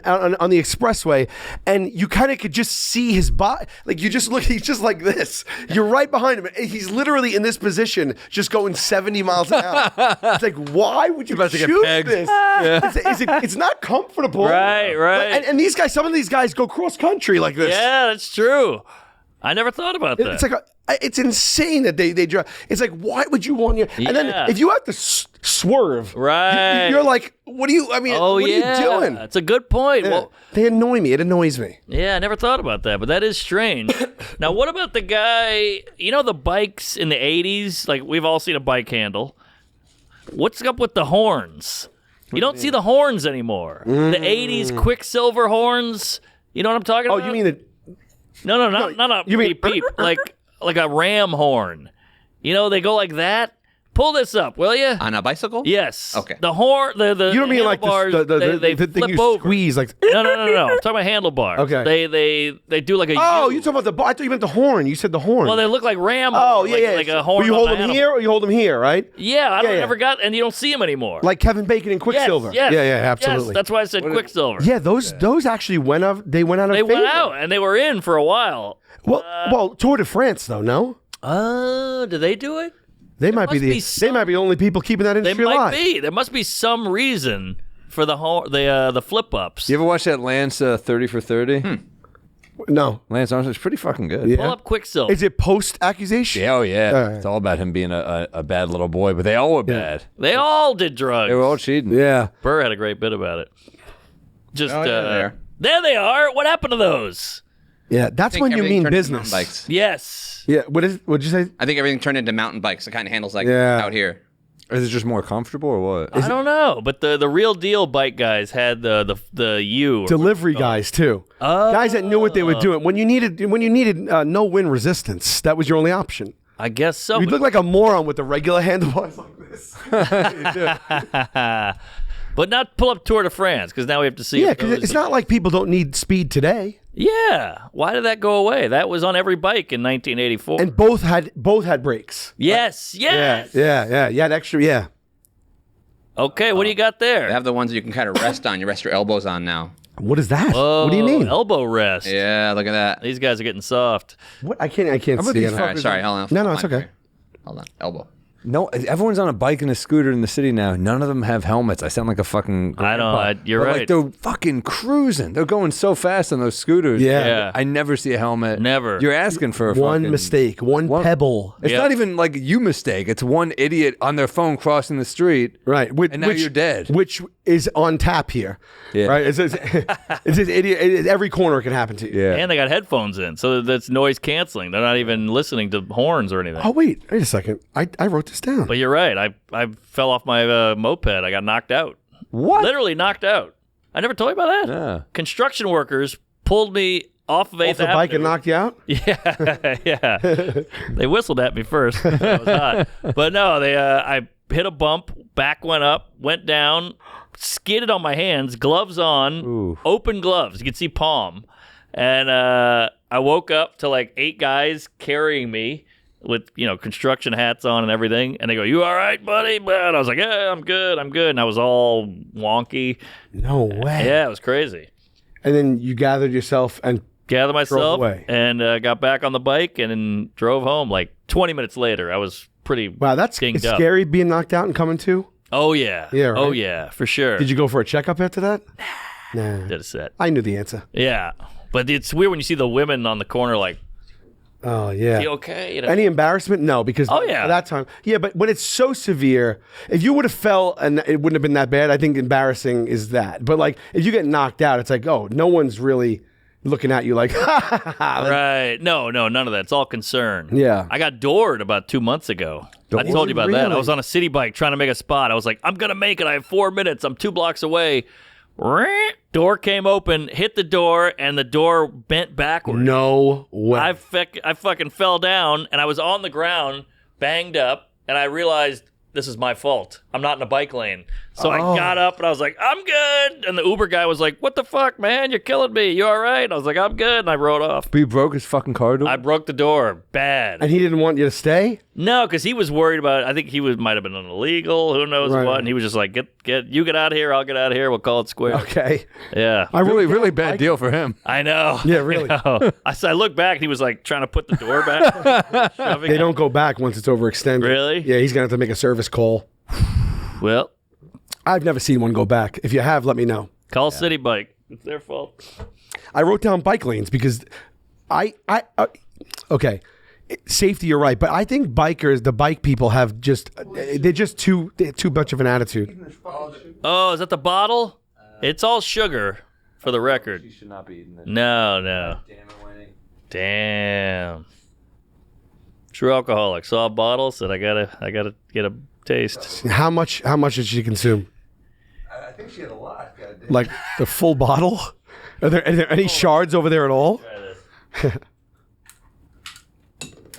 Speaker 8: expressway, and you kind of could just see his body. Like you just look, he's just like this. You're right behind him. He's literally in this position, just going 70 miles an hour. It's like, why would you
Speaker 1: about to get
Speaker 8: choose
Speaker 1: pegged.
Speaker 8: this? It's not comfortable.
Speaker 2: Right.
Speaker 8: And these guys, some of these guys go cross country like this.
Speaker 2: Yeah, that's true. I never thought about that.
Speaker 8: It's like it's insane that they drive. It's like, why would you want your? And then if you have to swerve,
Speaker 2: right?
Speaker 8: You're like, what do you? I mean, what are you doing?
Speaker 2: That's a good point.
Speaker 8: Yeah.
Speaker 2: Well,
Speaker 8: they annoy me. It annoys me.
Speaker 2: yeah, I never thought about that, but that is strange. Now, what about the guy? The bikes in the '80s? Like we've all seen a bike handle. What's up with the horns? You don't see the horns anymore. The '80s Quicksilver horns. You know what I'm talking about?
Speaker 8: Oh, you mean the?
Speaker 2: No, not a
Speaker 8: you mean
Speaker 2: beep, like a ram horn. They go like that. Pull this up, will you?
Speaker 3: On a bicycle?
Speaker 2: Yes.
Speaker 3: Okay.
Speaker 2: The horn, the
Speaker 8: You don't mean like
Speaker 2: handlebars,
Speaker 8: the
Speaker 2: they
Speaker 8: thing
Speaker 2: flip
Speaker 8: you
Speaker 2: over.
Speaker 8: squeeze like?
Speaker 2: No. I'm talking about handlebars.
Speaker 8: Okay.
Speaker 2: They do like a
Speaker 8: Oh,
Speaker 2: U.
Speaker 8: you talking about the? I thought you meant the horn. You said the horn.
Speaker 2: Well, they look like ram.
Speaker 8: Oh,
Speaker 2: horns,
Speaker 8: yeah.
Speaker 2: like a horn.
Speaker 8: Well, you
Speaker 2: on
Speaker 8: hold
Speaker 2: an
Speaker 8: them
Speaker 2: animal.
Speaker 8: here, or you hold them here, right?
Speaker 2: Yeah, I
Speaker 8: Yeah.
Speaker 2: never got, and you don't see them anymore.
Speaker 8: Like Kevin Bacon and Quicksilver.
Speaker 2: Yes.
Speaker 8: Yeah, absolutely.
Speaker 2: Yes, that's why I said Quicksilver.
Speaker 8: Yeah, those actually went out. They went out of
Speaker 2: They
Speaker 8: favor.
Speaker 2: went out, and they were in for a while.
Speaker 8: Well, Tour de France though, no?
Speaker 2: Did they do it?
Speaker 8: They might be
Speaker 2: must
Speaker 8: the only people keeping that
Speaker 2: They
Speaker 8: industry
Speaker 2: might
Speaker 8: alive.
Speaker 2: be. There must be some reason for the flip ups.
Speaker 1: You ever watch that Lance 30 for 30?
Speaker 8: No.
Speaker 1: Lance Armstrong's pretty fucking good.
Speaker 8: Yeah.
Speaker 2: Pull up Quicksilver.
Speaker 8: Is it post accusation?
Speaker 1: Yeah, oh yeah.
Speaker 8: All right.
Speaker 1: It's all about him being a bad little boy, but they all were bad.
Speaker 2: They all did drugs.
Speaker 1: They were all cheating.
Speaker 8: Yeah.
Speaker 2: Burr had a great bit about it. Just
Speaker 3: Oh, yeah,
Speaker 2: there they are. What happened to those?
Speaker 8: Yeah, that's when you
Speaker 3: everything
Speaker 8: mean
Speaker 3: turned into
Speaker 8: business.
Speaker 3: mountain bikes.
Speaker 2: Yes.
Speaker 8: Yeah, what'd you say?
Speaker 3: I think everything turned into mountain bikes. The kind of handles like
Speaker 8: Yeah.
Speaker 3: out here.
Speaker 1: Is it just more comfortable or what?
Speaker 2: I don't know, but the real deal bike guys had the U.
Speaker 8: Delivery guys too. Guys that knew what they were doing. When you needed no wind resistance, that was your only option.
Speaker 2: I guess so.
Speaker 8: You look like a moron with the regular handlebars like this.
Speaker 2: But not pull up Tour de France, because now we have to see.
Speaker 8: Yeah, because it's not like people don't need speed today.
Speaker 2: Yeah. Why did that go away? That was on every bike in 1984.
Speaker 8: And both had brakes.
Speaker 2: Yes. Yes.
Speaker 8: Yeah. You had extra. Yeah.
Speaker 2: Okay. What do you got there?
Speaker 3: They have the ones that you can kind of rest on. You rest your elbows on now.
Speaker 8: What is that?
Speaker 2: Oh,
Speaker 8: what do you mean?
Speaker 2: Elbow rest.
Speaker 3: Yeah, look at that.
Speaker 2: These guys are getting soft.
Speaker 8: What? I can't see it.
Speaker 3: All right, sorry, hold on.
Speaker 8: No, it's okay.
Speaker 3: Hold on, elbow.
Speaker 1: No, everyone's on a bike and a scooter in the city now. None of them have helmets. I sound like a fucking grandpa.
Speaker 2: I know. You're
Speaker 1: But,
Speaker 2: right.
Speaker 1: Like they're fucking cruising. They're going so fast on those scooters.
Speaker 8: Yeah.
Speaker 1: I never see a helmet.
Speaker 2: Never.
Speaker 1: You're asking for a
Speaker 8: One
Speaker 1: fucking
Speaker 8: mistake, one pebble.
Speaker 1: It's
Speaker 2: Yep.
Speaker 1: not even like you mistake. It's one idiot on their phone crossing the street.
Speaker 8: Right.
Speaker 1: And now you're dead.
Speaker 8: Which is on tap here.
Speaker 1: Yeah.
Speaker 8: Right. It's this idiot. Every corner can happen to you.
Speaker 1: Yeah.
Speaker 2: And they got headphones in, so that's noise canceling. They're not even listening to horns or anything.
Speaker 8: Oh wait a second. I wrote this down.
Speaker 2: But you're right. I fell off my moped. I got knocked out.
Speaker 1: What?
Speaker 2: Literally knocked out. I never told you about that.
Speaker 1: Yeah.
Speaker 2: Construction workers pulled me off of 8th
Speaker 8: Off the bike and
Speaker 2: Avenue.
Speaker 8: knocked you out?
Speaker 2: Yeah. They whistled at me first. That was hot. But no, I hit a bump, back went up, went down, skidded on my hands, gloves on,
Speaker 1: Ooh.
Speaker 2: open gloves. You could see palm. And I woke up to like 8 guys carrying me with, construction hats on and everything. And they go, "You all right, buddy?" But I was like, "Yeah, I'm good. And I was all wonky.
Speaker 8: No way.
Speaker 2: Yeah, it was crazy.
Speaker 8: And then you gathered yourself and
Speaker 2: Gathered myself
Speaker 8: away.
Speaker 2: and got back on the bike and then drove home. Like 20 minutes later, I was pretty
Speaker 8: wow, that's
Speaker 2: dinged
Speaker 8: it's
Speaker 2: up.
Speaker 8: scary being knocked out and coming to.
Speaker 2: Oh, yeah.
Speaker 8: Yeah, right?
Speaker 2: Oh, yeah, for sure.
Speaker 8: Did you go for a checkup after that? Nah.
Speaker 2: Did a set.
Speaker 8: I knew the answer.
Speaker 2: Yeah. But it's weird when you see the women on the corner like,
Speaker 8: Oh yeah.
Speaker 2: "You okay?"
Speaker 8: Any embarrassment? No, because
Speaker 2: Oh, yeah.
Speaker 8: at that time. Yeah, but when it's so severe, if you would have fell and it wouldn't have been that bad, I think embarrassing is that. But like if you get knocked out, it's like, oh, no one's really looking at you like, ha ha ha. Like,
Speaker 2: Right. No, none of that. It's all concern.
Speaker 8: Yeah.
Speaker 2: I got doored about 2 months ago. I told you about that. I was on a city bike trying to make a spot. I was like, "I'm going to make it. I have 4 minutes. I'm 2 blocks away." Door came open, hit the door, and the door bent backwards.
Speaker 8: No way.
Speaker 2: I fucking fell down, and I was on the ground, banged up, and I realized this is my fault. I'm not in a bike lane. So I got up, and I was like, "I'm good." And the Uber guy was like, "What the fuck, man? You're killing me. You all right?" And I was like, "I'm good," and I rode off.
Speaker 1: But you broke his fucking car door?
Speaker 2: I broke the door. Bad.
Speaker 8: And he didn't want you to stay?
Speaker 2: No, because he was worried about, I think he might have been an illegal, who knows
Speaker 8: Right.
Speaker 2: what, and he was just like, you get out of here, I'll get out of here, we'll call it square.
Speaker 8: Okay.
Speaker 2: Yeah.
Speaker 1: really bad deal for him.
Speaker 2: I know.
Speaker 8: Yeah, really.
Speaker 2: I know. I look back, and he was like trying to put the door back. shoving
Speaker 8: They
Speaker 2: it.
Speaker 8: don't go back once it's overextended.
Speaker 2: Really?
Speaker 8: Yeah, he's going to have to make a service call.
Speaker 2: Well,
Speaker 8: I've never seen one go back. If you have, let me know.
Speaker 2: call City Bike. It's their fault.
Speaker 8: I wrote down bike lanes because okay, safety, you're right, but I think the bike people have they're too much of an attitude.
Speaker 2: Oh, is that the bottle? It's all sugar, for the record.
Speaker 1: You should not be eating this.
Speaker 2: No.
Speaker 1: Damn it, Winnie.
Speaker 2: Damn. True alcoholic. Saw a bottle, said I gotta get a taste.
Speaker 8: How much did she consume?
Speaker 1: I think she had a lot. Goddamn.
Speaker 8: Like the full bottle? Are there any shards over there at all?
Speaker 2: Try this.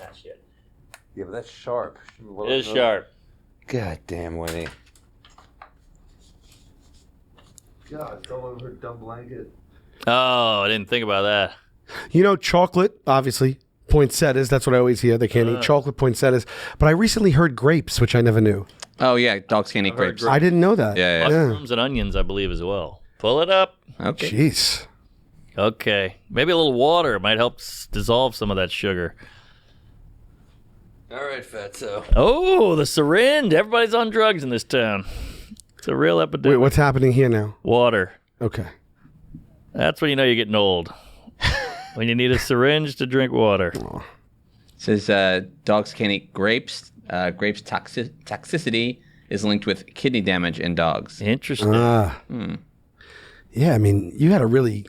Speaker 2: Ah, shit.
Speaker 1: Yeah, but that's sharp.
Speaker 2: It is sharp.
Speaker 1: God damn, Winnie.
Speaker 9: God, it's all over her dumb blanket.
Speaker 2: Oh, I didn't think about that.
Speaker 8: You know, chocolate, obviously, poinsettias. That's what I always hear. They can't eat chocolate poinsettias. But I recently heard grapes, which I never knew.
Speaker 3: Oh yeah, dogs can't eat grapes.
Speaker 8: I didn't know that.
Speaker 3: Yeah.
Speaker 2: Mushrooms and onions, I believe, as well. Pull it up.
Speaker 3: Okay.
Speaker 8: Jeez.
Speaker 2: Okay. Maybe a little water might help dissolve some of that sugar.
Speaker 1: All right, Fatso.
Speaker 2: Oh, the syringe. Everybody's on drugs in this town. It's a real
Speaker 8: Wait,
Speaker 2: epidemic.
Speaker 8: what's happening here now?
Speaker 2: Water.
Speaker 8: Okay.
Speaker 2: That's when you know you're getting old. When you need a syringe to drink water.
Speaker 3: It says dogs can't eat grapes. Grapes toxicity is linked with kidney damage in dogs.
Speaker 2: Interesting.
Speaker 8: Yeah, I mean, you had a really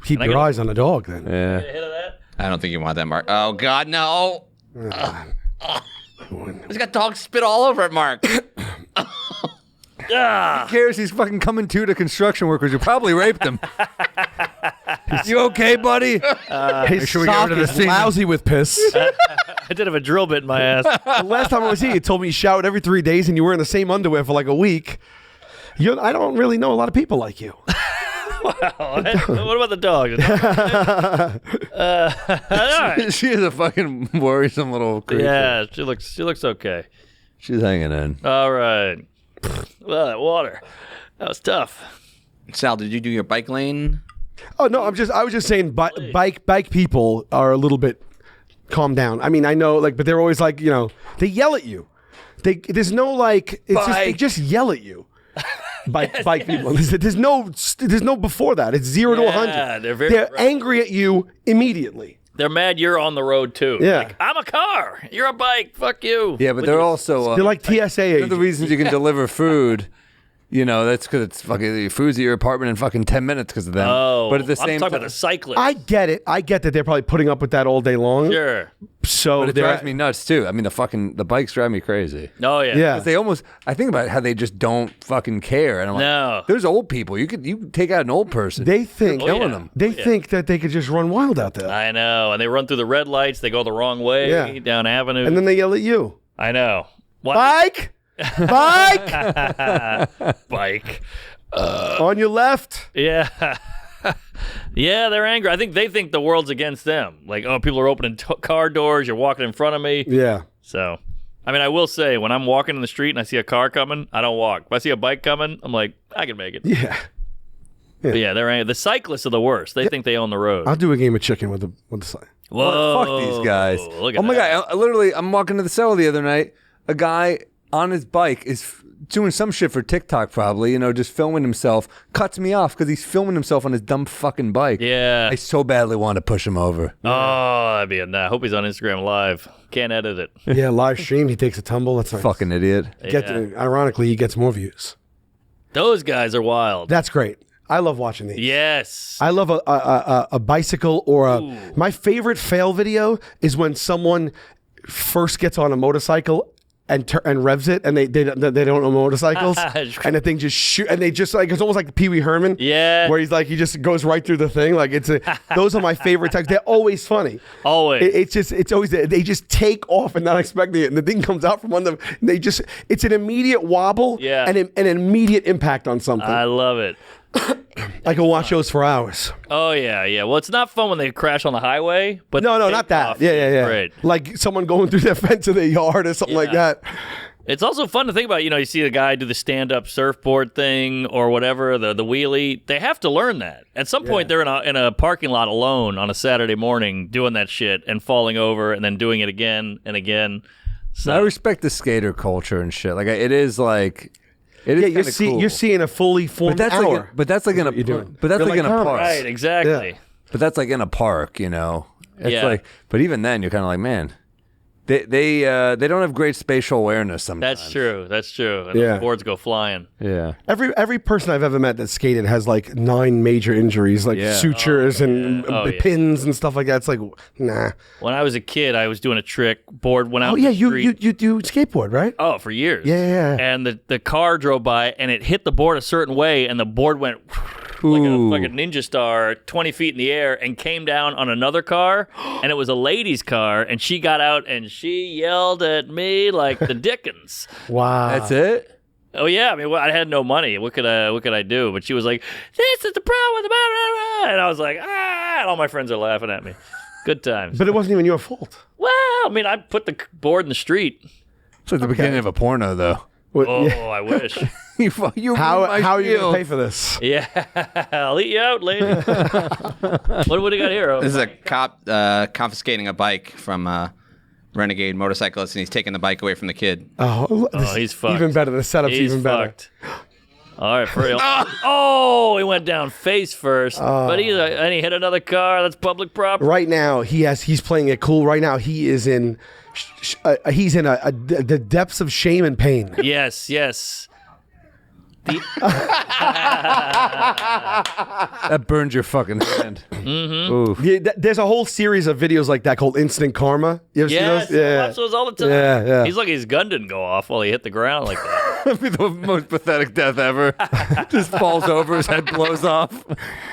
Speaker 8: Keep your eyes on the dog then.
Speaker 1: Yeah.
Speaker 2: Hit of that?
Speaker 3: I don't think you want that, Mark. Oh God, no! He's got dog spit all over it, Mark.
Speaker 1: Who cares? He's fucking coming to the construction workers who probably raped him. You okay, buddy?
Speaker 8: His
Speaker 1: sure we get
Speaker 8: sock
Speaker 1: rid of the
Speaker 8: is
Speaker 1: semen.
Speaker 8: lousy with piss.
Speaker 2: I did have a drill bit in my ass.
Speaker 8: The last time I was here, you told me you showered every 3 days and you were in the same underwear for like a week. I don't really know a lot of people like you.
Speaker 2: What about the dog? All right.
Speaker 1: She is a fucking worrisome little creature.
Speaker 2: Yeah, she looks okay.
Speaker 1: She's hanging in.
Speaker 2: All right. Well, that water. That was tough.
Speaker 3: Sal, did you do your bike lane?
Speaker 8: Oh no, I was just saying bike people are a little bit calm down. I mean, I know but they're always like, they yell at you. There's no they just yell at you. Bike people. There's no before that. It's 0 to 100. They're angry at you immediately.
Speaker 2: They're mad you're on the road too.
Speaker 8: Yeah.
Speaker 2: Like, I'm a car. You're a bike. Fuck you.
Speaker 1: Yeah, but they're also...
Speaker 8: they're like TSA
Speaker 1: one
Speaker 8: agents.
Speaker 1: of the reasons you can deliver food... that's because it's fucking food's at your apartment in fucking 10 minutes because of them.
Speaker 2: Oh,
Speaker 1: but at the
Speaker 2: I'm
Speaker 1: same
Speaker 2: talking
Speaker 1: time,
Speaker 2: about the cyclists.
Speaker 8: I get it. I get that they're probably putting up with that all day long.
Speaker 2: Sure.
Speaker 8: So
Speaker 1: but it drives me nuts too. I mean, the bikes drive me crazy.
Speaker 2: Oh yeah.
Speaker 8: Yeah.
Speaker 1: 'Cause they almost, I think about how they just don't fucking care, and I'm like,
Speaker 2: No.
Speaker 1: there's old people. You can take out an old person.
Speaker 8: They think
Speaker 1: killing them.
Speaker 8: They think that they could just run wild out there,
Speaker 2: I know. And they run through the red lights. They go the wrong way
Speaker 8: Yeah.
Speaker 2: down Avenue.
Speaker 8: and then they yell at you.
Speaker 2: I know. What?
Speaker 8: Bike, bike,
Speaker 2: Bike.
Speaker 8: on your left.
Speaker 2: Yeah. Yeah, they're angry. I think they think the world's against them. Like, oh, people are opening car doors. You're walking in front of me.
Speaker 8: Yeah.
Speaker 2: So, I mean, I will say, when I'm walking in the street and I see a car coming, I don't walk. If I see a bike coming, I'm like, I can make it.
Speaker 8: Yeah.
Speaker 2: But yeah, they're angry. The cyclists are the worst. They think they own the road.
Speaker 8: I'll do a game of chicken with the sign.
Speaker 2: Whoa.
Speaker 1: Fuck these guys.
Speaker 2: Look at
Speaker 1: Oh my
Speaker 2: that.
Speaker 1: God. I'm walking to the cell the other night. A guy on his bike is doing some shit for TikTok probably, just filming himself, cuts me off because he's filming himself on his dumb fucking bike.
Speaker 2: Yeah.
Speaker 1: I so badly want to push him over.
Speaker 2: Oh, that'd be I hope he's on Instagram Live. Can't edit it.
Speaker 8: Yeah, live stream. He takes a tumble. That's nice.
Speaker 1: Fucking idiot.
Speaker 8: Ironically, he gets more views.
Speaker 2: Those guys are wild.
Speaker 8: That's great. I love watching these.
Speaker 2: Yes.
Speaker 8: I love a bicycle or my favorite fail video is when someone first gets on a motorcycle and revs it, and they don't know motorcycles, and the thing just shoot, and they just it's almost like Pee Wee Herman, where he just goes right through the thing. Like those are my favorite times. They're always funny.
Speaker 2: Always.
Speaker 8: It's always they just take off and not expecting it, and the thing comes out from under them. It's an immediate wobble, and an immediate impact on something.
Speaker 2: I love it.
Speaker 8: I can watch those for hours.
Speaker 2: Oh yeah. Well, it's not fun when they crash on the highway, but
Speaker 8: no, not that. Yeah.
Speaker 2: Great.
Speaker 8: Like someone going through their fence of their yard or something like that.
Speaker 2: It's also fun to think about. You see a guy do the stand-up surfboard thing or whatever, the wheelie. They have to learn that. At some point, they're in a parking lot alone on a Saturday morning doing that shit and falling over and then doing it again and again. So
Speaker 1: I respect the skater culture and shit. Like it is like. It is cool.
Speaker 8: You're seeing a fully formed hour.
Speaker 1: But that's like in a park.
Speaker 2: Right, exactly.
Speaker 1: Yeah. But that's like in a park, It's like, but even then, you're kind of like, man, they don't have great spatial awareness sometimes.
Speaker 2: That's true. And the boards go flying.
Speaker 1: Yeah.
Speaker 8: Every person I've ever met that skated has like 9 major injuries, like sutures and pins and stuff like that. It's like, nah.
Speaker 2: When I was a kid, I was doing a trick. Board went out.
Speaker 8: Oh yeah, you do skateboard, right?
Speaker 2: Oh, for years.
Speaker 8: Yeah.
Speaker 2: And the car drove by and it hit the board a certain way, and the board went like a ninja star 20 feet in the air and came down on another car, and it was a lady's car, and she got out and she yelled at me like the Dickens.
Speaker 8: Wow.
Speaker 1: That's it?
Speaker 2: Oh yeah, I mean, I had no money. What could I do? But she was like, "This is the problem with the," and I was like, "Ah!" And all my friends are laughing at me. Good times.
Speaker 8: But it wasn't even your fault.
Speaker 2: Well, I mean, I put the board in the street.
Speaker 1: It's like the beginning of a porno, though.
Speaker 2: I wish.
Speaker 8: How are you going to pay for this?
Speaker 2: Yeah, I'll eat you out, lady. What do we got here?
Speaker 3: This is a cop confiscating a bike from a renegade motorcyclist, and he's taking the bike away from the kid.
Speaker 2: Oh, he's fucked.
Speaker 8: Even better. The setup's even better.
Speaker 2: All right, for real. Oh, he went down face first, but he hit another car. That's public property.
Speaker 8: Right now, he's playing it cool. Right now, he is in the depths of shame and pain.
Speaker 2: Yes.
Speaker 1: That burned your fucking hand.
Speaker 2: Mm-hmm.
Speaker 8: Yeah, there's a whole series of videos like that called Instant Karma. You ever see those?
Speaker 2: I watch those all the time.
Speaker 8: Yeah.
Speaker 2: He's like his gun didn't go off while he hit the ground like that.
Speaker 1: That'd be the most pathetic death ever. Just falls over, his head blows off.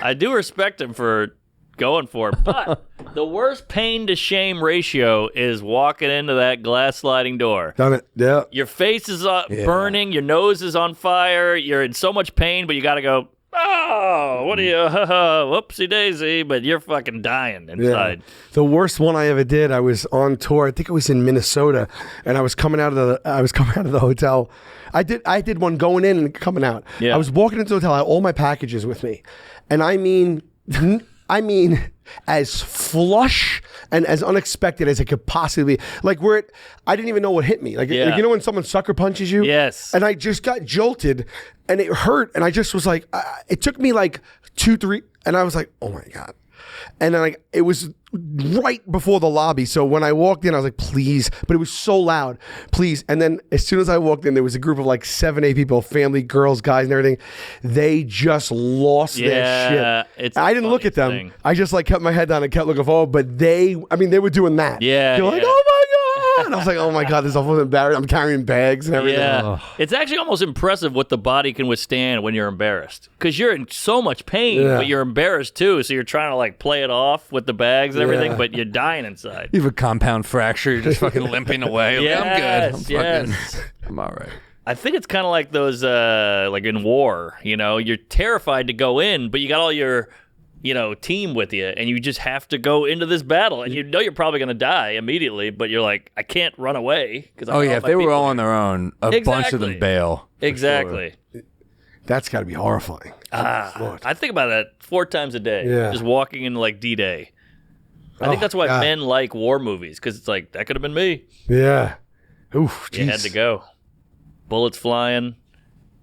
Speaker 2: I do respect him for going for it, but the worst pain to shame ratio is walking into that glass sliding door.
Speaker 8: Done it. Yeah.
Speaker 2: Your face is burning, your nose is on fire, you're in so much pain, but you got to go, oh, what are you, whoopsie daisy, but you're fucking dying inside.
Speaker 8: Yeah. The worst one I ever did, I was on tour, I think it was in Minnesota, and I was coming out of the hotel. I did one going in and coming out.
Speaker 2: Yeah.
Speaker 8: I was walking into the hotel, I had all my packages with me. And I mean as flush and as unexpected as it could possibly be. Like I didn't even know what hit me. Like you know when someone sucker punches you?
Speaker 2: Yes.
Speaker 8: And I just got jolted and it hurt and I just was like, it took me like 2-3 and I was like, oh my God. And then it was right before the lobby. So when I walked in, I was like, please. But it was so loud. Please. And then as soon as I walked in, there was a group of like 7-8 people, family, girls, guys, and everything. They just lost their shit. I didn't look at them.
Speaker 2: Thing.
Speaker 8: I just like kept my head down and kept looking forward. But they were doing that.
Speaker 2: Yeah.
Speaker 8: They're like, oh my God. And I was like, oh my God, this is embarrassing. I'm carrying bags and everything.
Speaker 2: Yeah. It's actually almost impressive what the body can withstand when you're embarrassed. Because you're in so much pain, but you're embarrassed too. So you're trying to like play it off with the bags and everything, but you're dying inside.
Speaker 1: You have a compound fracture. You're just fucking limping away.
Speaker 2: Yes,
Speaker 1: I'm good. I'm all right.
Speaker 2: I think it's kind of like those, like in war, you know, you're terrified to go in, but you got all your, team with you, and you just have to go into this battle, and you know you're probably going to die immediately, but you're like, I can't run away.
Speaker 1: If they were all on their own, a bunch of them bail.
Speaker 2: Exactly.
Speaker 8: Sure. That's got to be horrifying.
Speaker 2: I think about that 4 times a day, just walking into like D-Day. I think that's why men like war movies, because it's like, that could have been me.
Speaker 8: Yeah. Oof,
Speaker 2: you had to go. Bullets flying.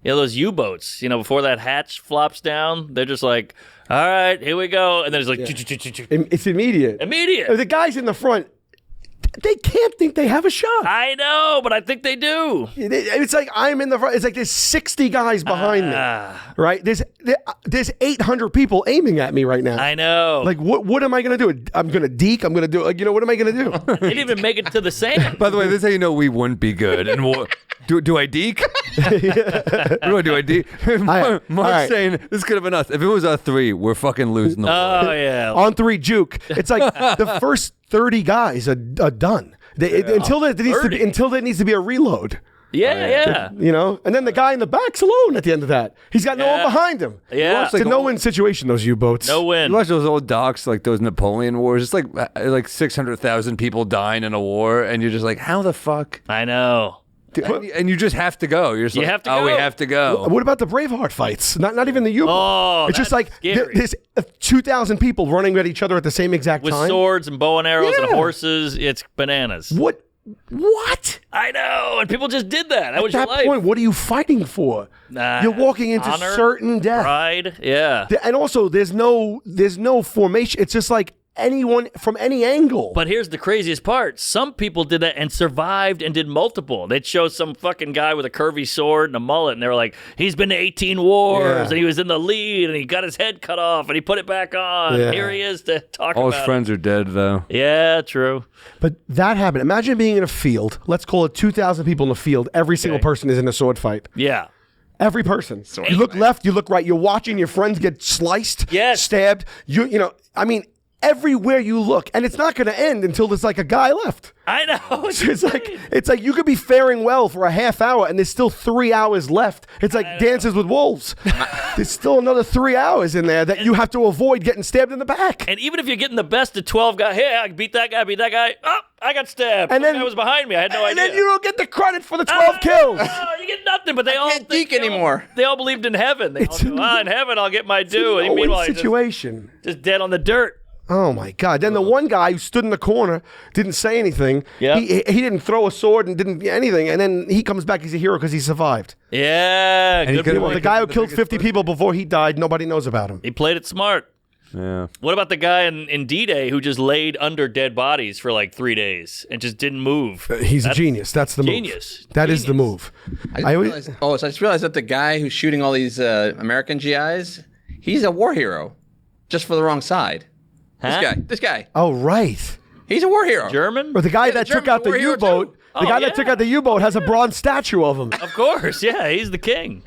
Speaker 2: Those U-boats, before that hatch flops down, they're just like, all right, here we go. And then it's like,
Speaker 8: it's immediate.
Speaker 2: Immediate.
Speaker 8: The guys in the front, they can't think they have a shot.
Speaker 2: I know, but I think they do.
Speaker 8: It's like I'm in the front. It's like there's 60 guys behind me, right? There's 800 people aiming at me right now.
Speaker 2: I know.
Speaker 8: Like, what am I going to do? I'm going to deke. I'm going to do, what am I going to do?
Speaker 2: They didn't even make it to the sand.
Speaker 1: By the way, this is how you know we wouldn't be good. And do I deke? What do I deke? Mark's saying this could have been us. If it was us 3, we're fucking losing the war.
Speaker 2: Oh, yeah.
Speaker 8: On 3 juke. It's like the first 30 guys are done. Until there needs to be a reload.
Speaker 2: Yeah.
Speaker 8: And then the guy in the back's alone at the end of that. He's got no one behind him.
Speaker 2: Yeah.
Speaker 8: It's a no-win situation, those U-boats.
Speaker 2: No win.
Speaker 1: You watch those old docs, like those Napoleon wars. It's like 600,000 people dying in a war, and you're just like, how the fuck?
Speaker 2: I know.
Speaker 1: And you just have to go. You're just
Speaker 2: have to go.
Speaker 1: We have to go.
Speaker 8: What about the Braveheart fights? Not even the U-boat.
Speaker 2: Oh,
Speaker 8: it's just like there's 2,000 people running at each other at the same exact
Speaker 2: time. With swords and bow and arrows and horses. It's bananas.
Speaker 8: What?
Speaker 2: I know. And people just did that. That was
Speaker 8: your life. At that point, what are you fighting for? You're walking into
Speaker 2: honor,
Speaker 8: certain death.
Speaker 2: Pride. Yeah.
Speaker 8: And also, there's no formation. It's just like anyone from any angle.
Speaker 2: But here's the craziest part. Some people did that and survived and did multiple. They'd show some fucking guy with a curvy sword and a mullet, and they were like, he's been to 18 wars, and he was in the lead, and he got his head cut off, and he put it back on. Yeah. Here he is to talk about
Speaker 1: All his friends are dead, though.
Speaker 2: Yeah, true.
Speaker 8: But that happened. Imagine being in a field. Let's call it 2,000 people in a field. Every single person is in a sword fight.
Speaker 2: Yeah.
Speaker 8: Every person. You look left, you look right. You're watching your friends get sliced, stabbed. Everywhere you look, and it's not going to end until there's like a guy left.
Speaker 2: I know.
Speaker 8: It's like you could be faring well for a half hour, and there's still 3 hours left. It's like Dances with Wolves. There's still another 3 hours in there that you have to avoid getting stabbed in the back.
Speaker 2: And even if you're getting the best of 12 guys, hey, I beat that guy. Oh, I got stabbed. And then that was behind me. I had no idea.
Speaker 8: And then you don't get the credit for the 12 kills.
Speaker 2: Oh, you get nothing. But they all
Speaker 3: can't deke anymore.
Speaker 2: They all believed in heaven. They all go, in heaven I'll get my due.
Speaker 8: It's a
Speaker 2: meanwhile,
Speaker 8: situation.
Speaker 2: Just dead on the dirt.
Speaker 8: Oh my God! Then the one guy who stood in the corner didn't say anything.
Speaker 2: Yeah,
Speaker 8: he didn't throw a sword and didn't anything, and then he comes back. He's a hero because he survived.
Speaker 2: Yeah,
Speaker 8: the guy who killed 50 people before he died, nobody knows about him.
Speaker 2: He played it smart.
Speaker 1: Yeah.
Speaker 2: What about the guy in D-Day who just laid under dead bodies for like 3 days and just didn't move?
Speaker 8: He's a genius. That's the
Speaker 2: genius.
Speaker 8: move. That is the move.
Speaker 3: I just realized that the guy who's shooting all these American GIs, he's a war hero, just for the wrong side.
Speaker 2: Huh?
Speaker 3: This guy.
Speaker 8: Oh, right.
Speaker 3: He's a war hero.
Speaker 2: German?
Speaker 8: But the guy that took out the
Speaker 3: German's a war hero,
Speaker 8: U-boat,
Speaker 3: too.
Speaker 8: the guy that took out the U-boat has a bronze statue of him.
Speaker 2: Of course, yeah, he's the king.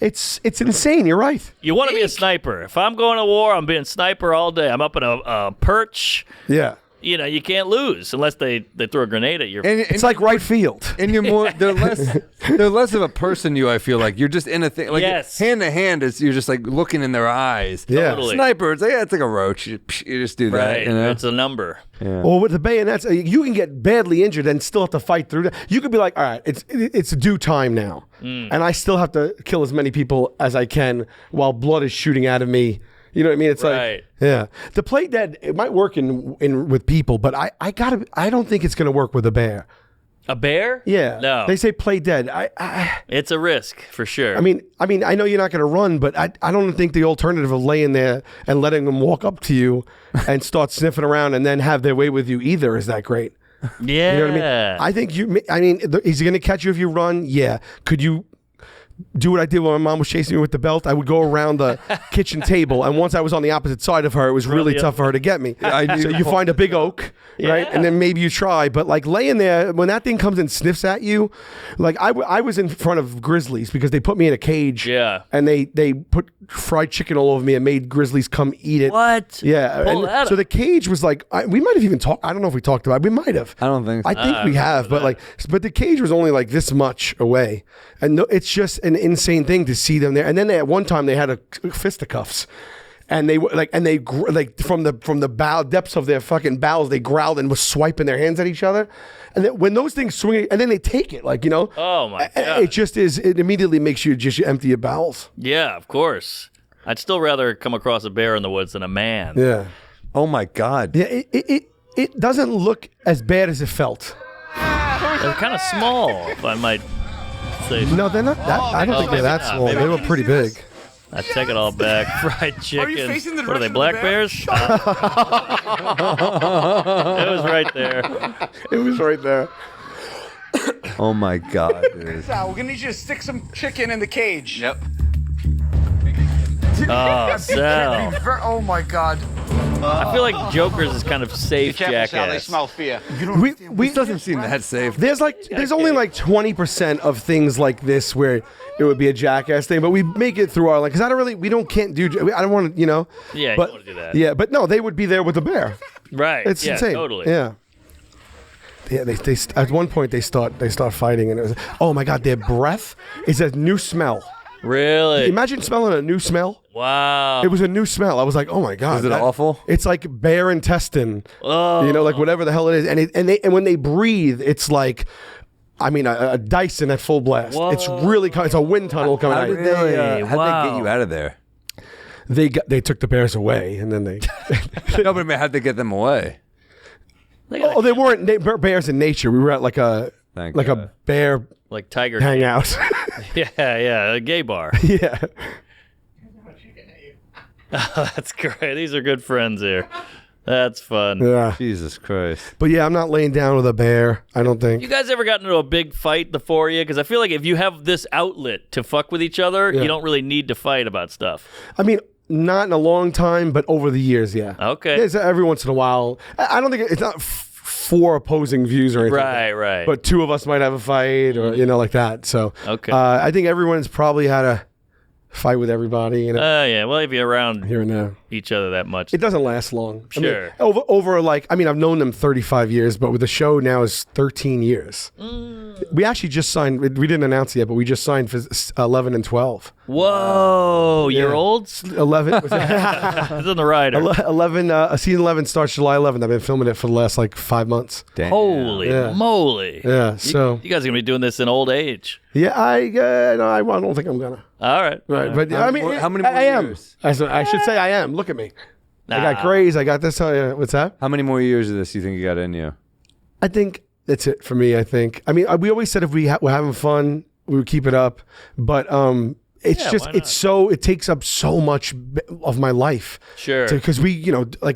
Speaker 8: It's insane. You're right.
Speaker 2: You want to be a sniper. If I'm going to war, I'm being sniper all day. I'm up in a perch.
Speaker 8: Yeah.
Speaker 2: You know, you can't lose unless they throw a grenade at your.
Speaker 8: It's like right field.
Speaker 1: And you're more. They're less of a person. I feel like you're just in a thing. Like hand to hand, you're just like looking in their eyes.
Speaker 8: Yeah.
Speaker 2: Totally.
Speaker 1: Sniper. It's like a roach. You just do that.
Speaker 2: Right.
Speaker 1: You know?
Speaker 2: It's a number.
Speaker 1: Yeah.
Speaker 8: Or with the bayonets, you can get badly injured and still have to fight through that. You could be like, all right, it's due time now, and I still have to kill as many people as I can while blood is shooting out of me. You know what I mean? It's like, yeah, the play dead. It might work in with people, but I don't think it's gonna work with a bear.
Speaker 2: A bear?
Speaker 8: Yeah.
Speaker 2: No.
Speaker 8: They say play dead.
Speaker 2: It's a risk for sure.
Speaker 8: I mean, I know you're not going to run, but I don't think the alternative of laying there and letting them walk up to you and start sniffing around and then have their way with you either is that great.
Speaker 2: Yeah.
Speaker 8: You know what I mean? I think is he going to catch you if you run? Yeah. Could you do what I did when my mom was chasing me with the belt? I would go around the kitchen table, and once I was on the opposite side of her, it was really tough for her to get me. So you find a big oak, right? And then maybe you try, but like laying there, when that thing comes and sniffs at you, like I was in front of Grizzlies because they put me in a cage, and they put fried chicken all over me and made Grizzlies come eat it.
Speaker 2: What?
Speaker 8: Yeah. And so the cage was like, we might have even talked, I don't know if we talked about it, we might have.
Speaker 1: I don't think so.
Speaker 8: I think we have, but the cage was only like this much away. And it's just an insane thing to see them there. And then at one time they had fisticuffs, and they from the depths of their fucking bowels, they growled and was swiping their hands at each other. And then when those things swing, and then they take it, like, you know.
Speaker 2: Oh my God!
Speaker 8: It immediately makes you just empty your bowels.
Speaker 2: Yeah, of course. I'd still rather come across a bear in the woods than a man.
Speaker 8: Yeah.
Speaker 1: Oh my God.
Speaker 8: Yeah. It doesn't look as bad as it felt.
Speaker 2: They're kind of small, if I might say.
Speaker 8: No, they're not that. I don't think they're that small. They were pretty big.
Speaker 2: I take it all back. Fried chicken.
Speaker 10: Are you facing the
Speaker 2: what are they,
Speaker 10: direction
Speaker 2: black
Speaker 10: of the bear?
Speaker 2: bears? It was right there.
Speaker 8: It was right there.
Speaker 1: Oh my God, dude.
Speaker 10: Sal, we're gonna need you to stick some chicken in the cage.
Speaker 3: Yep.
Speaker 2: Oh, Sal.
Speaker 10: Oh my God.
Speaker 2: I feel like Joker's is kind of safe
Speaker 3: Careful, Sal, they
Speaker 2: jackass.
Speaker 3: smell fear.
Speaker 8: This
Speaker 1: doesn't seem that safe.
Speaker 8: There's only like 20% of things like this where it would be a jackass thing, but we make it through our because I don't want to, you know.
Speaker 2: Yeah,
Speaker 8: but,
Speaker 2: you don't want to do that.
Speaker 8: Yeah, but no, they would be there with the bear.
Speaker 2: Right.
Speaker 8: It's insane.
Speaker 2: Totally.
Speaker 8: Yeah. Yeah, they at one point they start fighting, and it was, oh my God, their breath is a new smell.
Speaker 2: Really?
Speaker 8: Imagine smelling a new smell.
Speaker 2: Wow.
Speaker 8: It was a new smell. I was like, oh my God.
Speaker 1: Is it awful?
Speaker 8: It's like bear intestine.
Speaker 2: Oh.
Speaker 8: You know, like whatever the hell it is. And when they breathe, it's like, I mean, a Dyson at full blast.
Speaker 2: Whoa.
Speaker 8: It's really, it's a wind tunnel coming
Speaker 1: How
Speaker 8: out.
Speaker 1: did they get you out of there?
Speaker 8: They took the bears away, and then they.
Speaker 1: No, but how'd they get them away?
Speaker 8: They weren't bears in nature. We were at like a bear
Speaker 2: like tiger
Speaker 8: hangout.
Speaker 2: Yeah, a gay bar.
Speaker 8: Yeah.
Speaker 2: Oh, that's great. These are good friends here. That's fun.
Speaker 8: Yeah.
Speaker 1: Jesus Christ.
Speaker 8: But yeah, I'm not laying down with a bear. I don't think.
Speaker 2: You guys ever gotten into a big fight, the four of you? Because I feel like if you have this outlet to fuck with each other, you don't really need to fight about stuff.
Speaker 8: I mean, not in a long time, but over the years, yeah.
Speaker 2: Okay.
Speaker 8: There's every once in a while. I don't think it's not four opposing views or anything.
Speaker 2: Right.
Speaker 8: But two of us might have a fight, or like that. So
Speaker 2: okay.
Speaker 8: I think everyone's probably had a fight with everybody.
Speaker 2: Yeah. Well, if you're around
Speaker 8: here and there
Speaker 2: each other that much,
Speaker 8: it doesn't last long.
Speaker 2: Sure.
Speaker 8: I mean, over like, I mean, I've known them 35 years, but with the show now is 13 years. We actually just signed. We didn't announce it yet, but we just signed for 11 and 12.
Speaker 2: Whoa, you're old?
Speaker 8: 11.
Speaker 2: It's in the rider.
Speaker 8: 11. Season 11 starts July 11th. I've been filming it for the last like 5 months.
Speaker 1: Damn.
Speaker 2: Holy moly!
Speaker 8: Yeah. So
Speaker 2: you guys are gonna be doing this in old age.
Speaker 8: Yeah, I don't think I'm gonna.
Speaker 2: All right.
Speaker 8: Right, but I mean,
Speaker 1: how many more years?
Speaker 8: I should say I am. Look at me. I got grays. I got this. What's that?
Speaker 1: How many more years of this do you think you got in you?
Speaker 8: I think that's it for me. I think. I mean, we always said if we're having fun, we would keep it up. But it's
Speaker 2: Yeah,
Speaker 8: just
Speaker 2: why not?
Speaker 8: it takes up so much of my life.
Speaker 2: Sure.
Speaker 8: Because we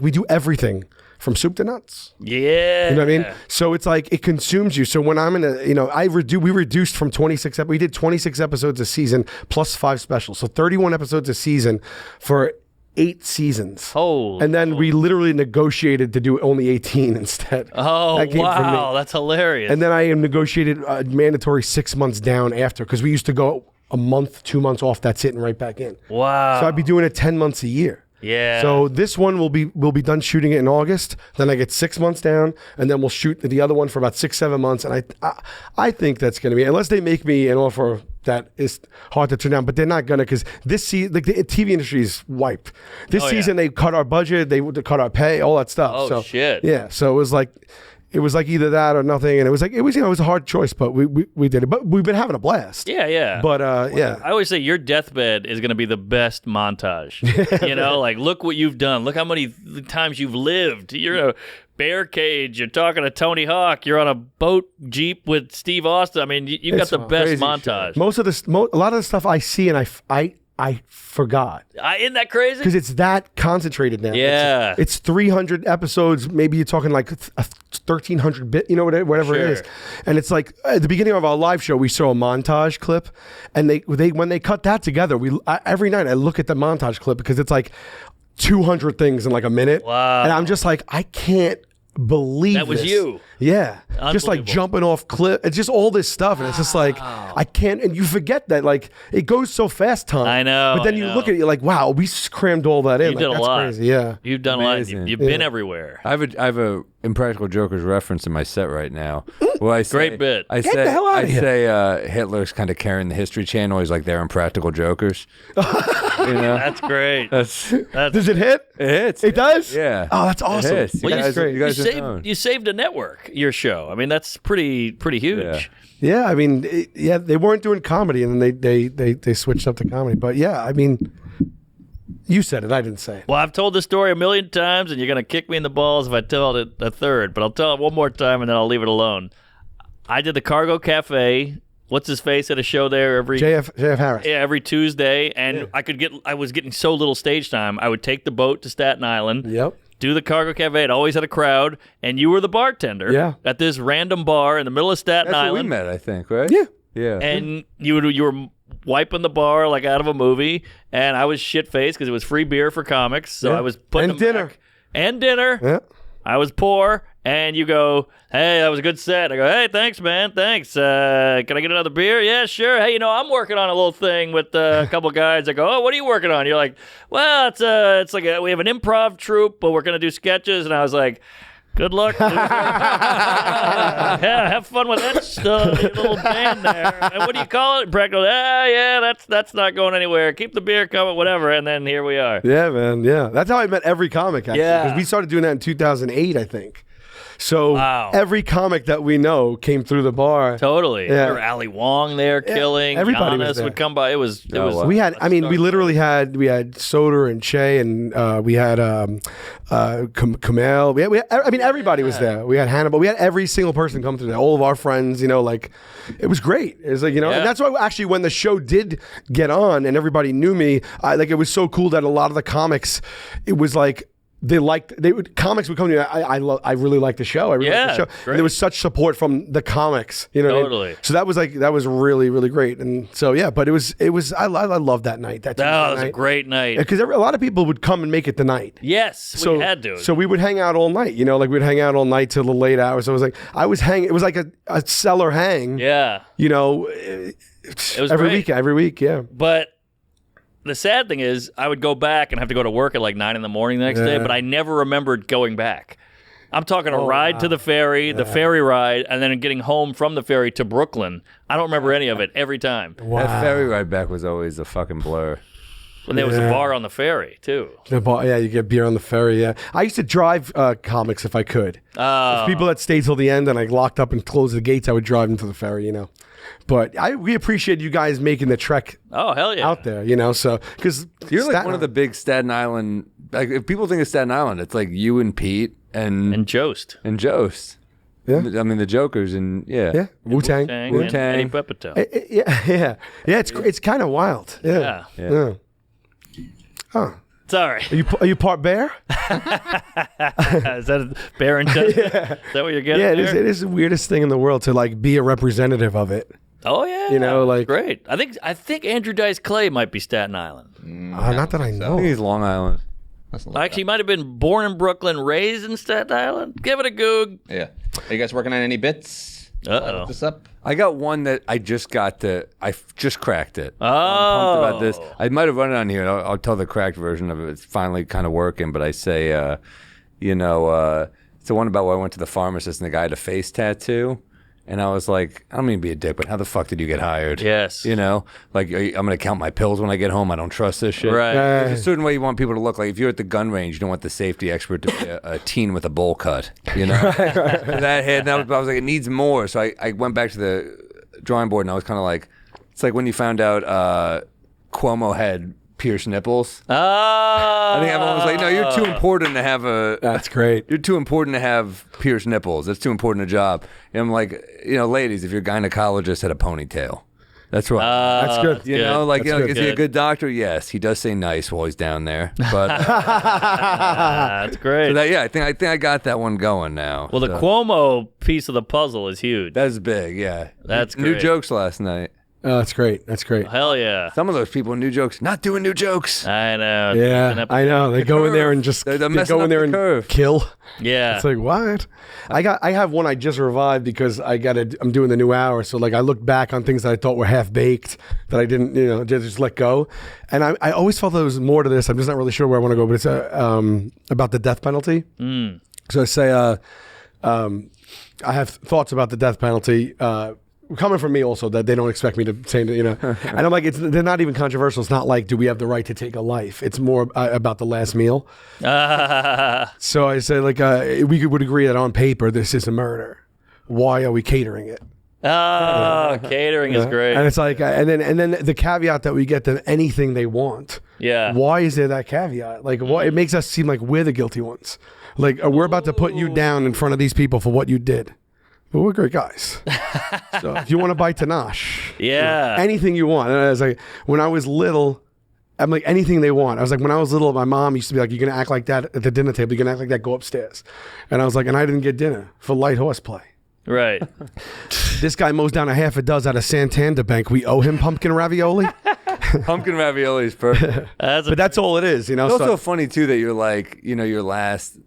Speaker 8: we do everything from soup to nuts.
Speaker 2: Yeah.
Speaker 8: You know what I mean? So it's like it consumes you. So when I'm in we reduced from 26. We did 26 episodes a season plus 5 specials. So 31 episodes a season for 8 seasons. And then we literally negotiated to do only 18 instead.
Speaker 2: Oh,
Speaker 8: That came from me.
Speaker 2: wow. That's hilarious.
Speaker 8: And then I negotiated a mandatory 6 months down after because we used to go a month, 2 months off. That's it, and right back in.
Speaker 2: Wow.
Speaker 8: So I'd be doing it 10 months a year.
Speaker 2: Yeah.
Speaker 8: So this one we'll be done shooting it in August. Then I get 6 months down, and then we'll shoot the other one for about 6-7 months. And I think that's going to be, unless they make me an offer that is hard to turn down, but they're not gonna, because this season, the TV industry is wiped. This season they cut our budget, they cut our pay, all that stuff.
Speaker 2: Oh,
Speaker 8: so,
Speaker 2: shit.
Speaker 8: Yeah. So it was like either that or nothing, and it was a hard choice, but we did it. But we've been having a blast.
Speaker 2: Yeah.
Speaker 8: But yeah.
Speaker 2: I always say your deathbed is going to be the best montage. Like, look what you've done. Look how many times you've lived. You're in a bear cage. You're talking to Tony Hawk. You're on a boat jeep with Steve Austin. I mean, you've got the best montage.
Speaker 8: A lot of the stuff I see, and I forgot.
Speaker 2: Isn't that crazy?
Speaker 8: Because it's that concentrated now.
Speaker 2: Yeah.
Speaker 8: It's 300 episodes. Maybe you're talking like 1,300 bit, whatever it is. And it's like at the beginning of our live show, we saw a montage clip, and they when they cut that together, every night I look at the montage clip because it's like 200 things in like a minute.
Speaker 2: Wow.
Speaker 8: And I'm just like, I can't believe
Speaker 2: that was
Speaker 8: this.
Speaker 2: you.
Speaker 8: Yeah. Just like jumping off cliff. It's just all this stuff. And it's just like, I can't, and you forget that like it goes so fast, Tom.
Speaker 2: I know.
Speaker 8: But then you look at it, you're like, wow, we crammed all that in.
Speaker 2: You did a
Speaker 8: that's
Speaker 2: lot.
Speaker 8: Crazy. Yeah.
Speaker 2: You've done
Speaker 1: Amazing.
Speaker 2: a lot. You've been everywhere.
Speaker 1: I have a Impractical Jokers reference in my set right now. Well, I say,
Speaker 2: Great bit.
Speaker 1: I
Speaker 8: Get
Speaker 1: say,
Speaker 8: the hell out of here.
Speaker 1: say Hitler's kind of carrying the History Channel. He's like, they're Impractical Jokers.
Speaker 2: That's great.
Speaker 8: Does it hit?
Speaker 1: It hits.
Speaker 8: It does?
Speaker 1: Yeah.
Speaker 8: Oh, that's awesome.
Speaker 1: It hits.
Speaker 2: Well,
Speaker 1: You guys have known.
Speaker 2: you saved a network, your show. I mean, that's pretty huge.
Speaker 8: Yeah, I mean, they weren't doing comedy, and then they switched up to comedy. But yeah, I mean, you said it. I didn't say it.
Speaker 2: Well, I've told this story a million times, and you're going to kick me in the balls if I tell it a third. But I'll tell it one more time, and then I'll leave it alone. I did the Cargo Cafe. What's his face at a show there every
Speaker 8: JF Harris.
Speaker 2: Yeah, every Tuesday, and I was getting so little stage time. I would take the boat to Staten Island.
Speaker 8: Yep.
Speaker 2: Do the Cargo Cafe. It always had a crowd, and you were the bartender at this random bar in the middle of Staten
Speaker 1: That's
Speaker 2: Island.
Speaker 1: where we met, I think, right?
Speaker 8: Yeah.
Speaker 1: Yeah.
Speaker 2: And you were wiping the bar like out of a movie, and I was shit-faced because it was free beer for comics, so I was putting
Speaker 8: And
Speaker 2: them
Speaker 8: dinner.
Speaker 2: back. And dinner.
Speaker 8: Yeah.
Speaker 2: I was poor, and you go, hey, that was a good set. I go, hey, thanks, man, thanks. Can I get another beer? Yeah, sure. Hey, I'm working on a little thing with a couple guys. I go, oh, what are you working on? You're like, well, it's like we have an improv troupe, but we're going to do sketches. And I was like, good luck. Yeah, have fun with that little band there. And what do you call it? Brett goes, that's not going anywhere. Keep the beer coming, whatever. And then here we are.
Speaker 8: Yeah, man. Yeah, that's how I met every comic. Actually,
Speaker 2: Yeah.
Speaker 8: 'cause we started doing that in 2008, I think. So
Speaker 2: Wow.
Speaker 8: every comic that we know came through the bar.
Speaker 2: Totally.
Speaker 8: Yeah.
Speaker 2: There were Ali Wong there killing.
Speaker 8: everybody was
Speaker 2: Giannis
Speaker 8: there.
Speaker 2: would come by. It was.
Speaker 8: We had, I mean, we literally had Soder and Che, and we had Kumail. I mean, everybody was there. We had Hannibal. We had every single person come through there. All of our friends, like, it was great. It was like, and that's why actually when the show did get on and everybody knew me, it was so cool that a lot of the comics, it was like, comics would come to me. I really like the show. I really like the show. And there was such support from the comics. You know what I mean?
Speaker 2: Totally.
Speaker 8: So that was really, really great. And so yeah, but it was I loved that night. That
Speaker 2: was a great night.
Speaker 8: Because a lot of people would come and make it the night.
Speaker 2: Yes, we had to.
Speaker 8: So we would hang out all night. Like we'd hang out all night till the late hours. So it was like a cellar hang.
Speaker 2: Yeah.
Speaker 8: It
Speaker 2: was
Speaker 8: every
Speaker 2: great.
Speaker 8: week. Yeah.
Speaker 2: But the sad thing is, I would go back and have to go to work at like 9 a.m. the next day, but I never remembered going back. I'm talking a ride to the ferry, the ferry ride, and then getting home from the ferry to Brooklyn. I don't remember any of it every time.
Speaker 8: Wow.
Speaker 1: That ferry ride back was always a fucking blur.
Speaker 2: And there was a bar on the ferry, too.
Speaker 8: The bar, you get beer on the ferry, yeah. I used to drive comics if I could. If people that stayed till the end and I locked up and closed the gates, I would drive them to the ferry, But we appreciate you guys making the trek out there, so because
Speaker 1: you're like one of the big Staten Island. Like if people think of Staten Island, it's like you and Pete and
Speaker 2: Jost.
Speaker 8: Yeah.
Speaker 1: I mean, the Jokers and
Speaker 8: Yeah. Wu-Tang.
Speaker 2: And
Speaker 1: Wu-Tang.
Speaker 2: Eddie Pepito.
Speaker 8: Yeah. It's kind of wild. Yeah. Huh.
Speaker 2: Sorry.
Speaker 8: Are you part bear?
Speaker 2: Is that a bear intestine?
Speaker 8: Yeah.
Speaker 2: Is that what you're getting?
Speaker 8: Yeah,
Speaker 2: there?
Speaker 8: it is the weirdest thing in the world to like be a representative of it.
Speaker 2: Oh yeah.
Speaker 8: You know, like
Speaker 2: great. I think Andrew Dice Clay might be Staten Island.
Speaker 8: Not that I
Speaker 1: I
Speaker 8: know.
Speaker 1: think he's Long Island.
Speaker 2: Actually, he might have been born in Brooklyn, raised in Staten Island. Give it a goog.
Speaker 3: Yeah. Are you guys working on any bits?
Speaker 2: Uh-oh.
Speaker 3: This up?
Speaker 1: I got one that I just got just cracked it.
Speaker 2: Oh.
Speaker 1: I'm pumped about this. I might have run it on here. I'll tell the cracked version of it. It's finally kind of working, but I say, it's the one about where I went to the pharmacist and the guy had a face tattoo. And I was like, I don't mean to be a dick, but how the fuck did you get hired?
Speaker 2: Yes.
Speaker 1: You know, like I'm going to count my pills when I get home. I don't trust this shit.
Speaker 2: Right.
Speaker 1: There's a certain way you want people to look. Like if you're at the gun range, you don't want the safety expert to be a teen with a bowl cut. You know, that head. I was like, it needs more. So I went back to the drawing board and I was kind of like, it's like when you found out Cuomo had pierced nipples. I think everyone was like, no, you're too important to have
Speaker 8: That's great.
Speaker 1: You're too important to have pierced nipples. That's too important a job. And I'm like, ladies, if your gynecologist had a ponytail, that's right.
Speaker 8: That's good.
Speaker 1: You know, like,
Speaker 8: That's
Speaker 1: is he a good doctor? Yes, he does say nice while he's down there. But
Speaker 2: That's great.
Speaker 1: so I think I got that one going now.
Speaker 2: Well, the Cuomo piece of the puzzle is huge.
Speaker 1: That's big. Yeah,
Speaker 2: That's
Speaker 1: new
Speaker 2: great.
Speaker 1: jokes last night.
Speaker 8: Oh, that's great. That's great.
Speaker 2: Hell yeah.
Speaker 1: Some of those people, new jokes, not doing new jokes.
Speaker 2: I know.
Speaker 8: Yeah, I know. They go in there and just
Speaker 1: They're
Speaker 8: they
Speaker 1: messing
Speaker 8: go in
Speaker 1: up
Speaker 8: there
Speaker 1: the
Speaker 8: and
Speaker 1: curve.
Speaker 8: kill.
Speaker 2: Yeah.
Speaker 8: It's like what? I have one I just revived because I'm doing the new hour. So like I looked back on things that I thought were half baked that I didn't just let go, and I always felt there was more to this. I'm just not really sure where I want to go, but it's about the death penalty. So I say I have thoughts about the death penalty. Coming from me also that they don't expect me to say, and I'm like, they're not even controversial. It's not like, do we have the right to take a life? It's more about the last meal. So I say like, we would agree that on paper, this is a murder. Why are we catering it?
Speaker 2: Oh, catering is great.
Speaker 8: And it's like, and then the caveat that we get them anything they want.
Speaker 2: Yeah.
Speaker 8: Why is there that caveat? Like, why it makes us seem like we're the guilty ones. Like, we're about to put you down in front of these people for what you did. But we're great guys. So if you want to buy Tanache, anything you want. And I was like, when I was little, I'm like, anything they want. I was like, when I was little, my mom used to be like, you're going to act like that at the dinner table. You're going to act like that, go upstairs. And I was like, and I didn't get dinner for light horseplay.
Speaker 2: Right.
Speaker 8: This guy mows down a half a dozen at a Santander bank. We owe him pumpkin ravioli.
Speaker 1: Pumpkin ravioli is perfect.
Speaker 8: But that's all it is,
Speaker 1: It's also funny too that you're like, your last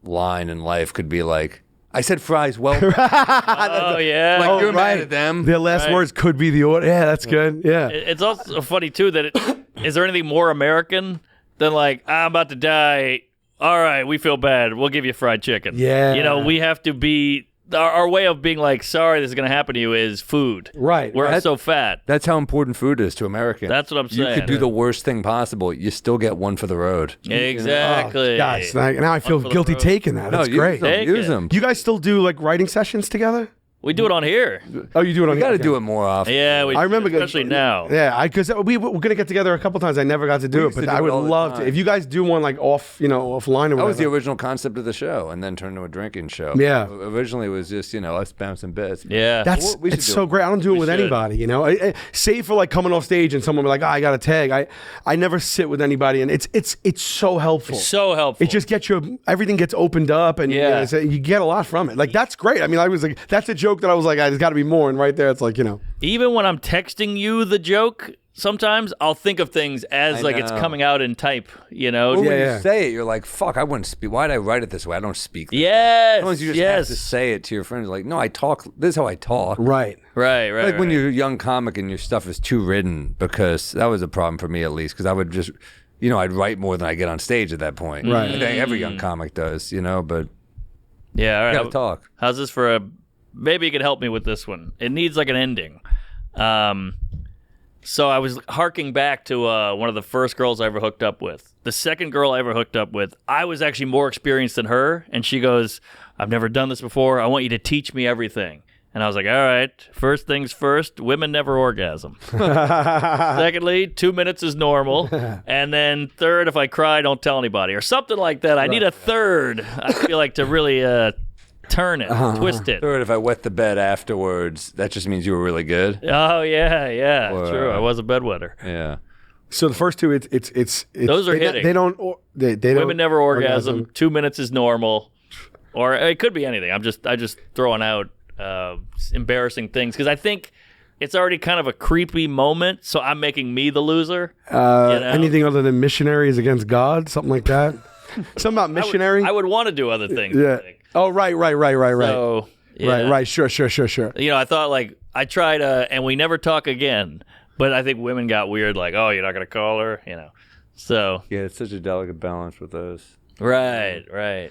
Speaker 1: line in life could be like, I said fries. Well,
Speaker 2: oh yeah,
Speaker 1: like you're mad at them.
Speaker 8: Their last words could be the order. Yeah, that's good. Yeah.
Speaker 2: It's also funny too that is there anything more American than like, I'm about to die. All right, we feel bad. We'll give you fried chicken.
Speaker 8: Yeah.
Speaker 2: We have to be. Our way of being like, sorry, this is going to happen to you is food.
Speaker 8: Right.
Speaker 2: We're so fat.
Speaker 1: That's how important food is to Americans.
Speaker 2: That's what I'm saying.
Speaker 1: You could do the worst thing possible. You still get one for the road.
Speaker 2: Exactly.
Speaker 8: Oh, guys, now I feel guilty taking that. That's great.
Speaker 1: Use them.
Speaker 8: You guys still do like writing sessions together?
Speaker 2: We do it on here.
Speaker 8: Oh, you do it on
Speaker 1: here? You got to do it more often.
Speaker 2: Yeah,
Speaker 8: I remember,
Speaker 2: especially now.
Speaker 8: Yeah, because we were going to get together a couple times. I never got to do it, but I would love to. If you guys do one like offline or whatever.
Speaker 1: That was the original concept of the show, and then turned into a drinking show.
Speaker 8: Yeah.
Speaker 1: Originally, it was just us bouncing bits.
Speaker 2: Yeah,
Speaker 8: it's so great. I don't do it with anybody. Save for like coming off stage and someone be like, I got a tag. I never sit with anybody, and it's so helpful.
Speaker 2: So helpful.
Speaker 8: It just gets everything gets opened up, and you get a lot from it. Like that's great. I mean, I was like, that's a joke that I was like, there's got to be more, and right there it's like
Speaker 2: even when I'm texting you the joke, sometimes I'll think of things as like it's coming out in type,
Speaker 1: Well, when you say it, you're like, fuck, I wouldn't speak. Why'd I write it this way? I don't speak.
Speaker 2: Yes.
Speaker 1: Sometimes you just have to say it to your friends. Like, no, I talk. This is how I talk.
Speaker 8: Right.
Speaker 1: Like when you're a young comic and your stuff is too written, because that was a problem for me at least, because I would just, I'd write more than I get on stage at that point.
Speaker 8: Right.
Speaker 1: I think every young comic does, but
Speaker 2: yeah, all right.
Speaker 1: You gotta talk.
Speaker 2: How's this for a? Maybe you could help me with this one. It needs like an ending. So I was harking back to one of the first girls I ever hooked up with. The second girl I ever hooked up with, I was actually more experienced than her. And she goes, I've never done this before. I want you to teach me everything. And I was like, all right, first things first, women never orgasm. Secondly, 2 minutes is normal. And then third, if I cry, don't tell anybody. Or something like that. I need a third, I feel like, to really turn it, twist it.
Speaker 1: Third, if I wet the bed afterwards, that just means you were really good.
Speaker 2: Oh yeah,
Speaker 1: Or,
Speaker 2: true. I was a bedwetter.
Speaker 1: Yeah.
Speaker 8: So the first two, it's
Speaker 2: those are hitting.
Speaker 8: They don't. They don't.
Speaker 2: Women never orgasm. 2 minutes is normal, or it could be anything. I just throwing out embarrassing things because I think it's already kind of a creepy moment. So I'm making me the loser.
Speaker 8: Anything other than missionaries against God, something like that. Something about missionary.
Speaker 2: I would want to do other things.
Speaker 8: Yeah.
Speaker 2: I think.
Speaker 8: Oh, right.
Speaker 2: So, yeah.
Speaker 8: Right. Sure.
Speaker 2: I thought I tried and we never talk again. But I think women got weird, like, oh, you're not gonna call her, So
Speaker 1: Yeah, it's such a delicate balance with those.
Speaker 2: Right.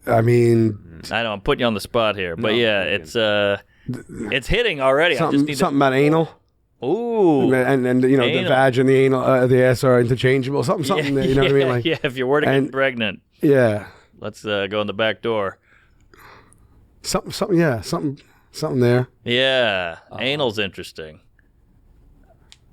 Speaker 8: I mean,
Speaker 2: I know I'm putting you on the spot here, but it's hitting already.
Speaker 8: something about anal.
Speaker 2: Ooh,
Speaker 8: and the vag and the anal, the ass are interchangeable. Something. You know what I mean? Like,
Speaker 2: if you're worried to get pregnant, let's go in the back door.
Speaker 8: Something there.
Speaker 2: Yeah, anal's interesting.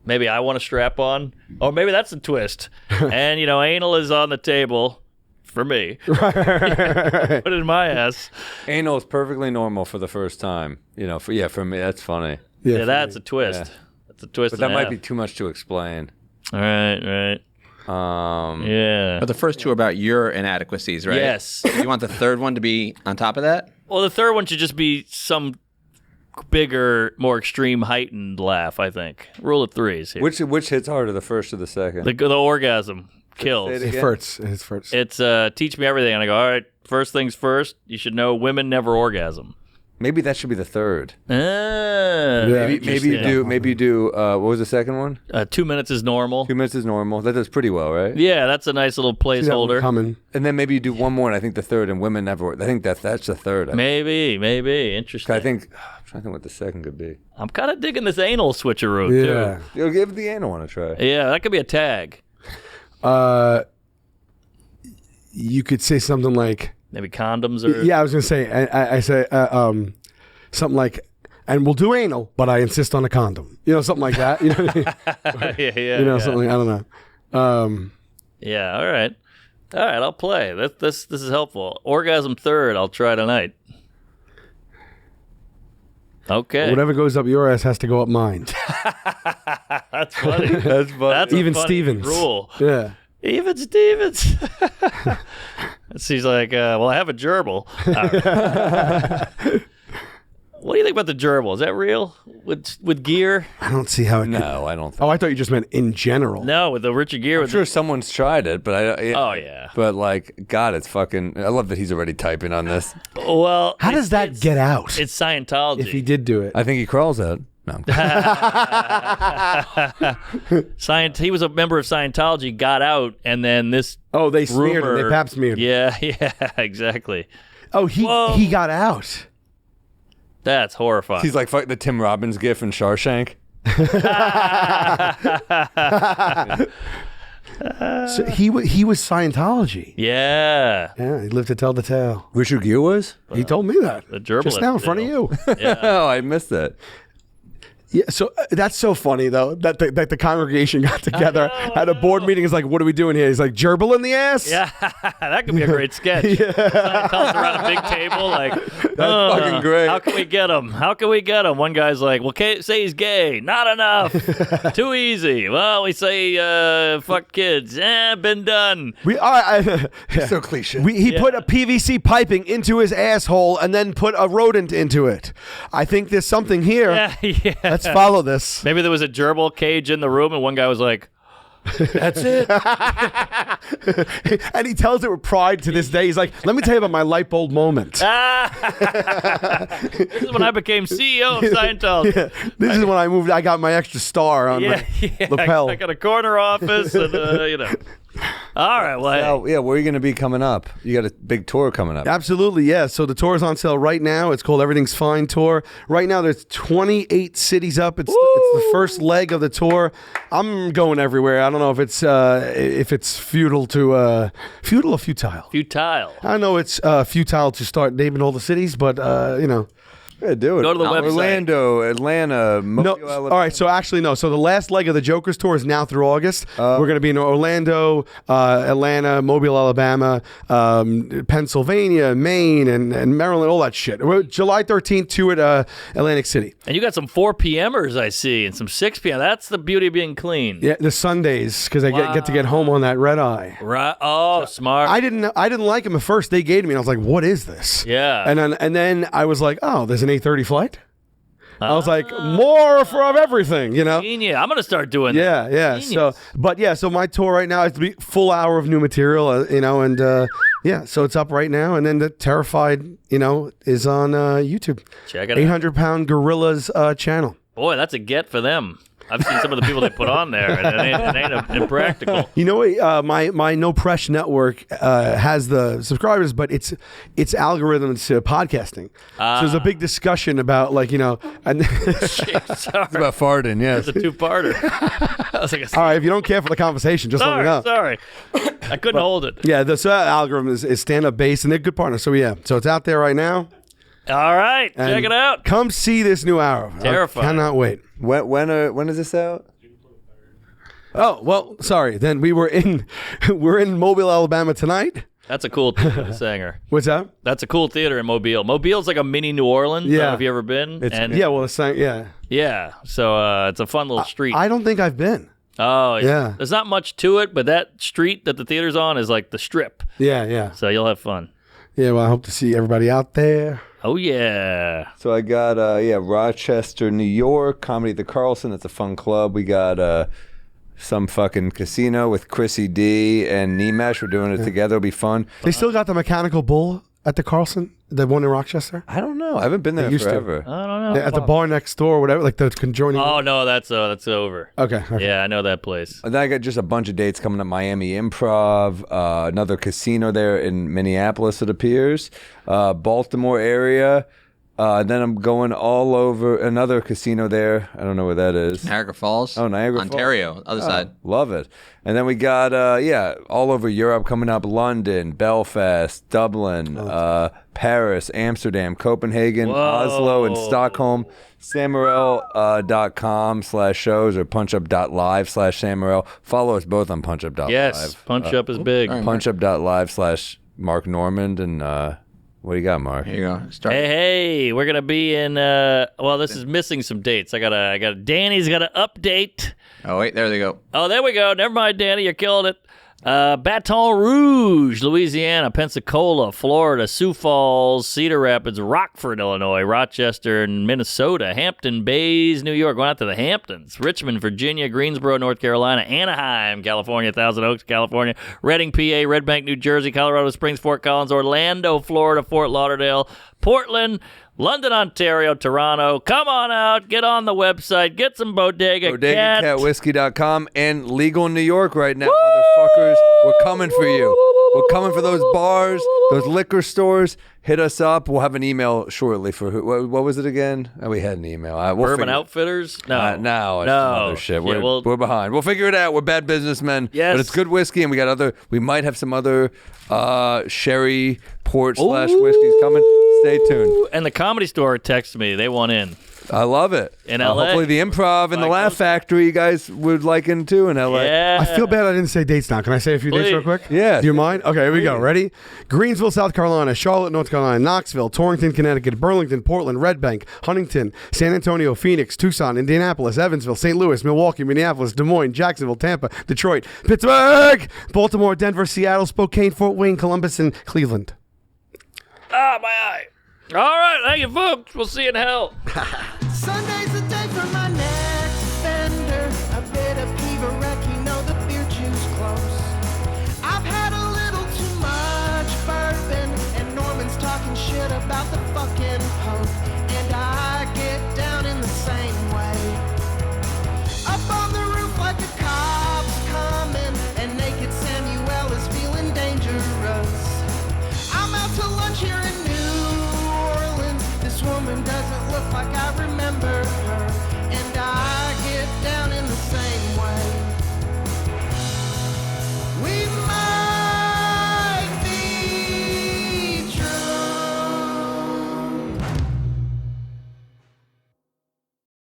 Speaker 2: Maybe I want to strap on, or maybe that's a twist. And anal is on the table for me. Right. Put it in my ass.
Speaker 1: Anal is perfectly normal for the first time. For me, that's funny.
Speaker 2: Yeah, that's a twist.
Speaker 1: Yeah.
Speaker 2: That's a twist.
Speaker 1: But that might be too much to explain.
Speaker 2: Right. Yeah.
Speaker 3: But the first two are about your inadequacies, right?
Speaker 2: Yes.
Speaker 3: You want the third one to be on top of that?
Speaker 2: Well, the third one should just be some bigger, more extreme, heightened laugh, I think. Rule of threes here.
Speaker 1: Which hits harder, the first or the second?
Speaker 2: The orgasm kills.
Speaker 1: Say it
Speaker 8: It
Speaker 1: again?
Speaker 8: hurts.
Speaker 2: It's teach me everything. And I go, all right, first things first, you should know women never orgasm.
Speaker 1: Maybe that should be the third.
Speaker 2: Maybe
Speaker 1: Maybe you do. What was the second one?
Speaker 2: 2 minutes is normal.
Speaker 1: 2 minutes is normal. That does pretty well, right?
Speaker 2: Yeah, that's a nice little placeholder.
Speaker 8: Coming.
Speaker 1: And then maybe you do one more, and I think the third, and women never. I think that's the third.
Speaker 2: Maybe. Interesting.
Speaker 1: I'm trying to think what the second could be.
Speaker 2: I'm kind of digging this anal switcheroo, too.
Speaker 1: Give the anal one a try.
Speaker 2: Yeah, that could be a tag.
Speaker 8: You could say something like,
Speaker 2: maybe condoms or...
Speaker 8: Yeah, I was going to say, I say something like, and we'll do anal, but I insist on a condom. Something like that. You know what I mean?
Speaker 2: yeah.
Speaker 8: Something, I don't know.
Speaker 2: Yeah, all right. I'll play. This is helpful. Orgasm third, I'll try tonight. Okay.
Speaker 8: Whatever goes up your ass has to go up mine.
Speaker 2: That's funny.
Speaker 1: That's funny.
Speaker 2: That's a
Speaker 8: Even
Speaker 2: funny
Speaker 8: Stevens.
Speaker 2: rule.
Speaker 8: Yeah.
Speaker 2: Even Stevens. She's like, well, I have a gerbil. What do you think about the gerbil? Is that real? With gear?
Speaker 8: I don't see how it
Speaker 1: No, I don't think.
Speaker 8: Oh, I thought you just meant in general.
Speaker 2: No, with the Richard Gere.
Speaker 1: I'm sure someone's tried it, but
Speaker 2: Oh, yeah.
Speaker 1: But God, it's fucking. I love that he's already typing on this.
Speaker 2: Well,
Speaker 8: How does that get out?
Speaker 2: It's Scientology.
Speaker 8: If he did do it.
Speaker 1: I think he crawls out. No.
Speaker 2: He was a member of Scientology, got out, and then this.
Speaker 8: Oh, they smeared him. They pap smeared him.
Speaker 2: Yeah, exactly.
Speaker 8: Oh, he got out.
Speaker 2: That's horrifying.
Speaker 1: He's like fuck the Tim Robbins gif in Shawshank.
Speaker 8: So he was Scientology.
Speaker 2: Yeah.
Speaker 8: Yeah, he lived to tell the tale.
Speaker 1: Richard Gere was?
Speaker 8: He told me that.
Speaker 2: The gerbil
Speaker 8: just now in front of you.
Speaker 1: Oh, I missed that.
Speaker 8: Yeah, so that's so funny though that the congregation got together at a board meeting. Is like, what are we doing here? He's like, gerbil in the ass.
Speaker 2: Yeah, that could be a great sketch. Scientologists around a big table, like, that's
Speaker 1: fucking great.
Speaker 2: How can we get him? One guy's like, well, say he's gay. Not enough. Too easy. Well, we say fuck kids. Been done.
Speaker 1: So cliche.
Speaker 8: He put a PVC piping into his asshole and then put a rodent into it. I think there's something here.
Speaker 2: Yeah.
Speaker 8: Let's follow this.
Speaker 2: Maybe there was a gerbil cage in the room, and one guy was like, that's it.
Speaker 8: And he tells it with pride to this day. He's like, let me tell you about my light bulb moment.
Speaker 2: This is when I became CEO of Scientology.
Speaker 8: Yeah. This is when I moved. I got my extra star on my lapel.
Speaker 2: I got a corner office, and All right, well,
Speaker 1: where are you going to be coming up? You got a big tour coming up.
Speaker 8: Absolutely, yeah. So the tour is on sale right now. It's called Everything's Fine Tour. Right now, there's 28 cities up. It's the first leg of the tour. I'm going everywhere. I don't know if it's futile or futile.
Speaker 2: Futile.
Speaker 8: I know it's futile to start naming all the cities, but
Speaker 1: Yeah, do it.
Speaker 2: Go to the website.
Speaker 1: Orlando, Atlanta,
Speaker 8: No,
Speaker 1: Mobile,
Speaker 8: all right. So actually, no. So the last leg of the Joker's tour is now through August. We're going to be in Orlando, Atlanta, Mobile, Alabama, Pennsylvania, Maine, and Maryland, all that shit. We're July 13th to at Atlantic City.
Speaker 2: And you got some 4 p.m.ers I see, and some 6 p.m. That's the beauty of being clean.
Speaker 8: Yeah, the Sundays because I get to get home on that red eye.
Speaker 2: Right. Oh, smart.
Speaker 8: I didn't like them at first. They gave me, and I was like, "What is this?"
Speaker 2: Yeah.
Speaker 8: And then I was like, "Oh, there's an 8:30 flight." I was like, "More of everything," you know.
Speaker 2: Genius. I'm gonna start doing
Speaker 8: Yeah,
Speaker 2: that.
Speaker 8: yeah.
Speaker 2: Genius.
Speaker 8: So my tour right now is to be full hour of new material, you know, and yeah, so it's up right now, and then the Terrified, you know, is on YouTube.
Speaker 2: Check it out.
Speaker 8: 800-pound Gorillas channel.
Speaker 2: Boy, that's a get for them. I've seen some of the people they put on there, and it ain't impractical.
Speaker 8: You know what? My No Press network has the subscribers, but it's algorithms to podcasting. So there's a big discussion about, like, you know, and
Speaker 2: Sorry.
Speaker 1: It's about farting, yes.
Speaker 2: It's a two-parter. I was like,
Speaker 8: all right, if you don't care for the conversation, just let me know.
Speaker 2: Sorry. I couldn't hold it.
Speaker 8: Yeah, the algorithm is stand-up based, and they're good partners. So yeah, so it's out there right now.
Speaker 2: All right,
Speaker 8: And
Speaker 2: check it out.
Speaker 8: Come see this new hour.
Speaker 2: Terrifying.
Speaker 8: I cannot wait.
Speaker 1: When is this out?
Speaker 8: Oh, well, sorry. Then we're in Mobile, Alabama tonight.
Speaker 2: That's a cool theater, the Sanger.
Speaker 8: What's that?
Speaker 2: That's a cool theater in Mobile. Mobile's like a mini New Orleans. I don't know if you ever been.
Speaker 8: Yeah.
Speaker 2: So it's a fun little street.
Speaker 8: I don't think I've been.
Speaker 2: Oh,
Speaker 8: Yeah.
Speaker 2: There's not much to it, but that street that the theater's on is like the Strip.
Speaker 8: Yeah.
Speaker 2: So you'll have fun.
Speaker 8: Yeah, well, I hope to see everybody out there.
Speaker 2: Oh, yeah.
Speaker 1: So I got Rochester, New York, Comedy at the Carlson. It's a fun club. We got some fucking casino with Chrissy D and Nimesh. We're doing it together. It'll be fun.
Speaker 8: They still got the mechanical bull at the Carlson, the one in Rochester?
Speaker 1: I don't know. I haven't been there forever.
Speaker 2: I don't know.
Speaker 8: At the bar next door, whatever, like the conjoining.
Speaker 2: Oh, no, that's over.
Speaker 8: Okay.
Speaker 2: Yeah, I know that place.
Speaker 1: And then I got just a bunch of dates coming up. Miami Improv, another casino there in Minneapolis, it appears, Baltimore area. Then I'm going all over another casino there. I don't know where that is.
Speaker 3: Niagara Falls.
Speaker 1: Oh, Niagara
Speaker 3: Ontario,
Speaker 1: Falls.
Speaker 3: other side.
Speaker 1: Love it. And then we got, all over Europe coming up. London, Belfast, Dublin, Paris, Amsterdam, Copenhagen, Oslo, and Stockholm. Samarel.com/shows or punchup.live/Samarel. Follow us both on punchup.live.
Speaker 2: Yes, Punch Up is big.
Speaker 1: Punchup.live/Mark Normand and what do you got, Mark?
Speaker 3: Here you go. Start.
Speaker 2: Hey, we're gonna be in. This is missing some dates. I got. Danny's got an update.
Speaker 3: Oh wait, there they go.
Speaker 2: Oh, there we go. Never mind, Danny, you're killing it. Baton Rouge, Louisiana, Pensacola, Florida, Sioux Falls, Cedar Rapids, Rockford, Illinois, Rochester, Minnesota, Hampton Bays, New York, going out to the Hamptons, Richmond, Virginia, Greensboro, North Carolina, Anaheim, California, Thousand Oaks, California, Reading, PA, Red Bank, New Jersey, Colorado Springs, Fort Collins, Orlando, Florida, Fort Lauderdale, Portland, London, Ontario, Toronto. Come on out. Get on the website. Get some Bodega Cat.
Speaker 1: BodegaCatWhiskey.com and legal in New York right now, motherfuckers. We're coming for you. We're coming for those bars, those liquor stores. Hit us up. We'll have an email shortly for who. What was it again? Oh, we had an email.
Speaker 2: Urban Outfitters? No.
Speaker 1: No. It's some other shit. We're behind. We'll figure it out. We're bad businessmen.
Speaker 2: Yes.
Speaker 1: But it's good whiskey, and we might have some other sherry port / whiskeys coming. Stay tuned.
Speaker 2: And the Comedy Store texted me. They want in.
Speaker 1: I love it.
Speaker 2: In LA.
Speaker 1: Hopefully the Improv and the Laugh Factory you guys would like in too in LA.
Speaker 2: Yeah.
Speaker 8: I feel bad I didn't say dates now. Can I say a few dates real quick?
Speaker 1: Yeah.
Speaker 8: Do you mind? Okay, here we go. Ready? Greensville, South Carolina, Charlotte, North Carolina, Knoxville, Torrington, Connecticut, Burlington, Portland, Red Bank, Huntington, San Antonio, Phoenix, Tucson, Indianapolis, Evansville, St. Louis, Milwaukee, Minneapolis, Des Moines, Jacksonville, Tampa, Detroit, Pittsburgh, Baltimore, Denver, Seattle, Spokane, Fort Wayne, Columbus, and Cleveland.
Speaker 2: Ah, my eye. All right, thank you, folks. We'll see you in hell.
Speaker 11: Sunday's the day for my next offender. A bit of Peeves, you know the beer juice close. I've had a little too much bourbon, and Norman's talking shit about the fucking Pope. And I get down in the same way. Up on the roof like a cop's coming, and naked Samuel is feeling dangerous. I'm out to lunch here in New Orleans. This woman doesn't look like I remember her.